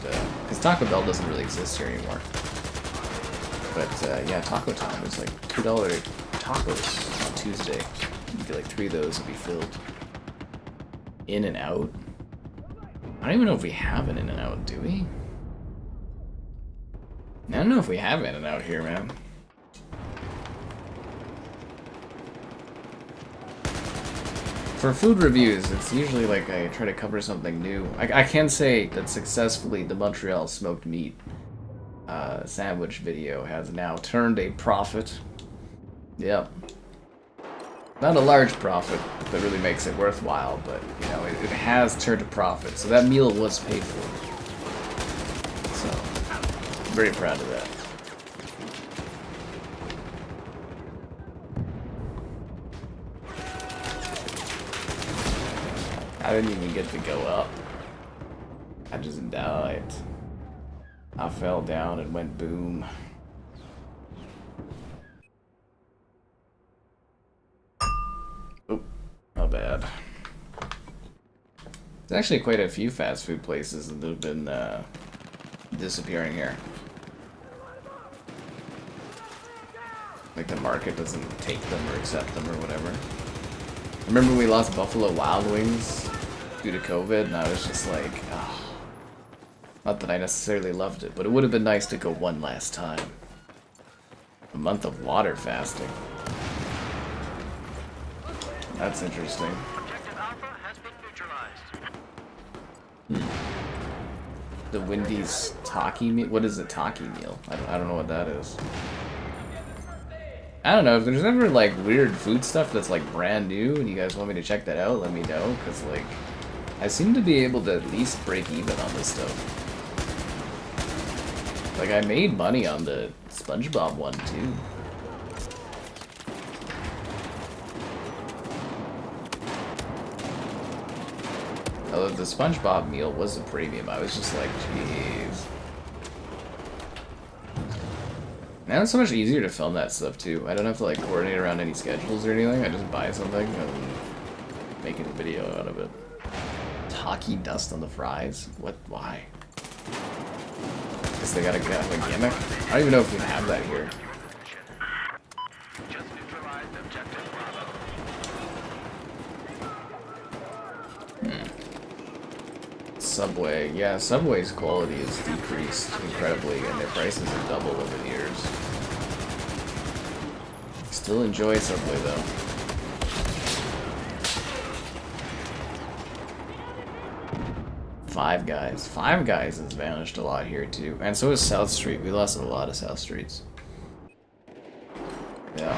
because Taco Bell doesn't really exist here anymore. But yeah, Taco Time is like $2 tacos on Tuesday. You get like 3 of those and be filled. In and Out. I don't even know if we have an In and Out, do we? I don't know if we have In and Out here, man. For food reviews, it's usually like I try to cover something new. I can say that successfully the Montreal smoked meat sandwich video has now turned a profit. Yep. Not a large profit that really makes it worthwhile, but you know, it has turned a profit. So that meal was paid for. So, I'm very proud of that. I didn't even get to go up. I just died. I fell down and went boom. Oop, not bad. There's actually quite a few fast food places that have been disappearing here. Like the market doesn't take them or accept them or whatever. Remember we lost Buffalo Wild Wings due to COVID, and I was just like, oh. Not that I necessarily loved it, but it would have been nice to go one last time. A month of water fasting. That's interesting. The Wendy's Taki meal? What is a Taki meal? I don't know what that is. I don't know, if there's ever like weird food stuff that's like brand new and you guys want me to check that out, let me know, because like I seem to be able to at least break even on this stuff. Like I made money on the SpongeBob one too. Although the SpongeBob meal was a premium, I was just like, jeez. Now it's so much easier to film that stuff too. I don't have to like coordinate around any schedules or anything. I just buy something and make a video out of it. Taki dust on the fries? What? Why? Guess they gotta get a gimmick? I don't even know if we have that here. Subway. Yeah, Subway's quality has decreased incredibly, and their prices have doubled over the years. Still enjoy Subway, though. Five Guys. Five Guys has vanished a lot here, too. And so has South Street. We lost a lot of South Streets. Yeah.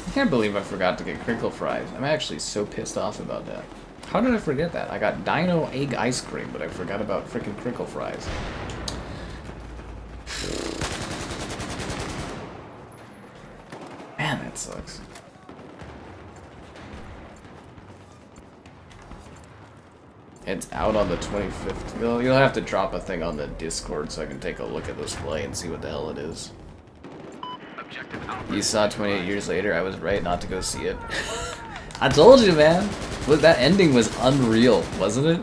I can't believe I forgot to get crinkle fries. I'm actually so pissed off about that. How did I forget that? I got Dino Egg Ice Cream, but I forgot about freaking crinkle fries. Man, that sucks. It's out on the 25th. You'll have to drop a thing on the Discord so I can take a look at this play and see what the hell it is. You saw 28 years later. I was right not to go see it. I told you, man. Look, that ending was unreal, wasn't it?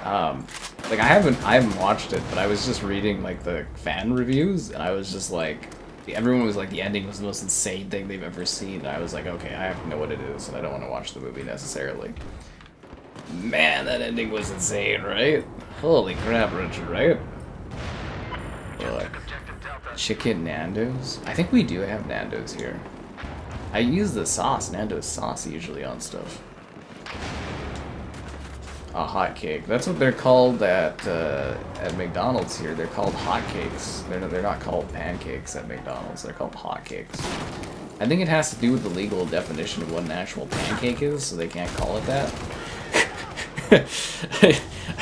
Like I haven't watched it, but I was just reading like the fan reviews, and I was just like, everyone was like, the ending was the most insane thing they've ever seen. And I was like, okay, I have to know what it is, and I don't want to watch the movie necessarily. Man, that ending was insane, right? Holy crap, Richard, right? Look. Chicken Nando's? I think we do have Nando's here. I use the sauce, Nando's sauce, usually on stuff. A hot cake. That's what they're called at McDonald's here. They're called hot cakes. They're not called pancakes at McDonald's. They're called hot cakes. I think it has to do with the legal definition of what an actual pancake is, so they can't call it that.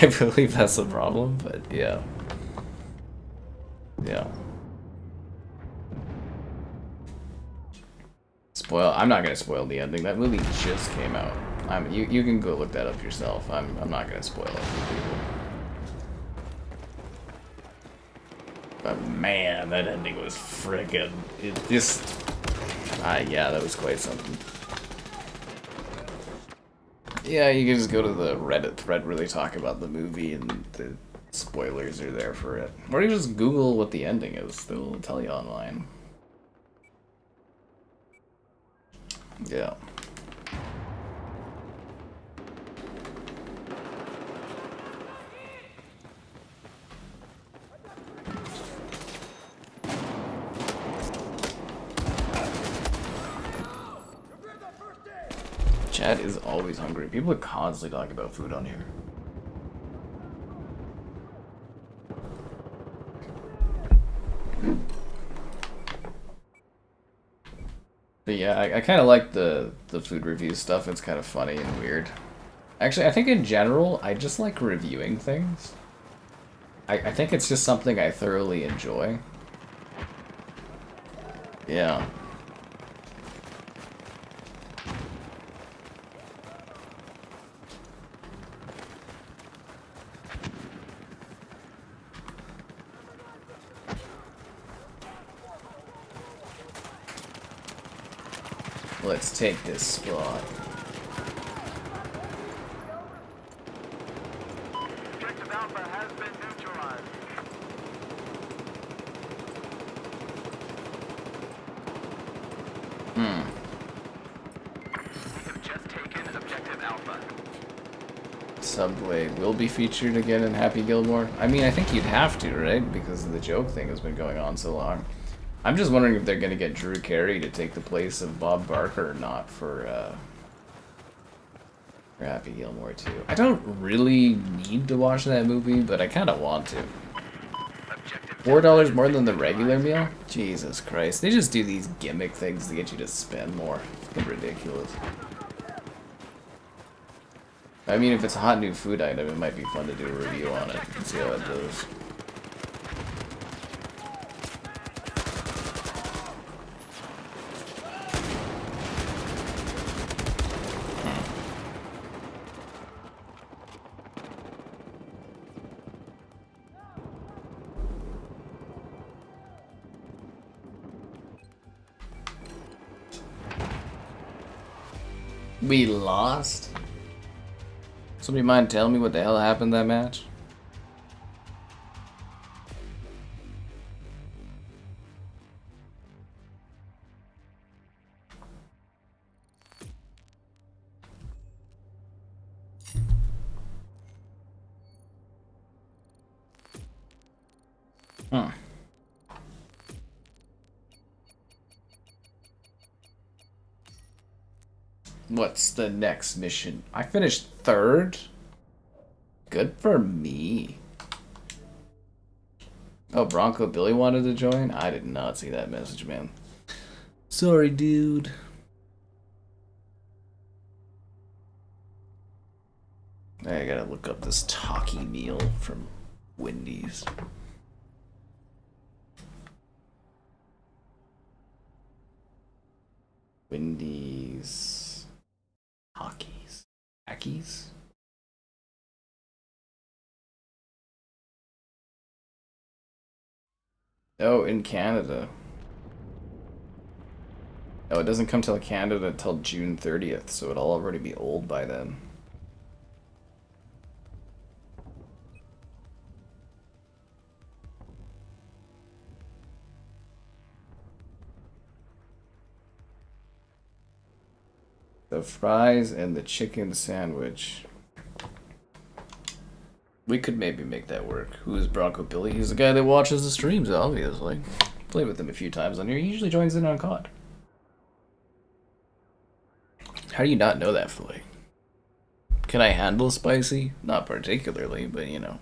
I believe that's the problem, but yeah. Yeah. I'm not gonna spoil the ending. That movie just came out. You can go look that up yourself. I'm not gonna spoil it for people. But man, that ending was friggin'. Yeah, that was quite something. Yeah, you can just go to the Reddit thread where they talk about the movie and the spoilers are there for it. Or you just Google what the ending is. They'll tell you online. Yeah. Chad is always hungry. People are constantly talking about food on here. But yeah, I kind of like the food review stuff. It's kind of funny and weird. Actually, I think in general, I just like reviewing things. I think it's just something I thoroughly enjoy. Yeah. Let's take this spot.
Objective Alpha has been neutralized. We have just taken Objective Alpha.
Subway will be featured again in Happy Gilmore. I mean, I think you'd have to, right? Because the joke thing has been going on so long. I'm just wondering if they're going to get Drew Carey to take the place of Bob Barker or not for Happy Gilmore 2. I don't really need to watch that movie, but I kind of want to. $4 more than the regular meal? Jesus Christ. They just do these gimmick things to get you to spend more. It's ridiculous. I mean, if it's a hot new food item, it might be fun to do a review on it and see how it does. We lost? Somebody mind telling me what the hell happened that match? Huh. What's the next mission? I finished 3rd? Good for me. Oh, Bronco Billy wanted to join? I did not see that message, man. Sorry, dude. I gotta look up this Taki meal from Wendy's. Wendy's. Takis. Takis? Oh, in Canada. Oh, it doesn't come to Canada until June 30th, so it'll already be old by then. The fries and the chicken sandwich. We could maybe make that work. Who is Bronco Billy? He's the guy that watches the streams, obviously. Played with him a few times on here. He usually joins in on COD. How do you not know that, Flay? Can I handle spicy? Not particularly, but you know.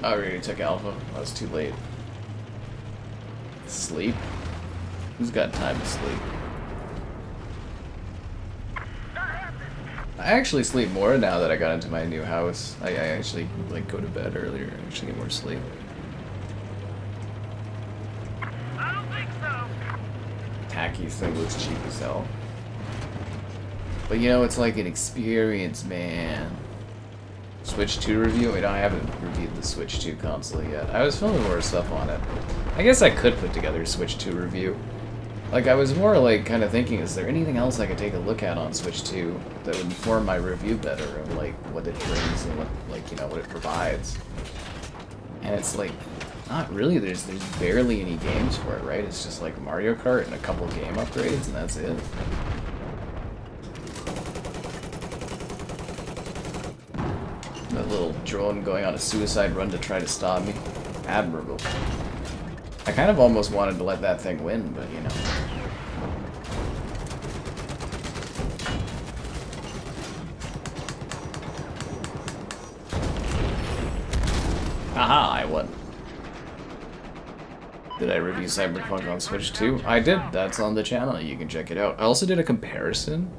I already took Alpha. I was too late. Sleep? Who's got time to sleep? I actually sleep more now that I got into my new house. I actually like go to bed earlier and actually get more sleep.
I don't think so.
Tacky's thing looks cheap as hell. But you know, it's like an experience, man. Switch 2 review? Wait, I haven't reviewed the Switch 2 console yet. I was filming more stuff on it. I guess I could put together a Switch 2 review. Like, I was more like kind of thinking, is there anything else I could take a look at on Switch 2 that would inform my review better of like what it brings and what, like, you know, what it provides? And it's like, not really. There's barely any games for it, right? It's just like Mario Kart and a couple game upgrades, and that's it. That little drone going on a suicide run to try to stop me. Admirable. I kind of almost wanted to let that thing win, but you know. Aha, I won. Did I review Cyberpunk on Switch 2? I did. That's on the channel. You can check it out. I also did a comparison.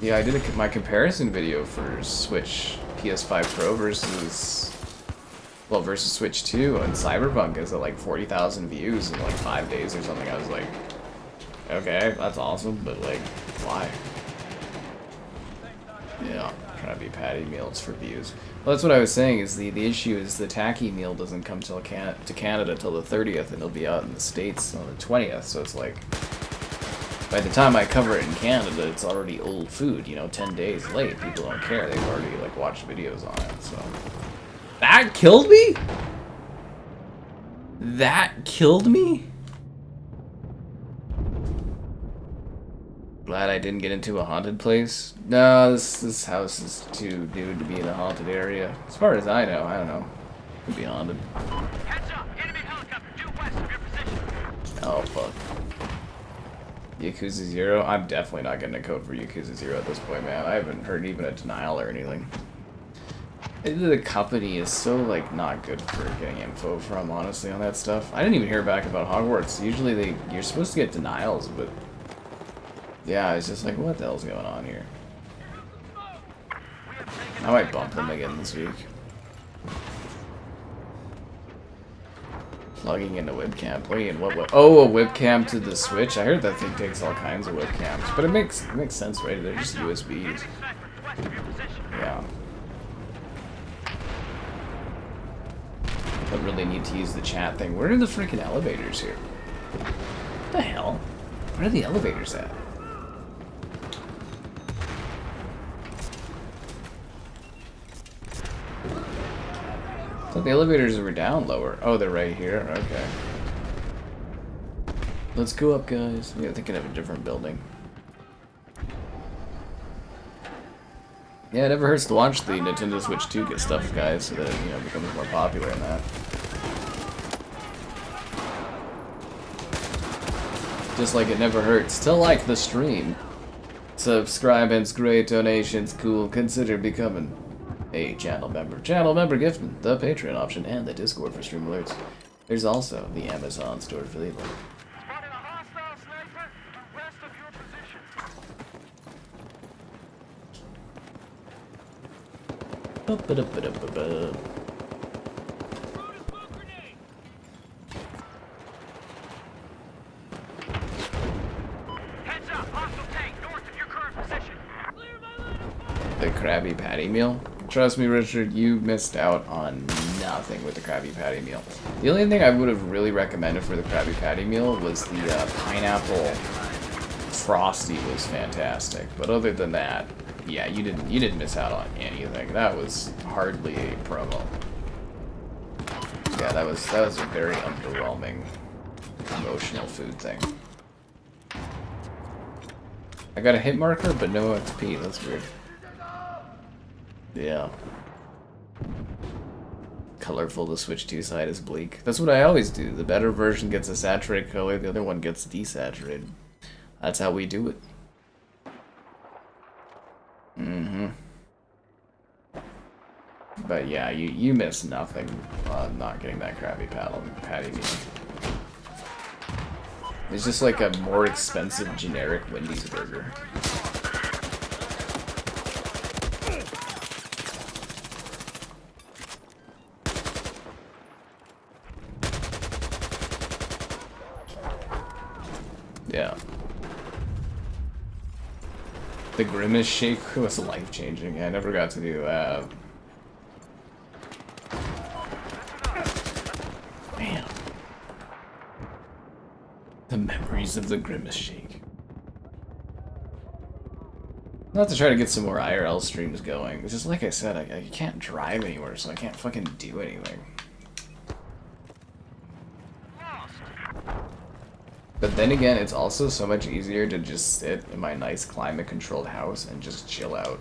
Yeah, I did my comparison video for Switch PS5 Pro versus Switch 2, and Cyberpunk is at like 40,000 views in like 5 days or something. I was like, okay, that's awesome, but like, why? Yeah, trying to be patty meals for views. Well, that's what I was saying. Is the issue is the tacky meal doesn't come to Canada till the 30th, and it'll be out in the States on the 20th. So it's like, by the time I cover it in Canada, it's already old food, you know, 10 days late. People don't care. They've already, like, watched videos on it, so. That killed me? That killed me? Glad I didn't get into a haunted place. No, this house is too new to be in a haunted area. As far as I know, I don't know. Could be haunted.
Heads up, enemy helicopter due west of your position.
Oh, fuck. Yakuza 0? I'm definitely not getting a code for Yakuza 0 at this point, man. I haven't heard even a denial or anything. The company is so, like, not good for getting info from, honestly, on that stuff. I didn't even hear back about Hogwarts. Usually you're supposed to get denials, but yeah, it's just like, what the hell's going on here? I might bump them again this week. Plugging into webcam. Plugging in what? Oh, a webcam to the Switch. I heard that thing takes all kinds of webcams, but it makes sense, right? They're just USBs. Yeah. Don't really need to use the chat thing. Where are the freaking elevators here? What the hell? Where are the elevators at? I thought the elevators were down lower. Oh, they're right here. Okay. Let's go up, guys. Yeah, thinking of a different building. Yeah, it never hurts to watch the Nintendo Switch 2 get stuff, guys, so that it, becomes more popular in that. Just like it never hurts to like the stream. Subscribing's great, donations cool. Consider becoming a channel member. Channel member gifting, the Patreon option, and the Discord for stream alerts. There's also the Amazon store affiliate link.
Spotted a hostile sniper west of your position. Heads up, hostile tank north of your current position.
The Krabby Patty meal? Trust me, Richard, you missed out on nothing with the Krabby Patty meal. The only thing I would have really recommended for the Krabby Patty meal was the pineapple frosty was fantastic. But other than that, yeah, you didn't miss out on anything. That was hardly a promo. Yeah, that was a very underwhelming emotional food thing. I got a hit marker, but no XP. That's weird. Yeah. Colorful, the Switch 2 side is bleak. That's what I always do. The better version gets a saturated color, the other one gets desaturated. That's how we do it. Mm-hmm. But yeah, you miss nothing not getting that Krabby Patty meal. It's just like a more expensive generic Wendy's burger. Yeah. The Grimace Shake was life-changing. I never got to do that. Man. The memories of the Grimace Shake. I'll have to try to get some more IRL streams going. It's just like I said, I can't drive anywhere, so I can't fucking do anything. But then again, it's also so much easier to just sit in my nice climate-controlled house and just chill out.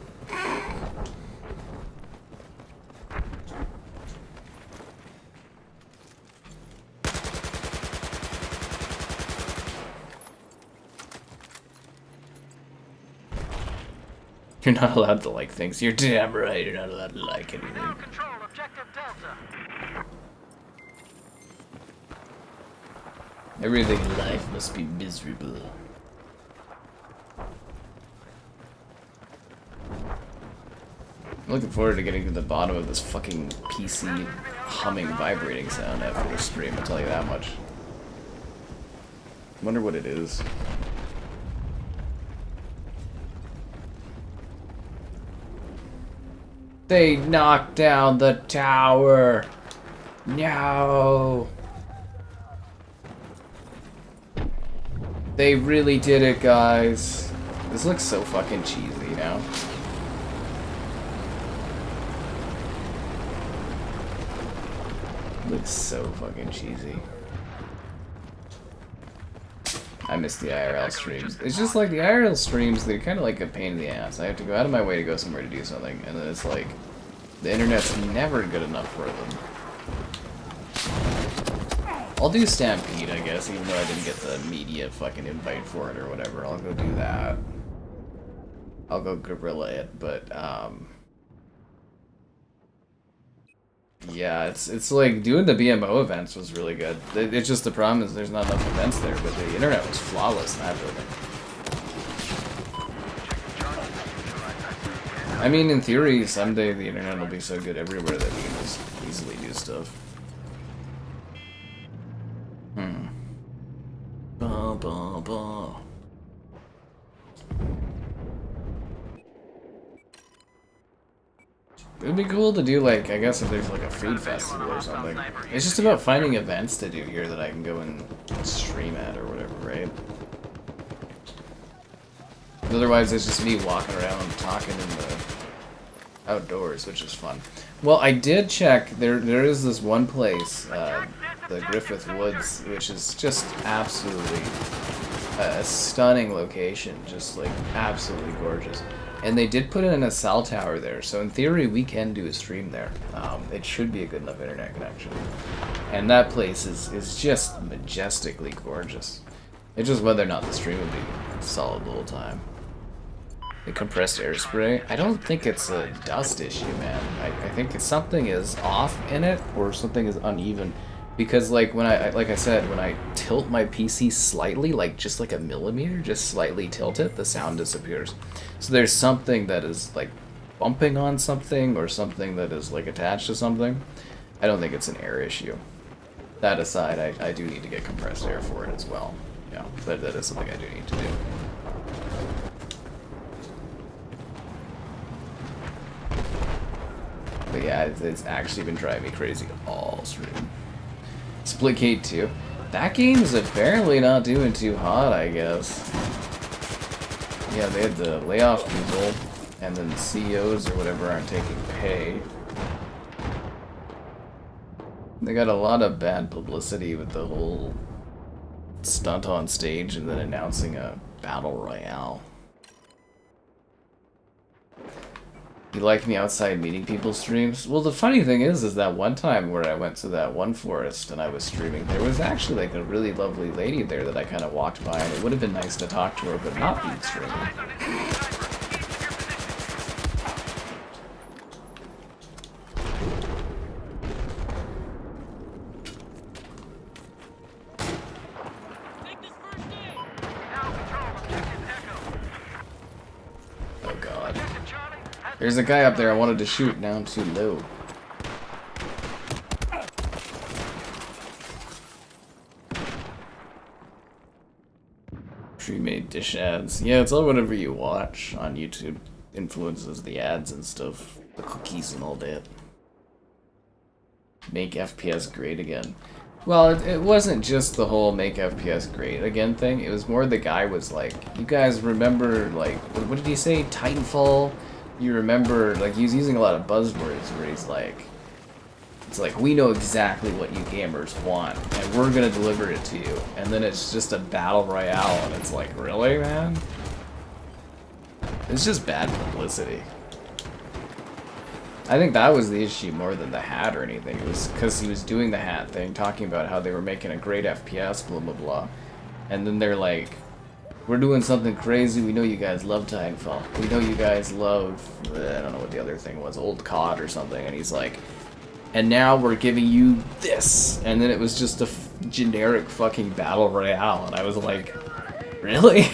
You're not allowed to like things. You're damn right, you're not allowed to like anything.
Now control objective Delta.
Everything in life must be miserable. I'm looking forward to getting to the bottom of this fucking PC humming, vibrating sound after the stream, I'll tell you that much. Wonder what it is. They knocked down the tower! No! They really did it, guys. This looks so fucking cheesy now. Looks so fucking cheesy. I miss the IRL streams. It's just like the IRL streams, they're kind of like a pain in the ass. I have to go out of my way to go somewhere to do something, and then it's like, the internet's never good enough for them. I'll do Stampede, I guess, even though I didn't get the media fucking invite for it or whatever. I'll go do that. I'll go guerrilla it, but, yeah, it's like, doing the BMO events was really good. It's just the problem is there's not enough events there, but the internet was flawless in that building. I mean, in theory, someday the internet will be so good everywhere that we can just easily do stuff. It'd be cool to do, like, I guess if there's like a food festival or something. It's just about finding events to do here that I can go and stream at or whatever, right? Otherwise, it's just me walking around talking in the outdoors, which is fun. Well, I did check. There is this one place, the Griffith Woods, which is just absolutely a stunning location, just like absolutely gorgeous. And they did put in a cell tower there, so in theory we can do a stream there. It should be a good enough internet connection. And that place is just majestically gorgeous. It's just whether or not the stream will be solid the whole time. The compressed air spray, I don't think it's a dust issue, man. I think something is off in it, or something is uneven. Because like when like I said, when I tilt my PC slightly, like just like a millimeter, just slightly tilt it, the sound disappears. So there's something that is like bumping on something, or something that is like attached to something. I don't think it's an air issue. That aside, I do need to get compressed air for it as well. Yeah, that is something I do need to do. But yeah, it's actually been driving me crazy all stream. Splitgate 2. That game is apparently not doing too hot, I guess. Yeah, they had to lay off people, and then the CEOs or whatever aren't taking pay. They got a lot of bad publicity with the whole stunt on stage and then announcing a battle royale. You like me outside meeting people streams? Well, the funny thing is that one time where I went to that one forest and I was streaming, there was actually like a really lovely lady there that I kind of walked by, and it would have been nice to talk to her, but not being streaming. Oh god. There's a guy up there I wanted to shoot, now I'm too low. Pre-made dish ads. Yeah, it's all whatever you watch on YouTube influences the ads and stuff. The cookies and all that. Make FPS great again. Well, it wasn't just the whole make FPS great again thing. It was more the guy was like, you guys remember, like, what did he say? Titanfall? You remember, like, he's using a lot of buzzwords where he's like, it's like, we know exactly what you gamers want, and we're gonna deliver it to you. And then it's just a battle royale, and it's like, really, man? It's just bad publicity. I think that was the issue more than the hat or anything. It was because he was doing the hat thing, talking about how they were making a great FPS, blah, blah, blah. And then they're like, we're doing something crazy. We know you guys love Titanfall. We know you guys love, I don't know what the other thing was, Old COD or something. And he's like, and now we're giving you this. And then it was just a generic fucking battle royale. And I was like, really?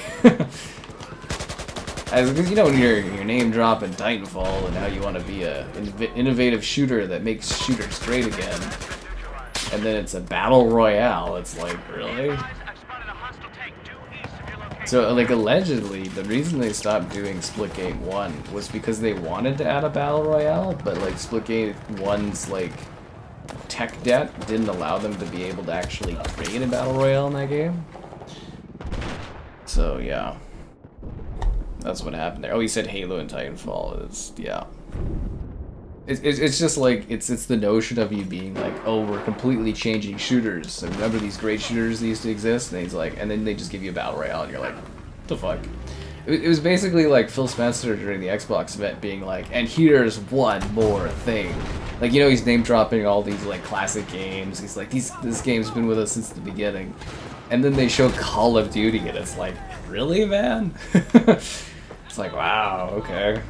Because you know when you're name dropping Titanfall and how you want to be a innovative shooter that makes shooters great again. And then it's a battle royale. It's like, really? So, like, allegedly, the reason they stopped doing Splitgate 1 was because they wanted to add a battle royale, but, like, Splitgate 1's, like, tech debt didn't allow them to be able to actually create a battle royale in that game. So, yeah. That's what happened there. Oh, he said Halo and Titanfall is, yeah. It's just like, it's the notion of you being like, oh, we're completely changing shooters. So remember these great shooters that used to exist? And he's like, and then they just give you a battle royale, and you're like, what the fuck? It was basically like Phil Spencer during the Xbox event being like, and here's one more thing. Like, you know, he's name dropping all these like classic games. He's like, this game's been with us since the beginning. And then they show Call of Duty, and it's like, really, man? It's like, wow, okay.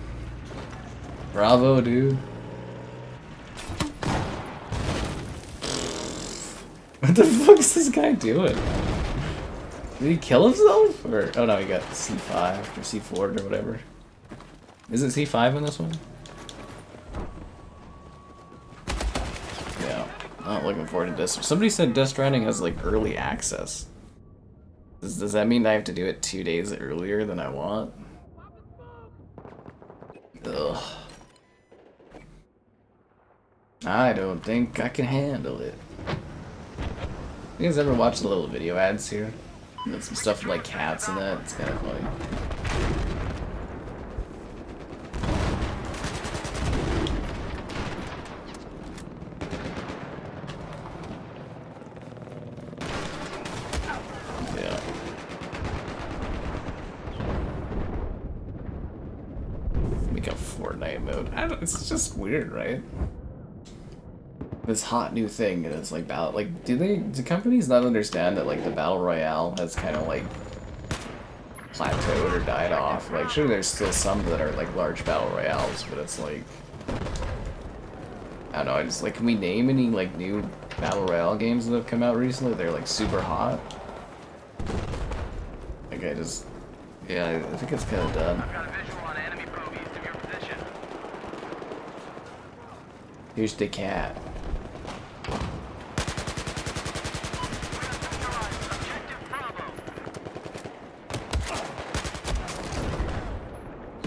Bravo, dude. What the fuck is this guy doing? Did he kill himself? Or, oh no, he got C5 or C4 or whatever. Is it C5 in this one? Yeah, not looking forward to this. Somebody said Death Stranding has like early access. Does that mean I have to do it 2 days earlier than I want? Ugh. I don't think I can handle it. You guys ever watch the little video ads here? There's some stuff with, like cats and that. It's kind of funny. Yeah. Make a Fortnite mode. I don't, it's just weird, right? This hot new thing, and it's like battle. Like, do companies not understand that like the battle royale has kind of like plateaued or died off? Like, sure, there's still some that are like large battle royales, but it's like, I don't know. I just like, can we name any like new battle royale games that have come out recently? They're like super hot. Like, I just, yeah, I think it's kind of done.
I've got a visual on enemy probe east of your position.
Here's the cat.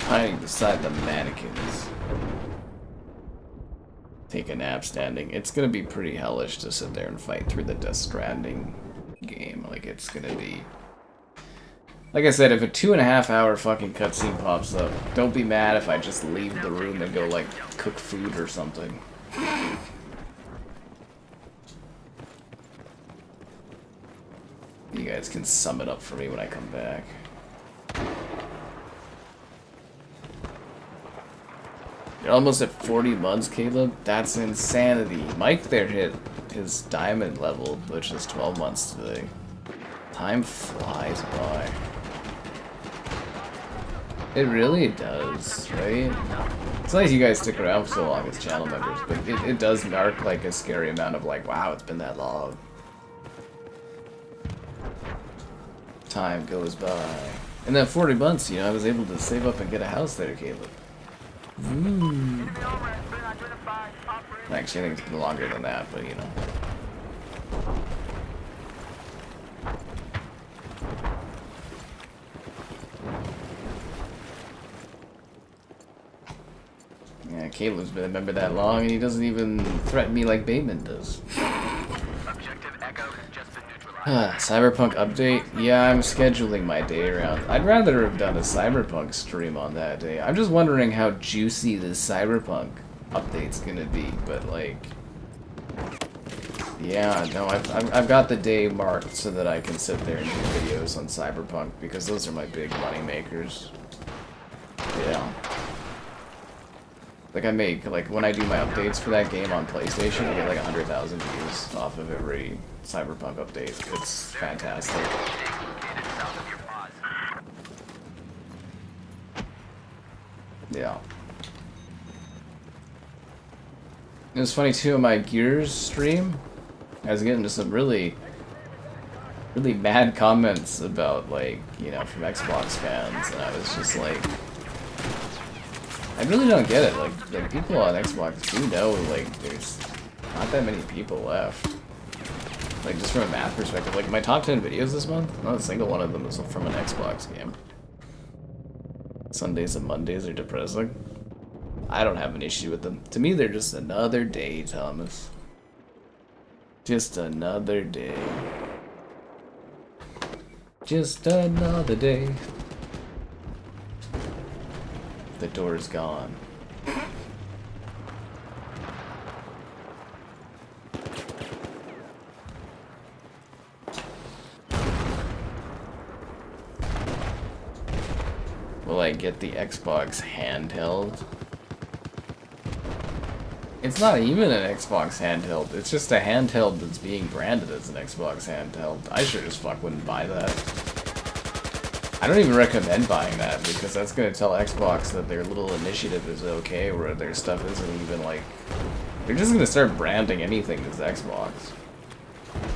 Hiding beside the mannequins. Take a nap standing. It's gonna be pretty hellish to sit there and fight through the Death Stranding game. Like, it's gonna be... Like I said, if a 2.5 hour fucking cutscene pops up, don't be mad if I just leave the room and go, like, cook food or something. You guys can sum it up for me when I come back. You're almost at 40 months, Caleb? That's insanity. Mike there hit his diamond level, which is 12 months today. Time flies by. It really does, right? It's nice you guys stick around for so long as channel members, but it does mark like a scary amount of like, wow, it's been that long. Time goes by. And then 40 months, you know, I was able to save up and get a house there, Caleb. Ooh. Actually, I think it's been longer than that, but you know. Yeah, Caleb's been a member that long, and he doesn't even threaten me like Bateman does.
Objective Echo has just been neutralized.
Cyberpunk update? Yeah, I'm scheduling my day around. I'd rather have done a Cyberpunk stream on that day. I'm just wondering how juicy this Cyberpunk update's gonna be, but like... Yeah, no, I've got the day marked so that I can sit there and do videos on Cyberpunk, because those are my big money makers. Yeah. Like, I make, like, when I do my updates for that game on PlayStation, I get like 100,000 views off of every Cyberpunk update. It's fantastic. Yeah. It was funny too, on my Gears stream, I was getting into some really mad comments about, like, you know, from Xbox fans, and I was just like, I really don't get it. Like people on Xbox do know, like, there's not that many people left. Like, just from a math perspective, like, my top 10 videos this month, not a single one of them is from an Xbox game. Sundays and Mondays are depressing. I don't have an issue with them. To me, they're just another day, Thomas. Just another day. Just another day. The door's gone. Will I get the Xbox handheld? It's not even an Xbox handheld. It's just a handheld that's being branded as an Xbox handheld. I sure as fuck wouldn't buy that. I don't even recommend buying that, because that's going to tell Xbox that their little initiative is okay, where their stuff isn't even like... They're just going to start branding anything as Xbox.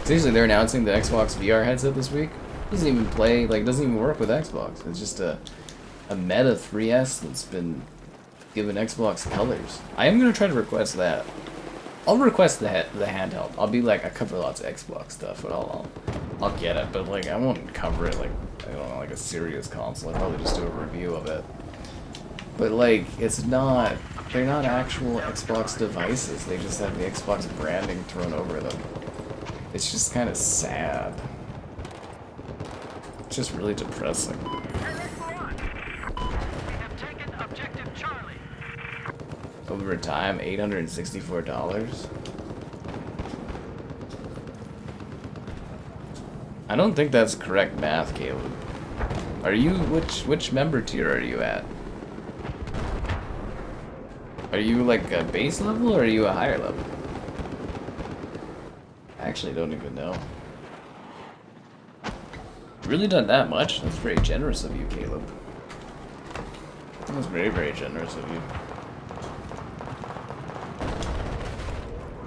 Seriously, they're announcing the Xbox VR headset this week. Doesn't even play, like, doesn't even work with Xbox. It's just a Meta 3S that's been given Xbox colors. I am going to try to request that. I'll request the handheld. I'll be like, I cover lots of Xbox stuff, but I'll get it. But like, I won't cover it like, I don't know, like a serious console. I'll probably just do a review of it. But like, it's not, they're not actual Xbox devices, they just have the Xbox branding thrown over them. It's just kind of sad. It's just really depressing. Over time, $864. I don't think that's correct math, Caleb. Are you, which member tier are you at? Are you like a base level or are you a higher level? I actually don't even know. Really done that much? That's very generous of you, Caleb. That was very, very generous of you.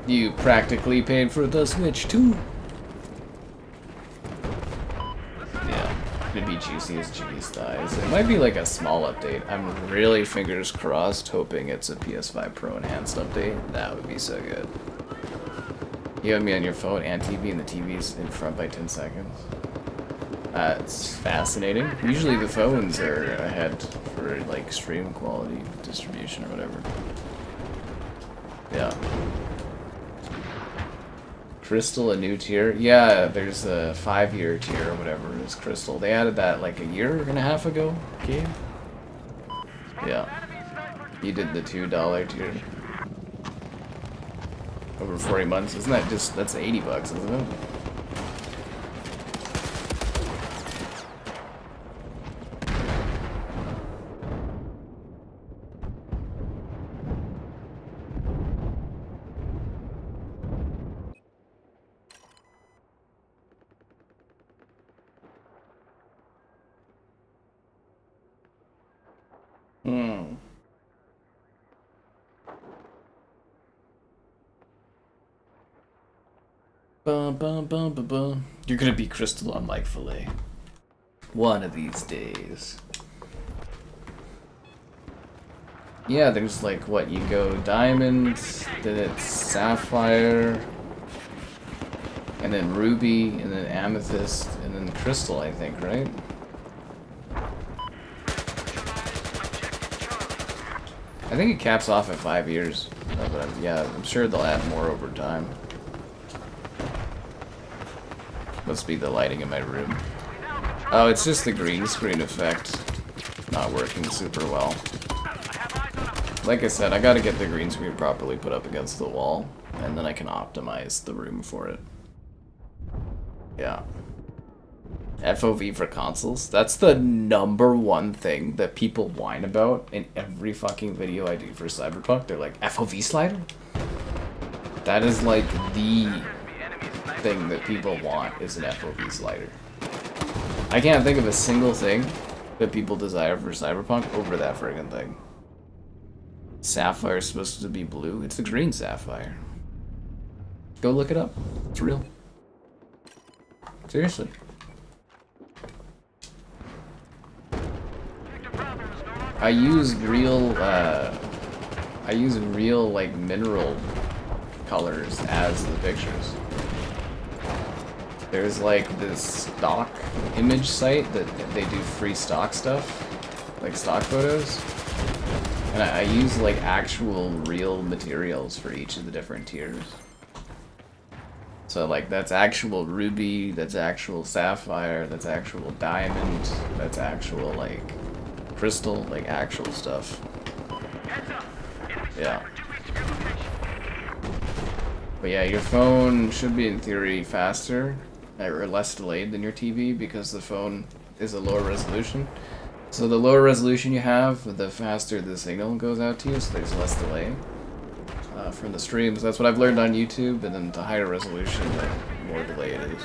You practically paid for the Switch too. Yeah, it'd be juicy as Jiggy's thighs. It might be like a small update. I'm really fingers crossed hoping it's a PS5 Pro enhanced update. That would be so good. You have me on your phone and TV, and the TV's in front by 10 seconds. It's fascinating. Usually the phones are ahead for like stream quality distribution or whatever. Yeah. Crystal, a new tier? Yeah, there's a 5-year tier or whatever is Crystal. They added that like a year and a half ago, Gabe? Yeah. You did the $2 tier. Over 40 months. Isn't that just, that's 80 bucks, isn't it? Bum, bum, bum, bum, bum. You're gonna be Crystal on Mike Filet. One of these days. Yeah, there's like, what, you go Diamond, then it's Sapphire, and then Ruby, and then Amethyst, and then Crystal, I think, right? I think it caps off at 5 years, but I'm sure they'll add more over time. Must be the lighting in my room. Oh, it's just the green screen effect not working super well. Like I said, I gotta get the green screen properly put up against the wall, and then I can optimize the room for it. Yeah. FOV for consoles? That's the #1 thing that people whine about in every fucking video I do for Cyberpunk. They're like, FOV slider? That is like the thing that people want is an FOV slider. I can't think of a single thing that people desire for Cyberpunk over that friggin' thing. Sapphire is supposed to be blue. It's a green sapphire. Go look it up. It's real. Seriously. I use real like mineral colors as the pictures. There's like this stock image site that they do free stock stuff, like stock photos. And I use like actual real materials for each of the different tiers. So like that's actual ruby, that's actual sapphire, that's actual diamond, that's actual like crystal, like actual stuff. Yeah. But yeah, your phone should be in theory faster or less delayed than your TV because the phone is a lower resolution. So the lower resolution you have, the faster the signal goes out to you, so there's less delay from the streams. That's what I've learned on YouTube, and then the higher resolution, the more delay it is.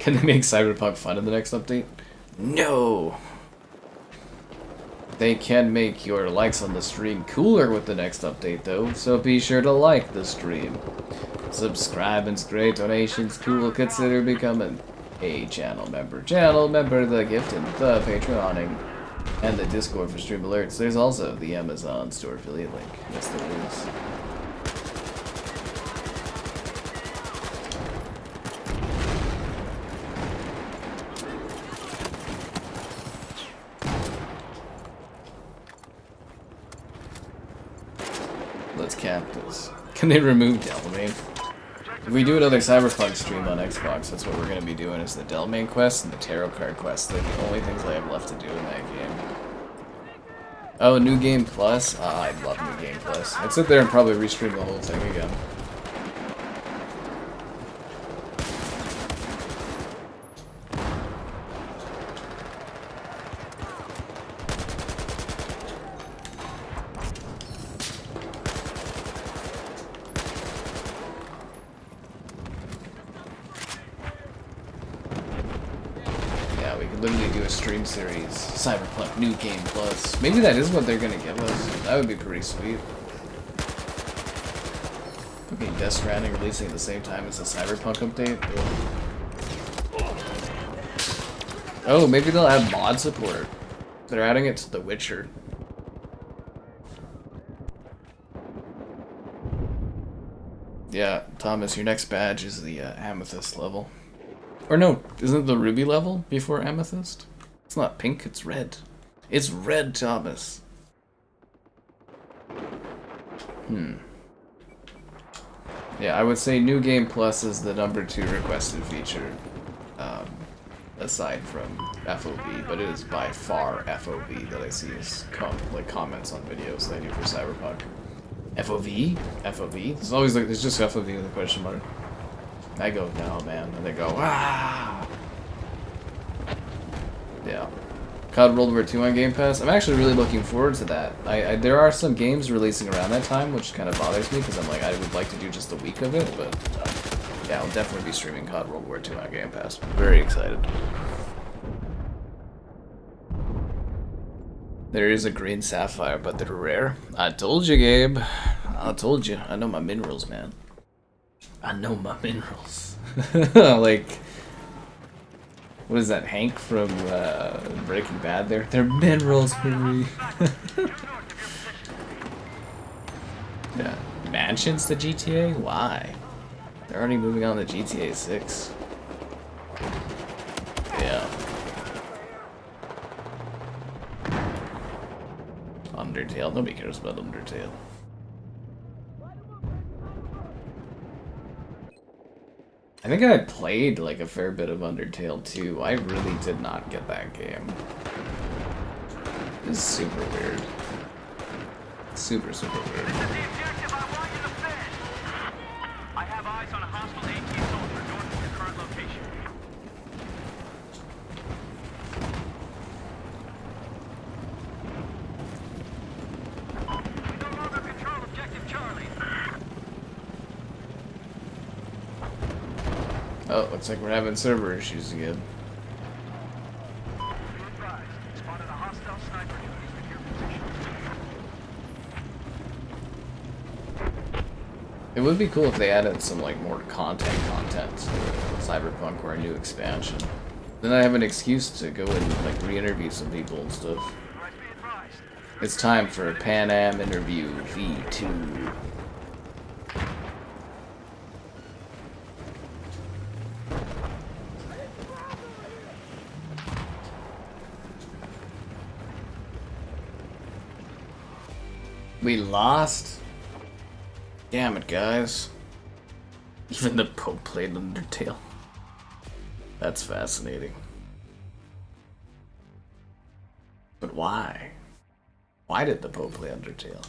Can they make Cyberpunk fun in the next update? No! They can make your likes on the stream cooler with the next update though, so be sure to like the stream. Subscribe and great donations cool, consider becoming a channel member. Channel member, the gifting, the Patreoning, and the Discord for stream alerts. There's also the Amazon store affiliate link. Yes, there is. let's cap this. Can they remove Delamain? If we do another Cyberpunk stream on Xbox, that's what we're going to be doing, is the Delamain quest and the Tarot card quest. They're the only things I have left to do in that game. Oh, New Game Plus? Ah, I love New Game Plus. I'd sit there and probably restream the whole thing again. Stream series, Cyberpunk New Game Plus. Maybe that is what they're gonna give us. That would be pretty sweet. Okay, Death Stranding releasing at the same time as the Cyberpunk update. Oh, maybe they'll add mod support. They're adding it to The Witcher. Yeah, Thomas, your next badge is the Amethyst level. Or no, isn't it the Ruby level before Amethyst? It's not pink, it's red. It's red, Thomas. Yeah, I would say New Game Plus is the #2 requested feature, aside from FOV, but it is by far FOV that I see as comments on videos that I do for Cyberpunk. FOV? FOV? There's always like, there's just FOV with a question mark. I go, no man, and they go, ah! Yeah. COD World War II on Game Pass. I'm actually really looking forward to that. There are some games releasing around that time, which kind of bothers me, because I'm like, I would like to do just a week of it, but yeah, I'll definitely be streaming COD World War II on Game Pass. Very excited. There is a green sapphire, but they're rare. I told you, Gabe. I told you. I know my minerals, man. I know my minerals. Like... What is that, Hank from Breaking Bad there? They're minerals, Marie. Yeah. Mansions to GTA? Why? They're already moving on to GTA 6. Yeah. Undertale. Nobody cares about Undertale. I think I played like a fair bit of Undertale too. I really did not get that game. It's super weird. Super, super weird.
This is the objective. I want you to finish. I have eyes on a hostile AT soldier north of your current location. We no longer control objective Charlie.
Oh, looks like we're having server issues again.
Be advised. Spotted a hostile sniper unit in your position.
It would be cool if they added some like more content to Cyberpunk or a new expansion. Then I have an excuse to go and like re-interview some people and stuff.
Right, be advised.
It's time for a Pan Am interview V2. We lost? Damn it, guys. Even the Pope played Undertale. That's fascinating. But why? Why did the Pope play Undertale?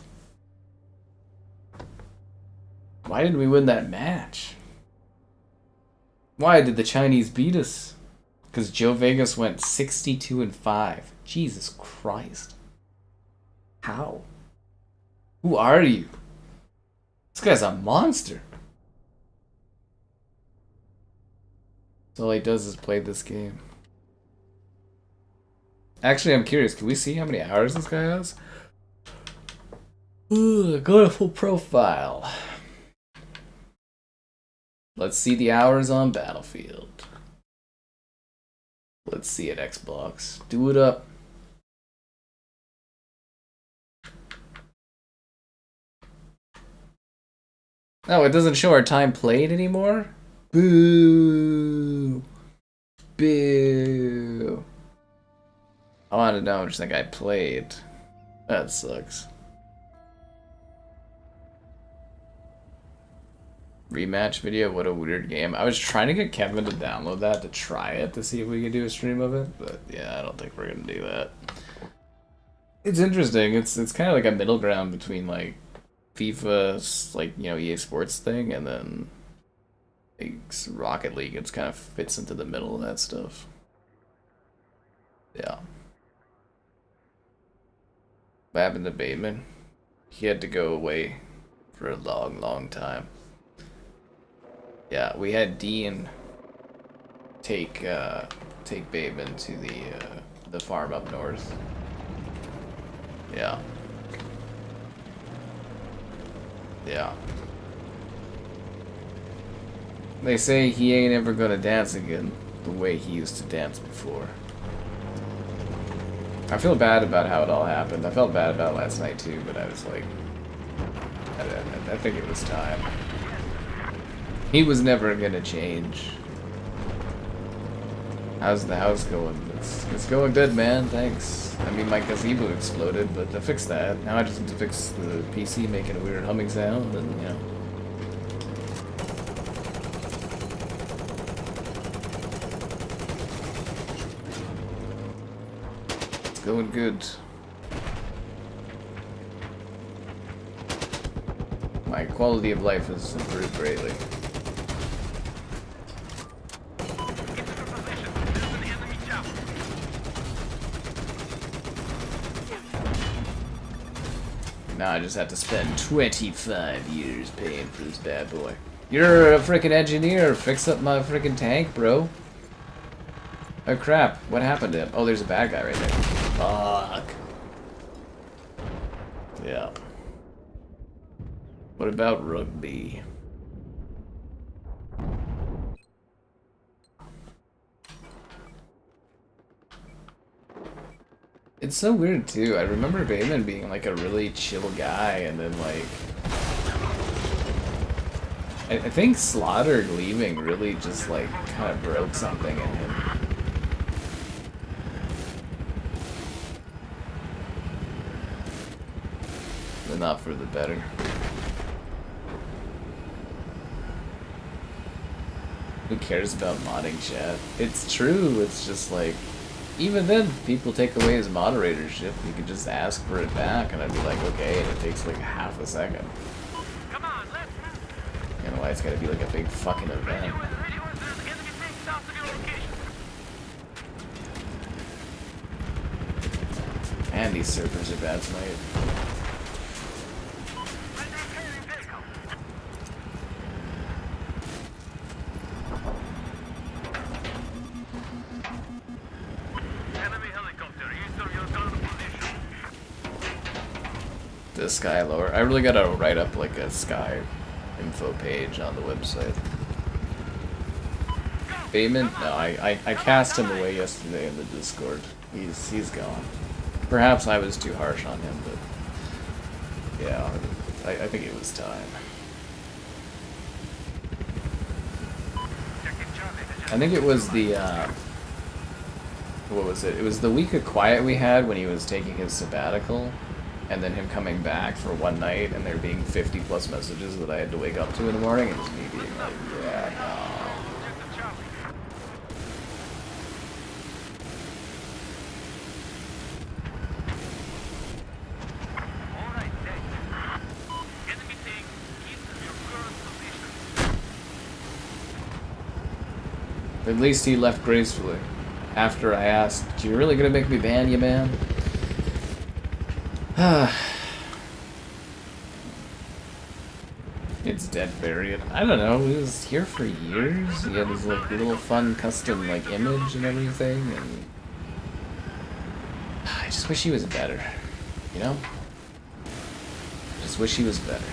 Why did we win that match? Why did the Chinese beat us? Because Joe Vegas went 62-5. Jesus Christ. How? Who are you? This guy's a monster. So all he does is play this game. Actually, I'm curious. Can we see how many hours this guy has? Ooh, go to full profile. Let's see the hours on Battlefield. Let's see it, Xbox. Do it up. No, it doesn't show our time played anymore? Boo! Boo! I want to know how much that guy played. That sucks. Rematch video, what a weird game. I was trying to get Kevin to download that to try it to see if we could do a stream of it, but yeah, I don't think we're gonna do that. It's interesting. It's kind of like a middle ground between like FIFA's like, you know, EA Sports thing and then like Rocket League. It's kind of fits into the middle of that stuff. Yeah. What happened to Bateman? He had to go away for a long time. Yeah, we had Dean take Bateman to the farm up north. Yeah. Yeah. They say he ain't ever gonna dance again the way he used to dance before. I feel bad about how it all happened. I felt bad about it last night too, but I was like, I think it was time. He was never gonna change. How's the house going? It's going good, man. Thanks. I mean, my gazebo exploded, but I fixed that. Now I just need to fix the PC making a weird humming sound, and you know. It's going good. My quality of life has improved greatly. Now I just have to spend 25 years paying for this bad boy. You're a freaking engineer. Fix up my freaking tank, bro. Oh crap, what happened to him? Oh, there's a bad guy right there. Fuck. Yeah. What about rugby? It's so weird too. I remember Bateman being like a really chill guy, and then like I think Slaughter leaving really just like kind of broke something in him. But not for the better. Who cares about modding chat? It's true. It's just like. Even then, people take away his moderatorship. You could just ask for it back, and I'd be like, okay, and it takes like half a second.
Come on, let's move.
You know why it's gotta be like a big fucking event. And these servers are bad tonight. The Sky lower. I really gotta write up like a Sky info page on the website. Bateman? No, I cast him away yesterday in the Discord. He's gone. Perhaps I was too harsh on him, but yeah, I think it was time. I think it was the what was it? It was the week of quiet we had when he was taking his sabbatical. And then him coming back for one night, and there being 50 plus messages that I had to wake up to in the morning, and just me being like, yeah, no. At least he left gracefully. After I asked, "You really gonna make me ban you, man?" It's dead buried. I don't know, he was here for years. He had his like little fun custom like image and everything, and I just wish he was better. You know? Just wish he was better.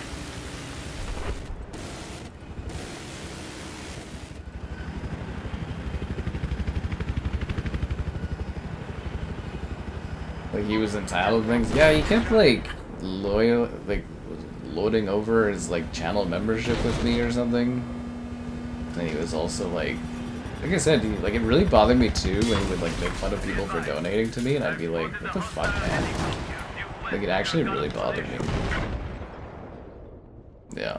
Like he was entitled to things. Yeah, he kept like loading over his like channel membership with me or something. And he was also like I said, like it really bothered me too when he would like make fun of people for donating to me, and I'd be like, what the fuck, man? Like it actually really bothered me. Yeah.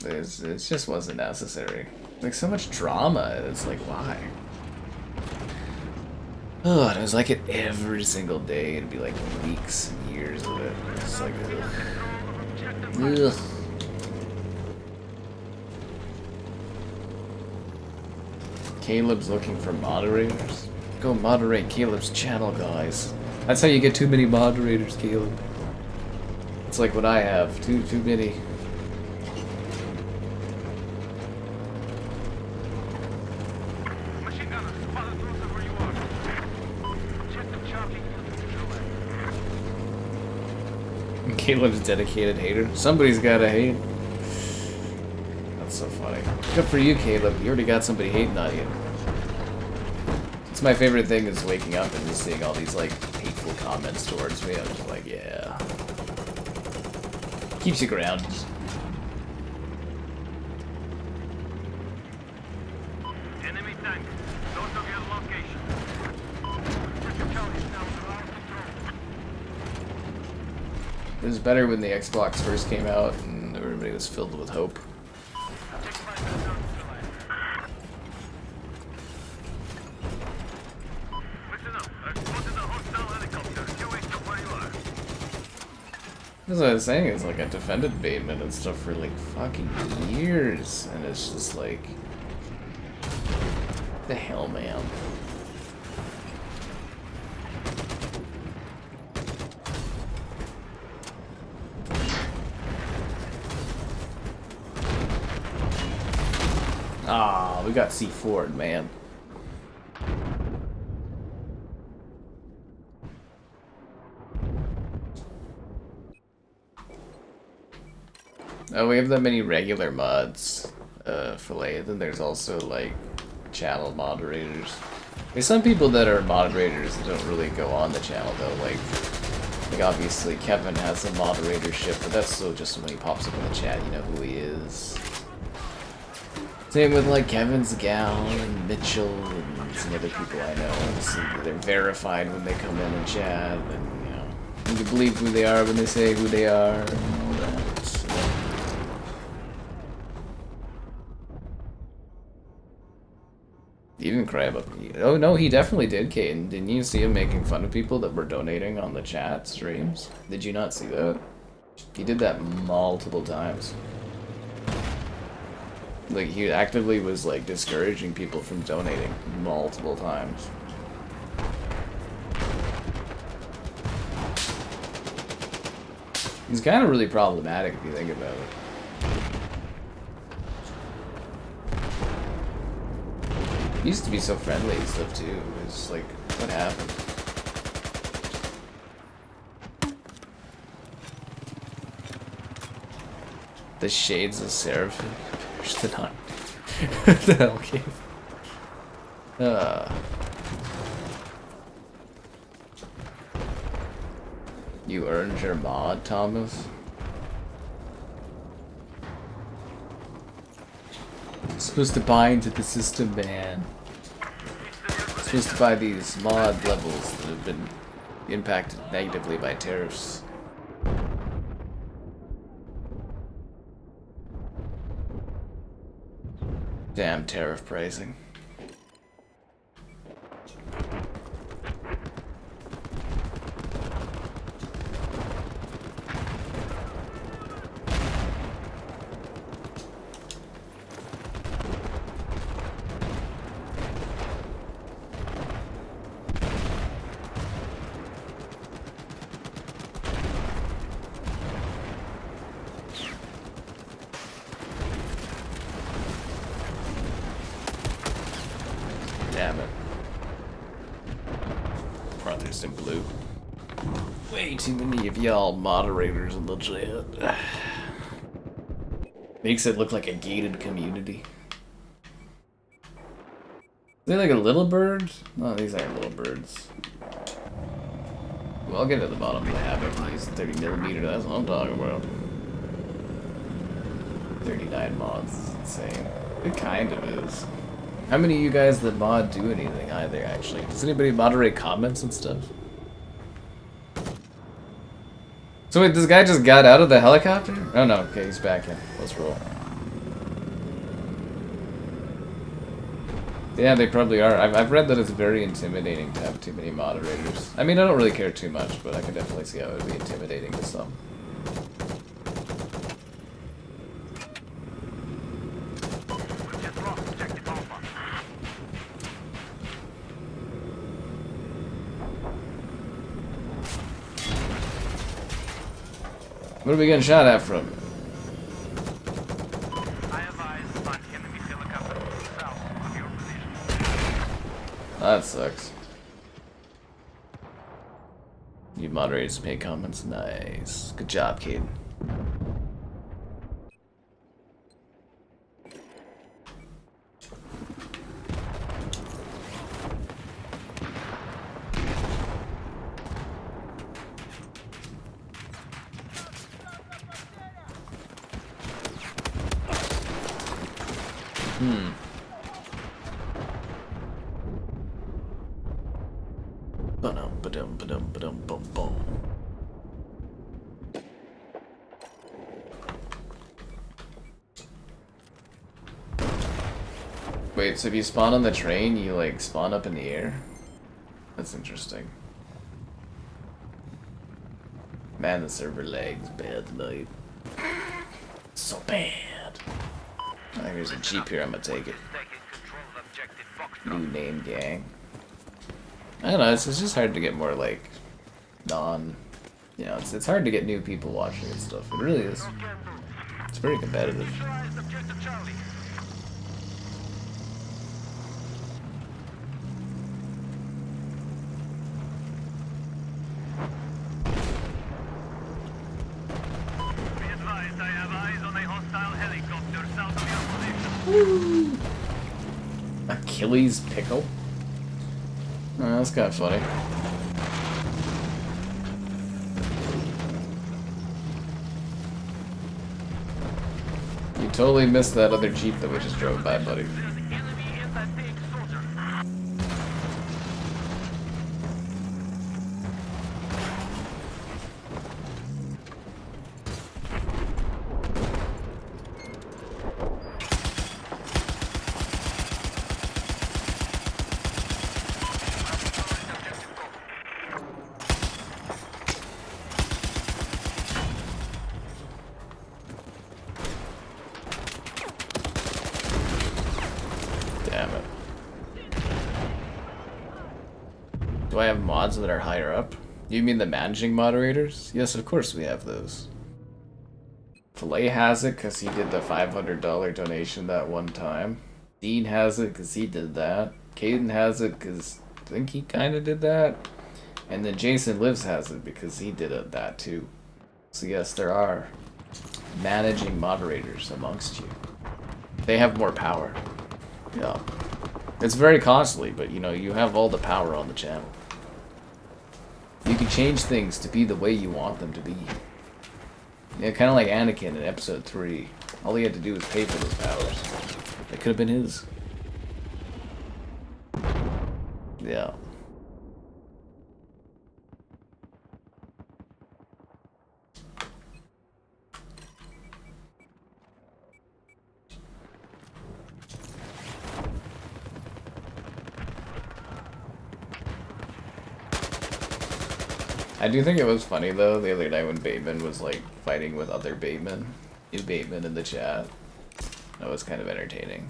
It just wasn't necessary. Like, so much drama. It's like, why? Oh, and it was like it every single day. It'd be like weeks and years of it. It's like, ugh. Ugh. Caleb's looking for moderators. Go moderate Caleb's channel, guys. That's how you get too many moderators, Caleb. It's like what I have. Too many.
Machine gunner, spotted closer where you are. Check the charging unit.
Caleb's dedicated hater. Somebody's gotta hate. That's so funny. Good for you, Caleb. You already got somebody hating on you. It's my favorite thing is waking up and just seeing all these like hateful comments towards me. I'm just like, yeah. Keeps you grounded.
Enemy tank. Note of your location. Mr. Charlie is now under our control.
It was better when the Xbox first came out and everybody was filled with hope.
Take my gun down to the line. Listen up. I've spotted a hostile helicopter. QA to where you are.
That's what I was saying, it's like I defended Bateman and stuff for like fucking years, and it's just like, the hell, man. Ah, we got C4'd, man. Oh, we have that many regular mods for like, then there's also like channel moderators. There's some people that are moderators that don't really go on the channel though, like obviously Kevin has a moderatorship, but that's still just when he pops up in the chat, you know who he is. Same with like Kevin's gal and Mitchell and some other people I know. So they're verified when they come in and chat, and you know, you can believe who they are when they say who they are and all that. So. You didn't cry about it. Oh no, he definitely did, Caden. Didn't you see him making fun of people that were donating on the chat streams? Did you not see that? He did that multiple times. Like, he actively was, like, discouraging people from donating multiple times. He's kind of really problematic if you think about it. He used to be so friendly and stuff, too. It's like, what happened? The shades of Seraphim. The time. What the hell, Keith? You earned your mod, Thomas? You're supposed to buy into the system, man. You're supposed to buy these mod levels that have been impacted negatively by tariffs. Damn tariff pricing. Damn it. Brothers in blue. Way too many of y'all moderators in the chat. Makes it look like a gated community. Is they like a little bird? No, these aren't little birds. Well, I'll get to the bottom of the habit. Use 30mm, that's what I'm talking about. 39 mods is insane. It kind of is. How many of you guys that mod do anything either, actually? Does anybody moderate comments and stuff? So wait, this guy just got out of the helicopter? Oh no, okay, he's back in. Let's roll. Yeah, they probably are. I've read that it's very intimidating to have too many moderators. I mean, I don't really care too much, but I can definitely see how it would be intimidating to some.
We've just lost objective Alpha.
What are we getting shot at from?
I have eyes on enemy helicopter south of your position.
That sucks. You moderators make comments. Nice. Good job, kid. Ba-dum-ba-dum-ba-dum-ba-dum-bum-bum. Wait, so if you spawn on the train, you like spawn up in the air? That's interesting. Man, the server lags bad tonight. So bad. Oh, here's a Jeep here, I'm gonna take it.
Taking control of objective Fox.
New name gang. I don't know, it's just hard to get more like you know, it's hard to get new people watching and stuff. It really is. It's very competitive.
Neutralized objective Charlie. Be advised, I have eyes on a hostile helicopter south of your position.
Achilles pickle? Oh, that's kind of funny. You totally missed that other Jeep that we just drove by, buddy.
There's enemy anti-tank soldier.
Damn it. Do I have mods that are higher up? You mean the managing moderators? Yes, of course we have those. Filet has it because he did the $500 donation that one time. Dean has it because he did that. Caden has it because I think he kind of did that. And then Jason Lives has it because he did that too. So yes, there are managing moderators amongst you. They have more power. Yeah. It's very costly, but you know, you have all the power on the channel. You can change things to be the way you want them to be. Yeah, kind of like Anakin in episode 3. All he had to do was pay for those powers. They could have been his. Yeah. I do think it was funny though the other night when Bateman was like fighting with other Bateman, new Bateman in the chat. That was kind of entertaining.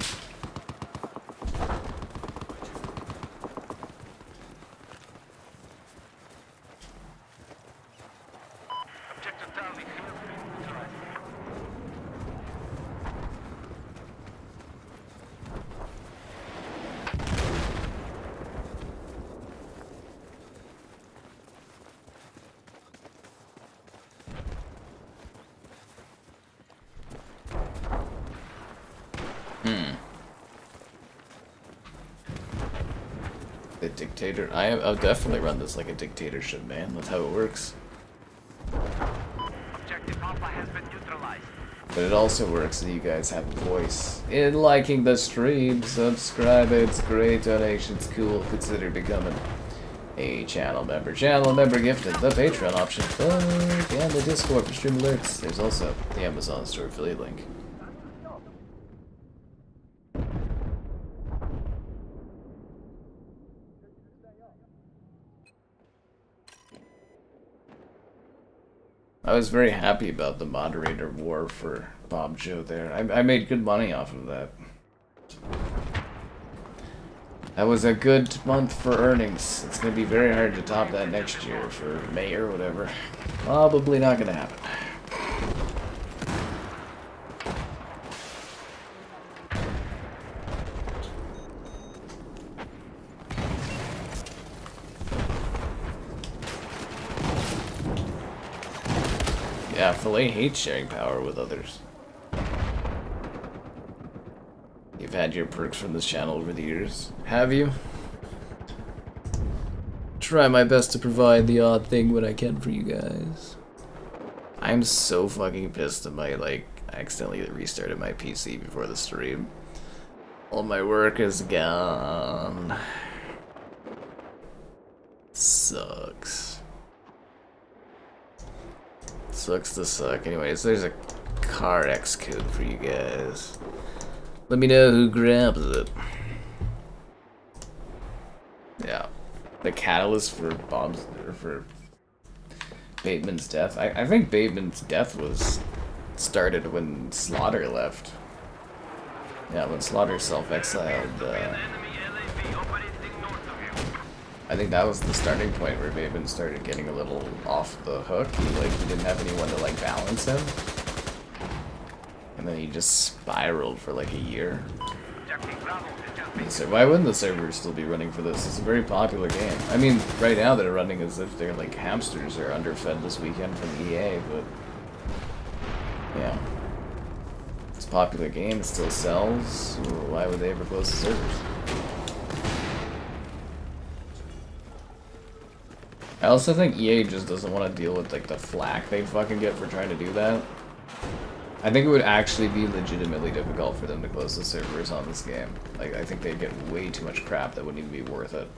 Objective Charlie, neutralized.
The dictator. I'll definitely run this like a dictatorship, man. That's how it works.
Objective Alpha has been neutralized.
But it also works that you guys have a voice in liking the stream, subscribe, it's great, donations cool, consider becoming a channel member. Channel member gifted, the Patreon option, and the Discord for stream alerts. There's also the Amazon store affiliate link. I was very happy about the moderator war for Bob Joe there. I made good money off of that. That was a good month for earnings. It's going to be very hard to top that next year for May or whatever. Probably not going to happen. Yeah, Filet hates sharing power with others. You've had your perks from this channel over the years, have you? Try my best to provide the odd thing when I can for you guys. I'm so fucking pissed that I accidentally restarted my PC before the stream. All my work is gone. Sucks. Sucks to suck. Anyways, there's a car X code for you guys. Let me know who grabs it. Yeah. The catalyst for Bateman's death. I think Bateman's death was started when Slaughter left. Yeah, when Slaughter self-exiled. I think that was the starting point where Bateman started getting a little off the hook. He didn't have anyone to balance him. And then he just spiraled for a year. So why wouldn't the server still be running for this? It's a very popular game. I mean, right now they're running as if they're hamsters are underfed this weekend from EA, but yeah. It's a popular game, it still sells. Why would they ever close the servers? I also think EA just doesn't want to deal with the flack they fucking get for trying to do that. I think it would actually be legitimately difficult for them to close the servers on this game. I think they'd get way too much crap that wouldn't even be worth it.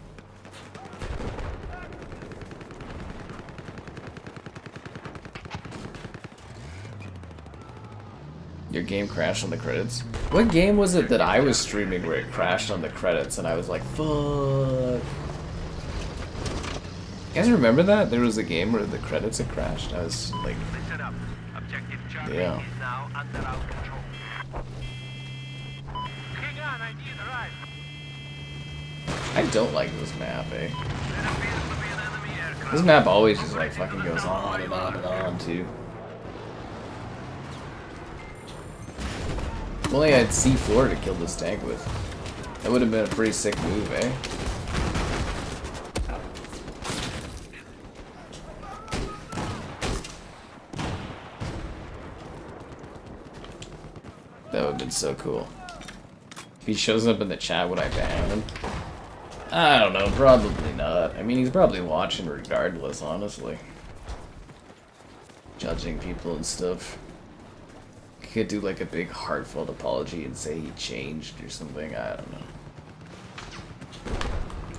Your game crashed on the credits? What game was it that I was streaming where it crashed on the credits and I was like, fuck? You guys remember that? There was a game where the credits had crashed. I was like... Yeah. I don't like this map, eh? This map always just fucking goes on and on and on, too. If only I had C4 to kill this tank with. That would have been a pretty sick move, eh? That would have been so cool. If he shows up in the chat, would I ban him? I don't know, probably not. I mean, he's probably watching regardless, honestly. Judging people and stuff. Could do a big heartfelt apology and say he changed or something, I don't know.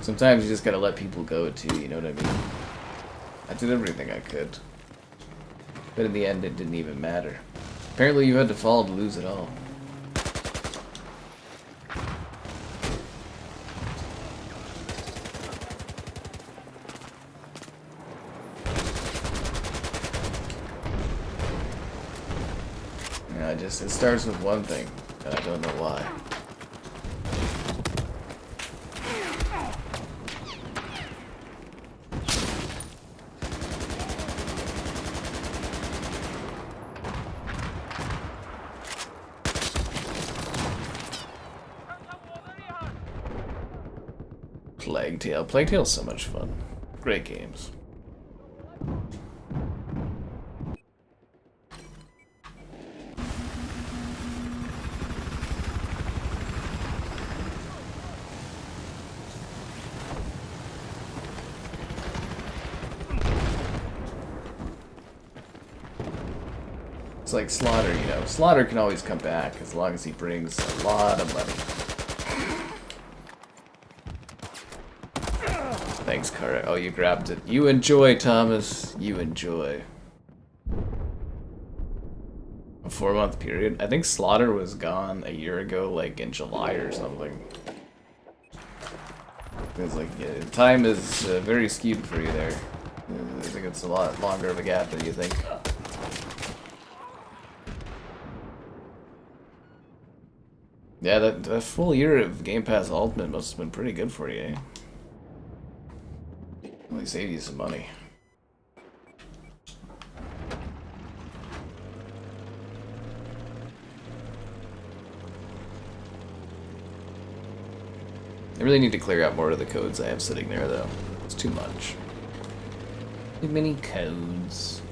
Sometimes you just gotta let people go too, you know what I mean? I did everything I could. But in the end, it didn't even matter. Apparently you had to fall to lose it all. Yeah, it starts with one thing, and I don't know why. Plague Tale. Plague Tale's so much fun. Great games. It's like Slaughter, you know. Slaughter can always come back as long as he brings a lot of money. Thanks, Kara. Oh, you grabbed it. You enjoy, Thomas. You enjoy. A 4-month period? I think Slaughter was gone a year ago, in July or something. It's yeah, time is very skewed for you there. I think it's a lot longer of a gap than you think. Yeah, that full year of Game Pass Ultimate must have been pretty good for you, eh? Really saved you some money. I really need to clear out more of the codes I have sitting there, though. It's too much. Too many codes.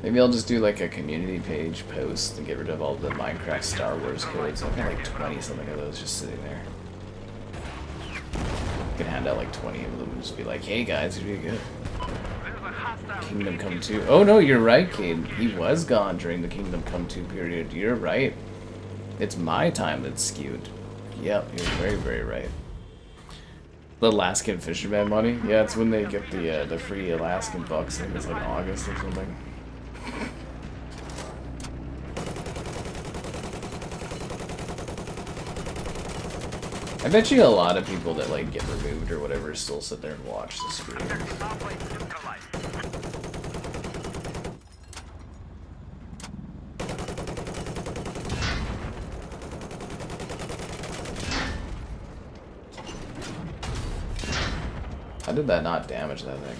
Maybe I'll just do like a community page post and get rid of all the Minecraft Star Wars codes. I've got like 20 something of those just sitting there. I can hand out like 20 of them and just be like, hey guys, here you go. Kingdom Come 2. Oh no, you're right, Cade. He was gone during the Kingdom Come 2 period. You're right. It's my time that's skewed. Yep, you're very, very right. The Alaskan Fisherman money? Yeah, it's when they get the free Alaskan bucks. I think it's like August or something. I bet you a lot of people that like get removed or whatever still sit there and watch the stream. How did that not damage that thing?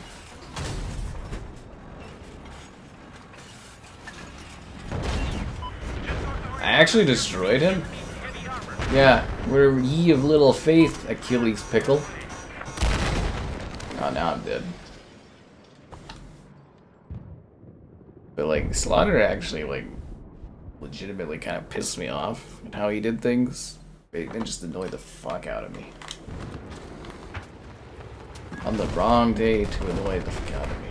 I actually destroyed him? Yeah, were ye of little faith, Achilles Pickle? Oh, now I'm dead. But like, Slaughter actually like legitimately kind of pissed me off and how he did things. It just annoyed the fuck out of me. On the wrong day to annoy the fuck out of me.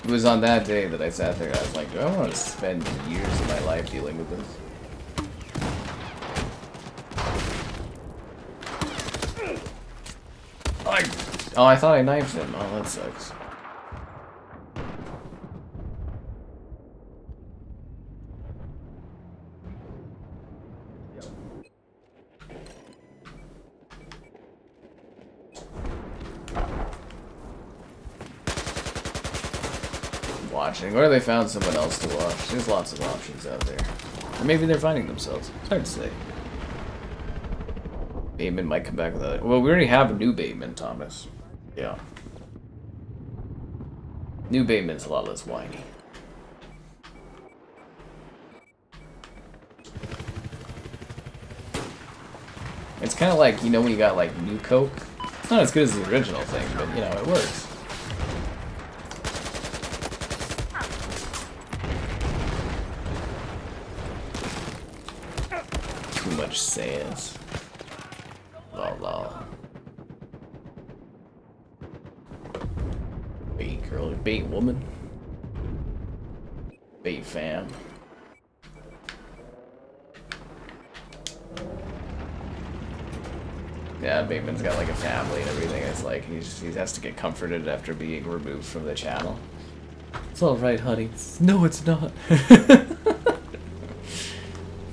It was on that day that I sat there, I was like, do I want to spend years of my life dealing with this? Oh, I thought I knifed him. Oh, that sucks. Watching, or they found someone else to watch. There's lots of options out there. Or maybe they're finding themselves. It's hard to say. Bateman might come back with that. Well, we already have a new Bateman, Thomas. Yeah. New Bateman's a lot less whiny. It's kind of like, you know, when you got like new Coke? It's not as good as the original thing, but you know, it works. Too much sass. Lol lol. Bait girl, bait woman. Bait fam. Yeah, Bateman's got like a family and everything. It's like he has to get comforted after being removed from the channel. It's all right, honey. No, it's not.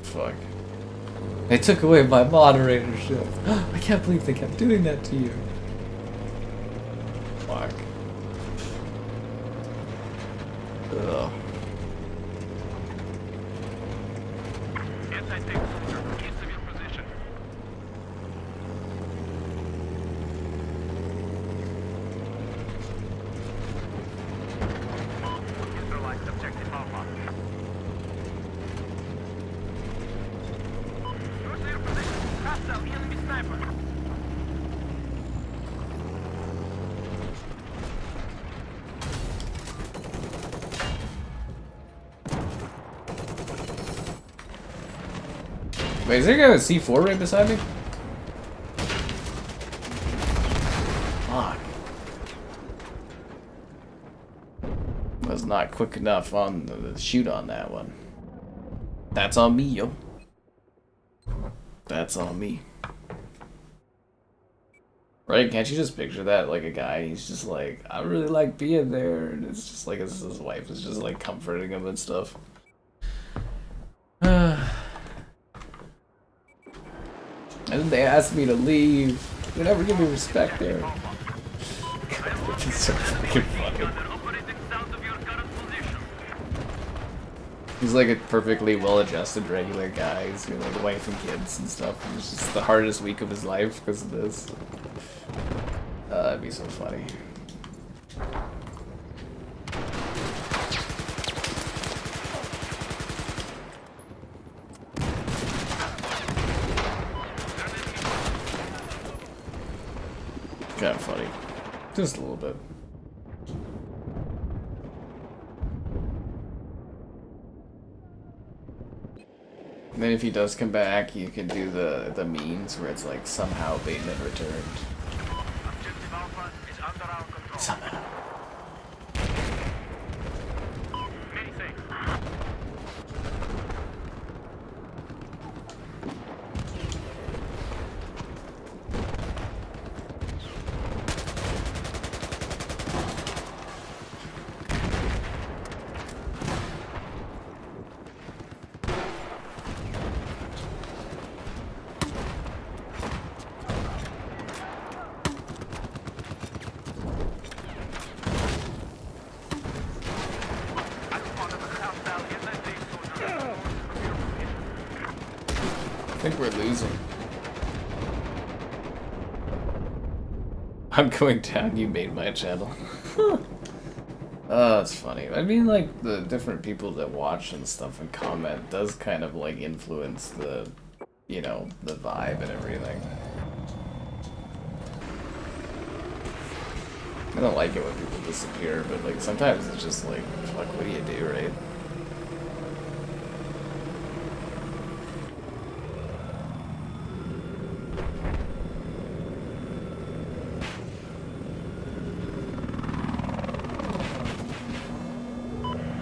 Fuck. They took away my moderatorship. I can't believe they kept doing that to you. Fuck. Ugh. Wait, is there a guy with C4 right beside me? Fuck. Was not quick enough on the shoot on that one. That's on me, yo. That's on me. Right? Can't you just picture that? Like a guy, he's just like, I really like being there. And it's just like his wife is just like comforting him and stuff. And then they asked me to leave. You never give me respect there. It's so fucking funny. He's like a perfectly well-adjusted regular guy. He's got like a wife and kids and stuff. And it's just the hardest week of his life because of this. That'd be so funny. Kind of funny. Just a little bit. And then if he does come back, you can do the memes where it's like somehow Bateman returned.
Objective Alpha is under our control.
Somehow.
Many thanks.
I think we're losing. I'm going down, you made my channel. Oh, that's funny. I mean, like, the different people that watch and stuff and comment does kind of, like, influence the, you know, the vibe and everything. I don't like it when people disappear, but, like, sometimes it's just like, fuck, what do you do, right?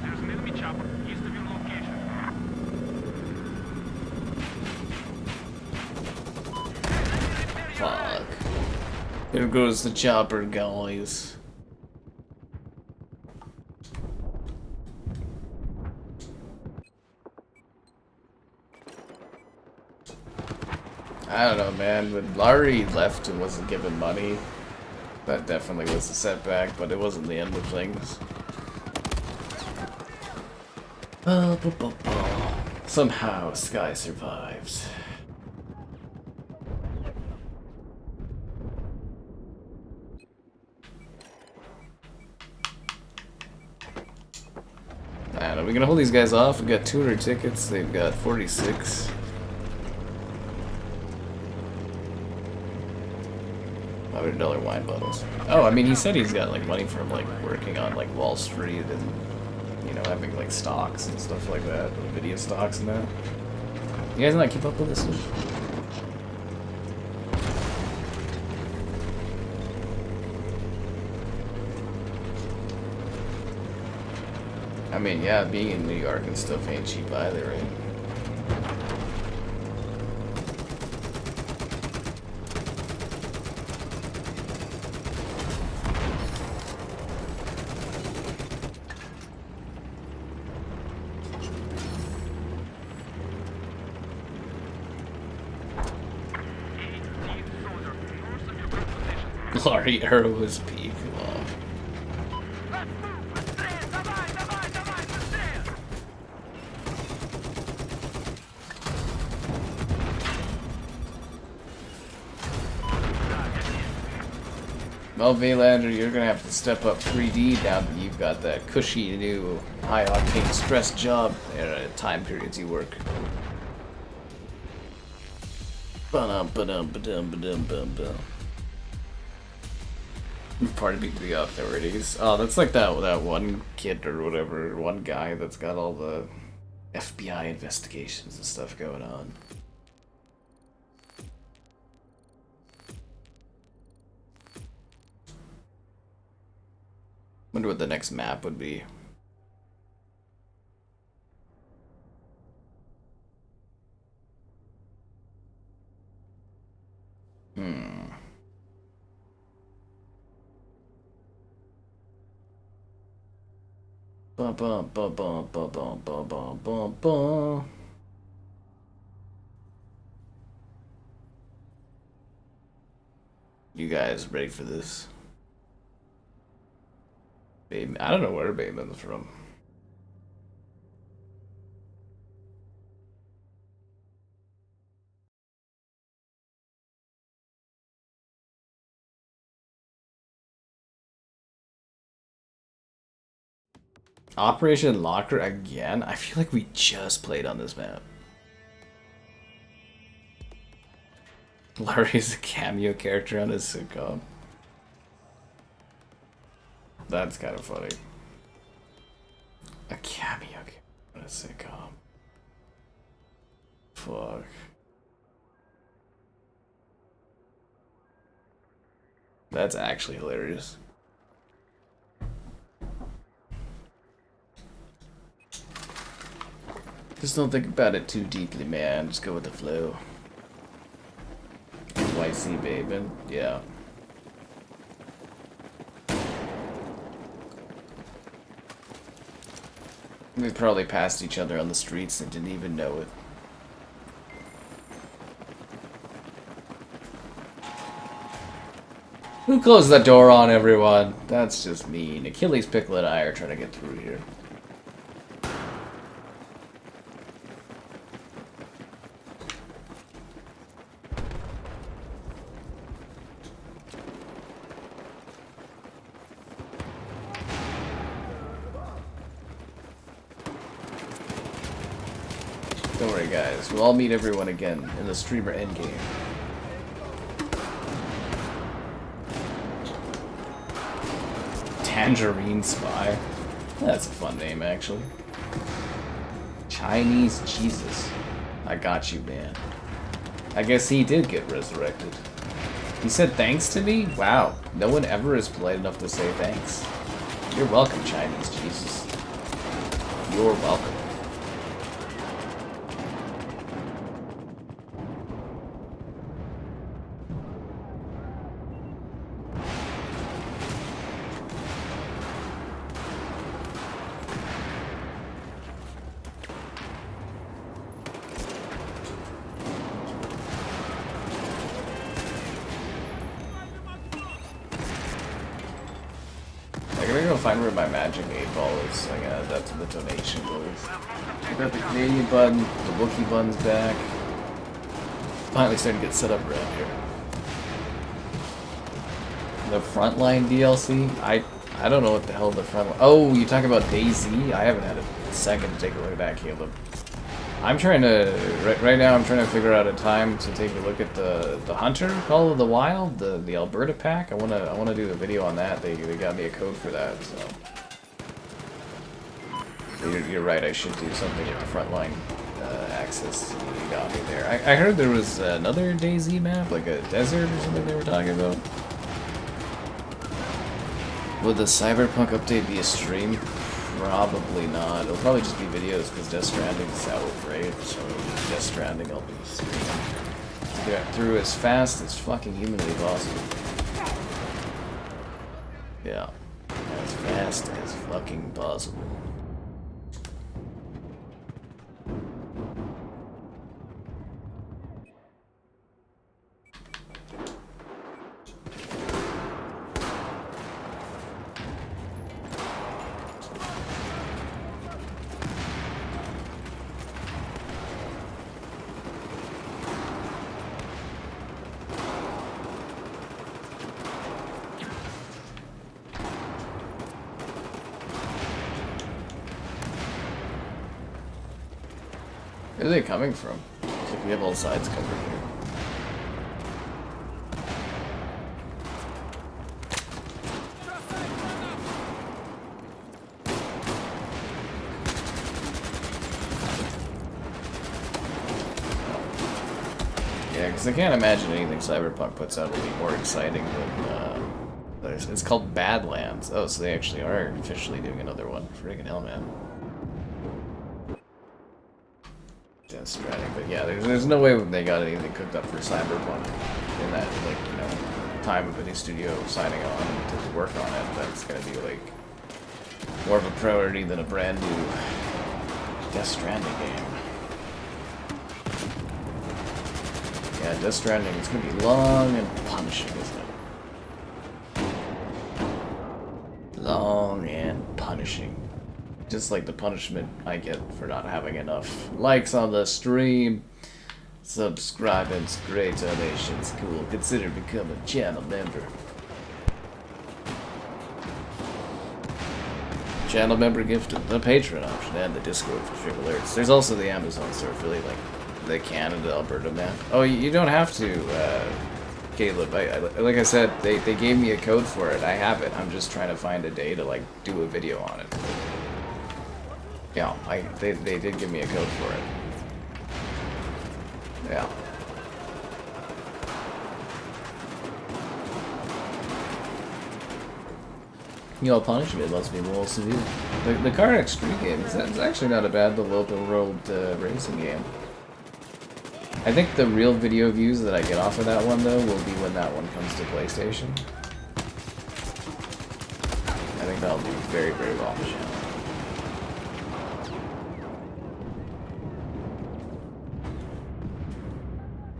There's an enemy chopper east of your location.
Fuck. Here goes the chopper, guys. I don't know, man. When Larry left and wasn't given money, that definitely was a setback, but it wasn't the end of things. Somehow, Sky survives. I don't know, we're gonna hold these guys off. We've got 200 tickets, they've got 46. $100 wine bottles. Oh, I mean, he said he's got like money from like working on like Wall Street and, you know, having like stocks and stuff like that, video stocks and that. You guys not keep up with this one? I mean, yeah, being in New York and stuff ain't cheap either, right? Glory Arrow was peak. Wow. Well, Valander, you're gonna have to step up 3D now that you've got that cushy new high-octane stress job at time periods you work. Ba-dum, ba-dum, ba-dum, ba-dum, ba-dum. Party beat the authorities. Oh, that's like that one kid or whatever, one guy that's got all the FBI investigations and stuff going on. Wonder what the next map would be. Bum bum bum bum bum bum bum bum bum bum. You guys ready for this? Babe, I don't know where Bateman's from. Operation Locker again? I feel like we just played on this map. Larry's a cameo character on his sitcom. That's kind of funny. A cameo character on a sitcom. Fuck. That's actually hilarious. Just don't think about it too deeply, man. Just go with the flow. YC, baby. Yeah. We probably passed each other on the streets and didn't even know it. Who closed the door on everyone? That's just mean. Achilles, Pickle, and I are trying to get through here. Don't worry, guys. We'll all meet everyone again in the streamer endgame. Tangerine Spy. That's a fun name, actually. Chinese Jesus. I got you, man. I guess he did get resurrected. He said thanks to me? Wow. No one ever is polite enough to say thanks. You're welcome, Chinese Jesus. You're welcome. Find where my magic 8-ball is, so I gotta add that to the donation list. I got the Canadian button, the Wookiee button's back. Finally starting to get set up around here. The Frontline DLC? I don't know what the hell the Frontline... Oh, you talking about DayZ? I haven't had a second to take a look at that, Caleb. I'm trying to... Right now I'm trying to figure out a time to take a look at the Hunter Call of the Wild, the Alberta pack. I wanna do a video on that. They got me a code for that, so... You're right, I should do something with the Frontline access. You got me there. I heard there was another DayZ map, like a desert or something they were talking about. Would the Cyberpunk update be a stream? Probably not. It'll probably just be videos because Death Stranding's out, right? So Death Stranding I'll be streaming. To get through as fast as fucking humanly possible. Yeah. As fast as fucking possible. Where are they coming from? Looks like we have all sides covered here. Yeah, because I can't imagine anything Cyberpunk puts out will be more exciting than, it's called Badlands. Oh, so they actually are officially doing another one. Friggin' hell, man. Death Stranding, but yeah, there's no way they got anything cooked up for Cyberpunk in that, like, you know, time of a new studio signing on to work on it. That's gonna be, like, more of a priority than a brand new Death Stranding game. Yeah, Death Stranding is gonna be long and punishing, isn't it? long and punishing. Just like the punishment I get for not having enough likes on the stream. Subscribing's great, donations cool. Consider becoming a channel member. Channel member gifted, the Patreon option, and the Discord for stream alerts. There's also the Amazon store affiliate, like the Canada, Alberta map. Oh, you don't have to, Caleb. Like I said, they gave me a code for it. I have it. I'm just trying to find a day to like do a video on it. Yeah, they did give me a code for it. Yeah. You know, punishment must be more severe. The Car X3 game is actually not a bad little open world racing game. I think the real video views that I get off of that one, though, will be when that one comes to PlayStation. I think that'll do very, very well on the channel.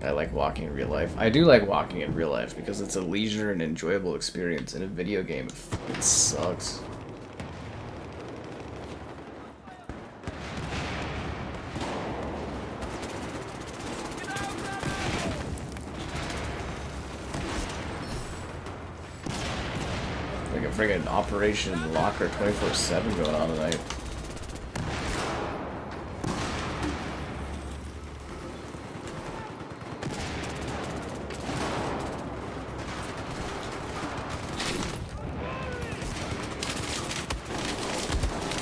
I like walking in real life. I do like walking in real life because it's a leisure and enjoyable experience. In a video game, it sucks. Like a friggin' Operation Locker 24/7 going on tonight.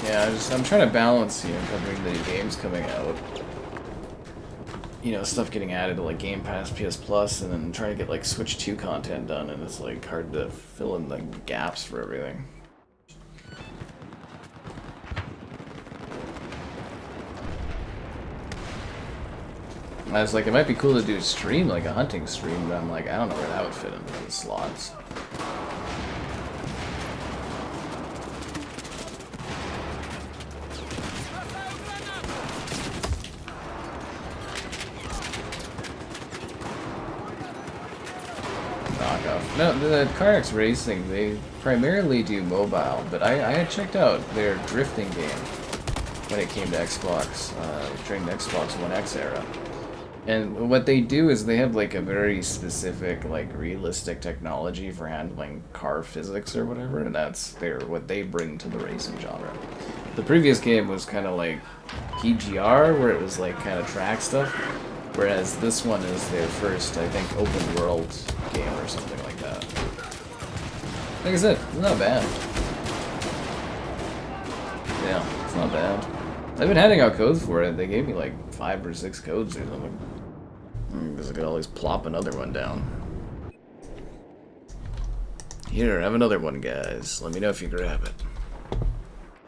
Yeah, I'm trying to balance, you know, covering the new games coming out. You know, stuff getting added to like Game Pass, PS Plus, and then trying to get like Switch 2 content done, and it's like hard to fill in the gaps for everything. I was like, it might be cool to do a stream, like a hunting stream, but I'm like, I don't know where that would fit into the slots. No, the Car X Racing, they primarily do mobile, but I had checked out their drifting game when it came to Xbox, during the Xbox One X era. And what they do is they have like a very specific, like realistic technology for handling car physics or whatever, and that's what they bring to the racing genre. The previous game was kind of like PGR, where it was like kind of track stuff, whereas this one is their first, I think, open world game or something like that. Like I said, it's not bad. Yeah, it's not bad. I've been handing out codes for it. They gave me like 5 or 6 codes or something. Because I could always plop another one down. Here, have another one, guys. Let me know if you grab it.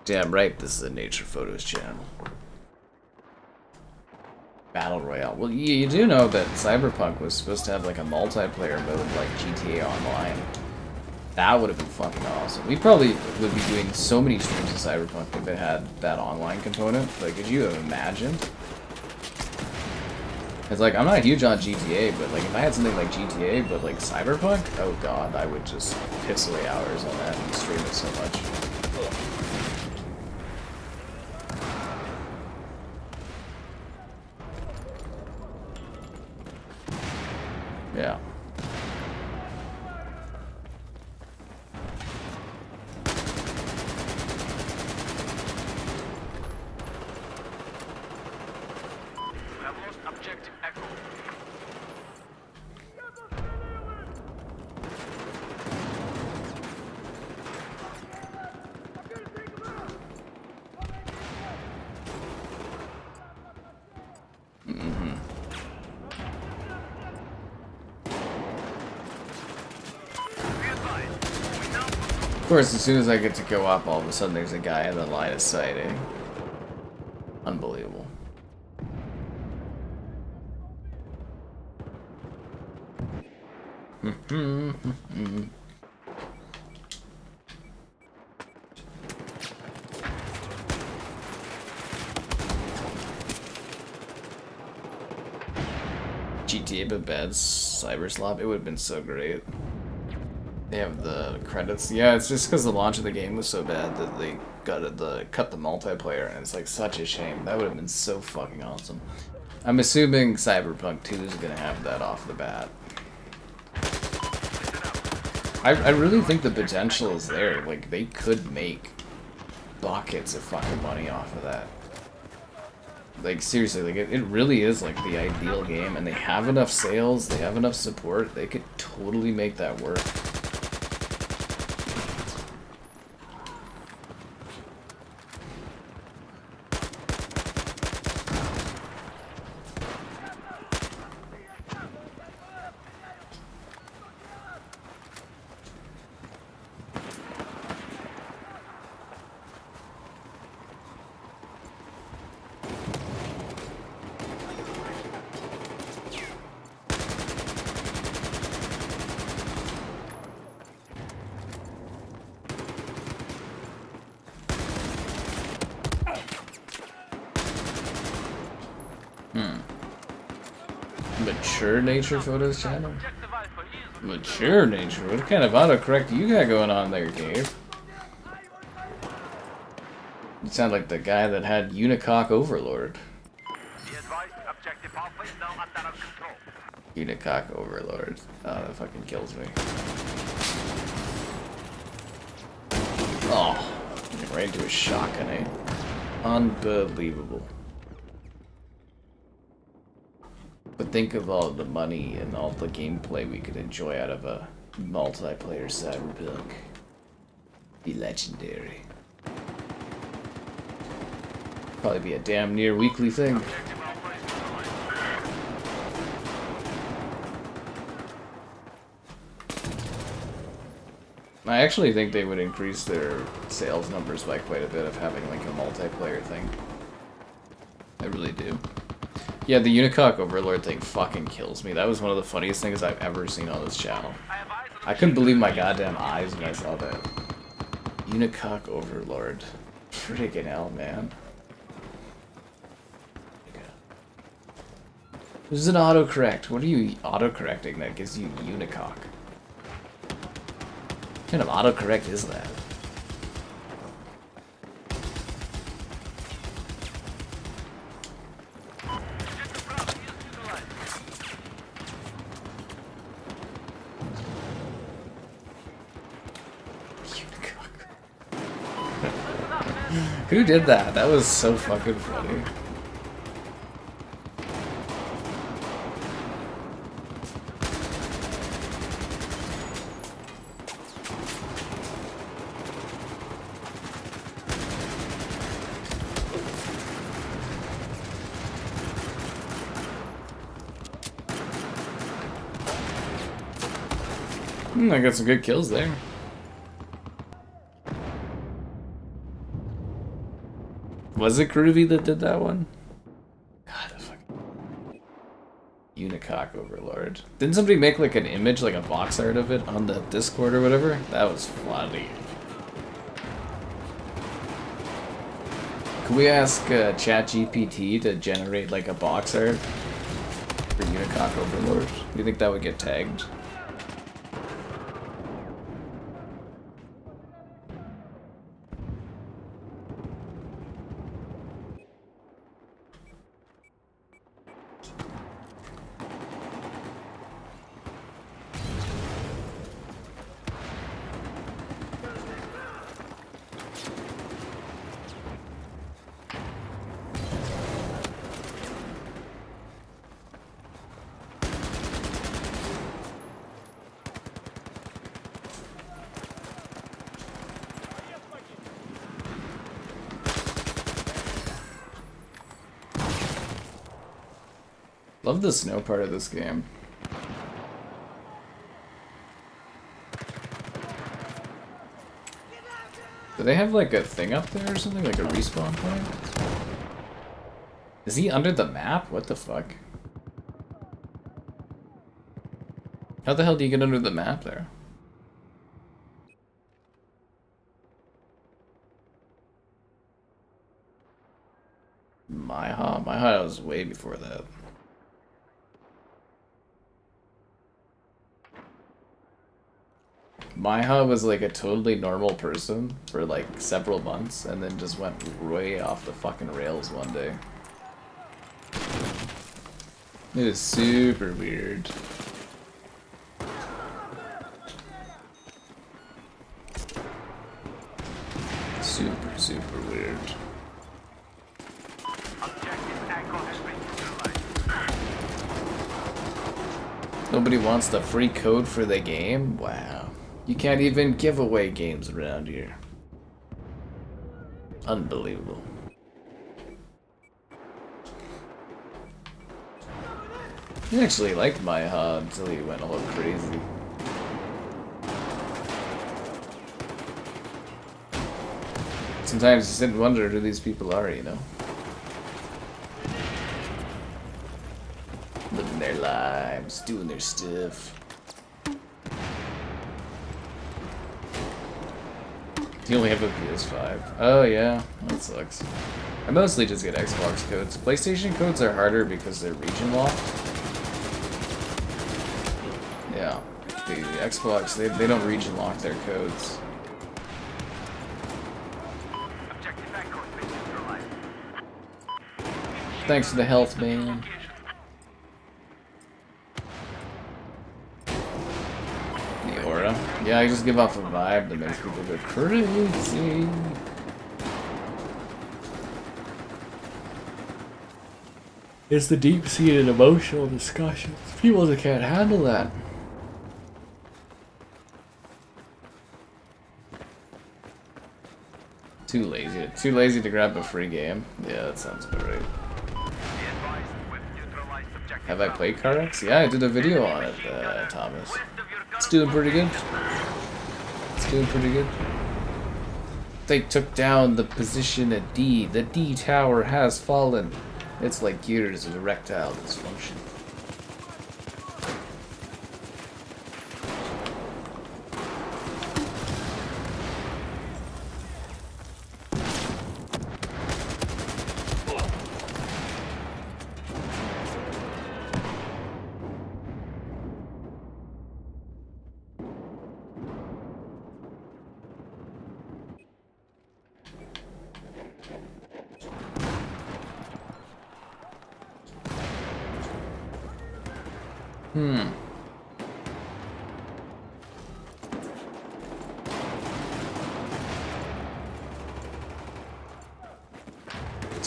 Damn right, this is a Nature Photos channel. Battle Royale. Well, you do know that Cyberpunk was supposed to have like a multiplayer mode like GTA Online. That would have been fucking awesome. We probably would be doing so many streams of Cyberpunk if it had that online component. Like, could you have imagined? It's like, I'm not huge on GTA, but like if I had something like GTA, but like Cyberpunk, oh god, I would just piss away hours on that and stream it so much. Yeah. Of course, as soon as I get to go up, all of a sudden there's a guy in the line of sight, eh? Unbelievable. GTA but bad Cyberslop, it would have been so great. They have the credits. Yeah, it's just because the launch of the game was so bad that they cut the multiplayer, and it's like such a shame. That would have been so fucking awesome. I'm assuming Cyberpunk 2 is gonna have that off the bat. I really think the potential is there. Like, they could make buckets of fucking money off of that. Like, seriously, like, it really is, like, the ideal game, and they have enough sales, they have enough support, they could totally make that work. Mature Nature Photos channel? Mature Nature? What kind of autocorrect you got going on there, Dave? You sound like the guy that had Unicock Overlord. Unicock Overlord. Oh, that fucking kills me. Oh, right into a shotgun, eh? Unbelievable. But think of all the money and all the gameplay we could enjoy out of a multiplayer Cyberpunk. Be legendary. Probably be a damn near weekly thing. I actually think they would increase their sales numbers by quite a bit of having like a multiplayer thing. I really do. Yeah, the Unicock Overlord thing fucking kills me. That was one of the funniest things I've ever seen on this channel. I couldn't believe my goddamn eyes when I saw that. Unicock Overlord. Friggin' hell, man. This is an autocorrect. What are you autocorrecting that gives you Unicock? What kind of autocorrect is that? Who did that? That was so fucking funny. I got some good kills there. Was it Groovy that did that one? God, the fucking Unicock Overlord. Didn't somebody make like an image, like a box art of it on the Discord or whatever? That was funny. Can we ask ChatGPT to generate like a box art for Unicock Overlord? Do you think that would get tagged? Love the snow part of this game. Do they have like a thing up there or something? Like a respawn point? Is he under the map? What the fuck? How the hell do you get under the map there? My hut was way before that. Maiha was like a totally normal person for like several months and then just went way off the fucking rails one day. It is super weird. Super, super weird. Nobody wants the free code for the game? Wow. You can't even give away games around here. Unbelievable. I actually liked Maiha until he went a little crazy. Sometimes you sit and wonder who these people are, you know? Living their lives, doing their stuff. You only have a PS5. Oh yeah, that sucks. I mostly just get Xbox codes. PlayStation codes are harder because they're region locked. Yeah, the Xbox, they don't region lock their codes. Thanks for the health, man. The aura. Yeah, I just give off a vibe that makes people go crazy. It's the deep-seated emotional discussions. People that can't handle that. Too lazy to grab a free game. Yeah, that sounds about right. Have I played CarX? Yeah, I did a video on it, Thomas. It's doing pretty good. It's doing pretty good. They took down the position at D. The D tower has fallen. It's like years of erectile dysfunction.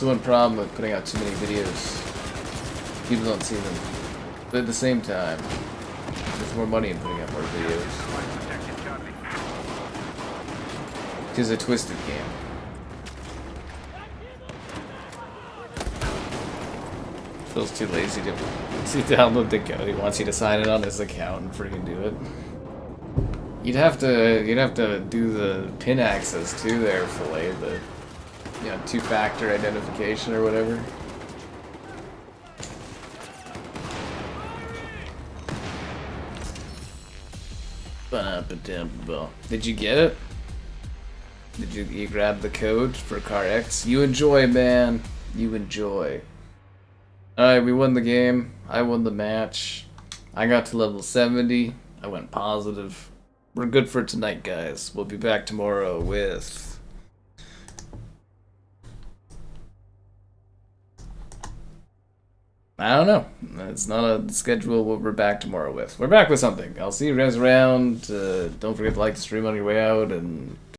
That's one problem with putting out too many videos. People don't see them. But at the same time, there's more money in putting out more videos. It's a twisted game. Feels too lazy to download the code. He wants you to sign it on his account and freaking do it. You'd have to do the pin access too there, Filet, the two-factor identification or whatever. Did you get it? Did you grab the code for CarX? You enjoy, man. You enjoy. Alright, we won the game. I won the match. I got to level 70. I went positive. We're good for tonight, guys. We'll be back tomorrow with... I don't know. It's not a schedule what we're back tomorrow with. We're back with something. I'll see you guys around. Don't forget to like the stream on your way out, and